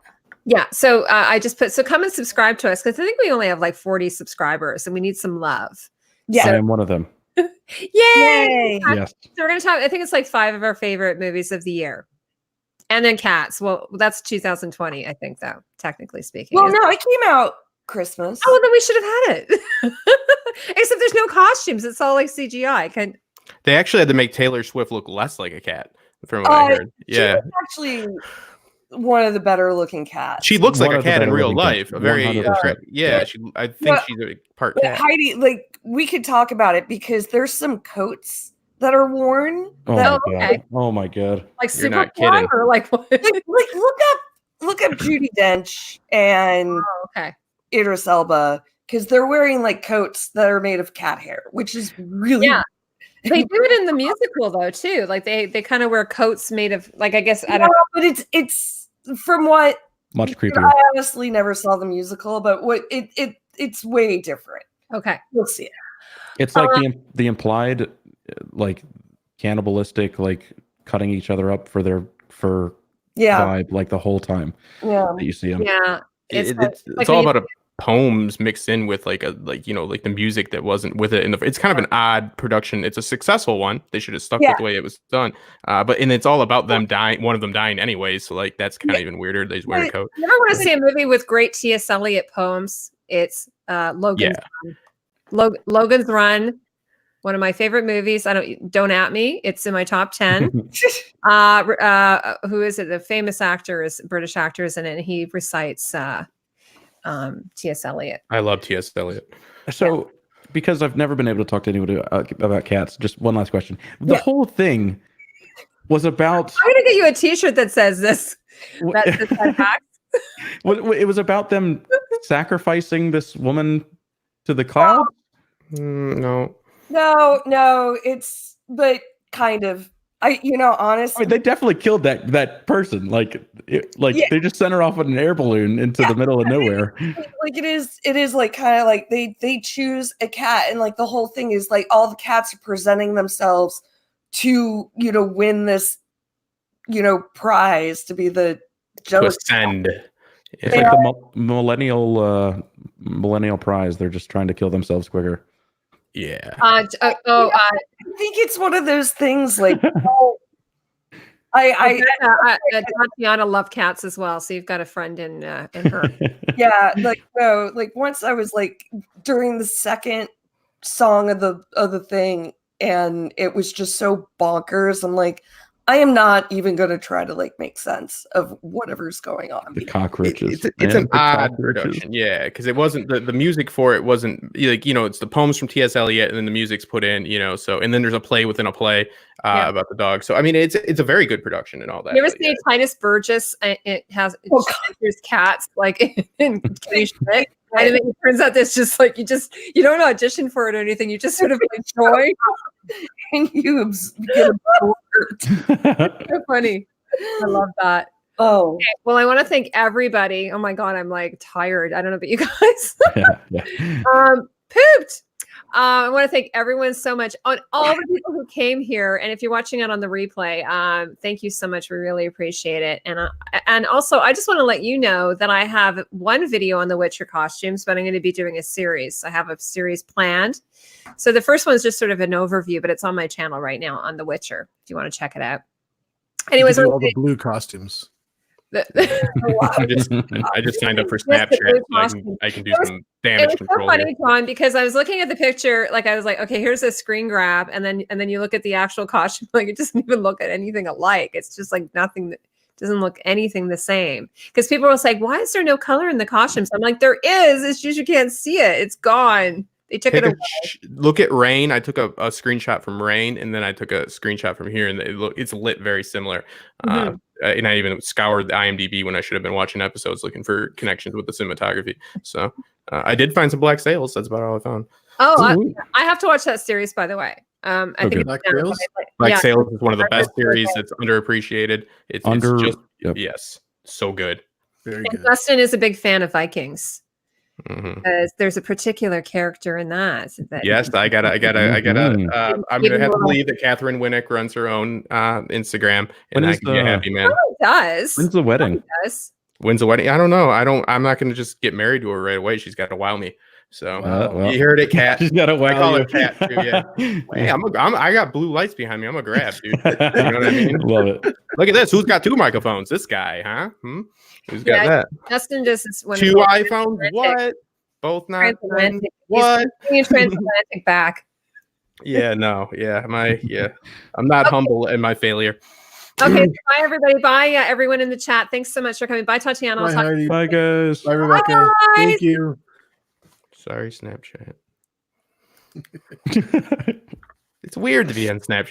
Yeah, so I just put, so come and subscribe to us because I think we only have like 40 subscribers and we need some love. Yeah. I am one of them. Yay! Yay! Yes. So we're going to talk, I think it's like 5 of our favorite movies of the year. And then Cats. Well, that's 2020, I think, though, technically speaking. Well, no, it came out Christmas. Oh, then we should have had it. Except there's no costumes. It's all like CGI. They actually had to make Taylor Swift look less like a cat, from what I heard. Yeah. She's actually one of the better looking cats. She looks like One a of the cat in better real looking life. cats. A very 100%. yeah. I think she's a part cat. Heidi, like we could talk about it because there's some coats that are worn. Oh that, my god. okay. Oh my god. Like You're not Superfly kidding. or like what? like look up Judi Dench and Oh, okay. Idris Elba because they're wearing like coats that are made of cat hair, which is really Yeah. They do it in the musical though too. Like they kind of wear coats made of like, I guess I don't know. but it's from what Much creepier. I honestly never saw the musical, but what it's way different. Okay. We'll see it. It's like the implied like cannibalistic, like cutting each other up for their Yeah, vibe like the whole time yeah. that you see them. Yeah. It's like all when you- about poems mixed in with like the music that wasn't with it. It's kind of an odd production. It's a successful one. They should have stuck with the way it was done. But it's all about them dying. One of them dying anyway. So like that's kind of even weirder. They just wear a coat. You ever want to see a movie with great T.S. Eliot poems? It's Logan's Run. Logan's Run, one of my favorite movies. Don't at me. It's in my top 10. Who is it? The famous British actor is in it, and he recites T.S. Eliot. I love T.S. Eliot. So because I've never been able to talk to anybody about cats, just one last question. The whole thing was about I'm gonna get you a T-shirt that says this. That says that fact. It was about them sacrificing this woman to the cloud. No. No, it's but kind of. Honestly, I mean, they definitely killed that person. Yeah. They just sent her off with an air balloon into the middle of nowhere. like it is like kind of like they choose a cat, and like the whole thing is like all the cats are presenting themselves to win this prize to be the To ascend. It's like the millennial prize. They're just trying to kill themselves quicker. Yeah. I think it's one of those things like Tatiana loved cats as well, so you've got a friend in her. Yeah, like once I was like during the second song of the thing, and it was just so bonkers. I'm like, I am not even going to try to like make sense of whatever's going on. The cockroaches. It's an odd production, yeah, because it wasn't the music for it wasn't like it's the poems from T.S. Eliot, and then the music's put in, so and then there's a play within a play about the dog. So I mean, it's a very good production and all that. You ever see Titus Burgess? It features cats like in Kitty Schmidt. And it turns out there's just like you don't audition for it or anything. You just sort of enjoy, and you get absorbed. So funny. I love that. Oh, okay, well, I want to thank everybody. Oh my god, I'm like tired. I don't know about you guys. Pooped. I want to thank everyone so much, on all the people who came here, and if you're watching it on the replay, thank you so much. We really appreciate it. And also, I just want to let you know that I have one video on the Witcher costumes, but I'm going to be doing a series. I have a series planned. So the first one is just sort of an overview, but it's on my channel right now on the Witcher, if you want to check it out. Anyways, all the blue costumes. I just signed up for Snapchat, so I can do some damage control. It was so funny, Tom, because I was looking at the picture, like I was like, okay, here's a screen grab, and then you look at the actual costume, like it doesn't even look at anything alike. It's just like nothing that doesn't look anything the same. Because people were like, why is there no color in the costumes? I'm like, there is. It's just you can't see it. It's gone. They took it away. Look at Rain. I took a screenshot from Rain, and then I took a screenshot from here, and it's lit very similar. Mm-hmm. And I even scoured the IMDb when I should have been watching episodes looking for connections with the cinematography. So I did find some Black Sails. That's about all I found. Oh, I have to watch that series, by the way. I think Black Sails? Black Sails is one of the best series. It's underappreciated. It's just yes, so good. Very good. Dustin is a big fan of Vikings. Mm-hmm. Because there's a particular character in that. Yes, I gotta. I'm gonna have to believe that Catherine Winnick runs her own Instagram, and I can be a happy man. Oh, it does. When's the wedding? When's the wedding? I don't know. I'm not gonna just get married to her right away. She's got to wow me. So you heard it, Cat. She's got to wow. I call her Cat too. Yeah. Hey, I got blue lights behind me. I'm a grab, dude. You know what I mean? Love it. Look at this. Who's got 2 microphones? This guy, huh? Who's got that? Justin just is 2 iPhones. What? Both not. What? Transatlantic back. Yeah. No. Yeah. I'm not humble in my failure. Okay. Bye, everybody. Bye, everyone in the chat. Thanks so much for coming. Bye, Tatiana. Bye, Heidi. Bye, guys. Bye, Rebecca. Bye. Thank you. Sorry, Snapchat. It's weird to be on Snapchat.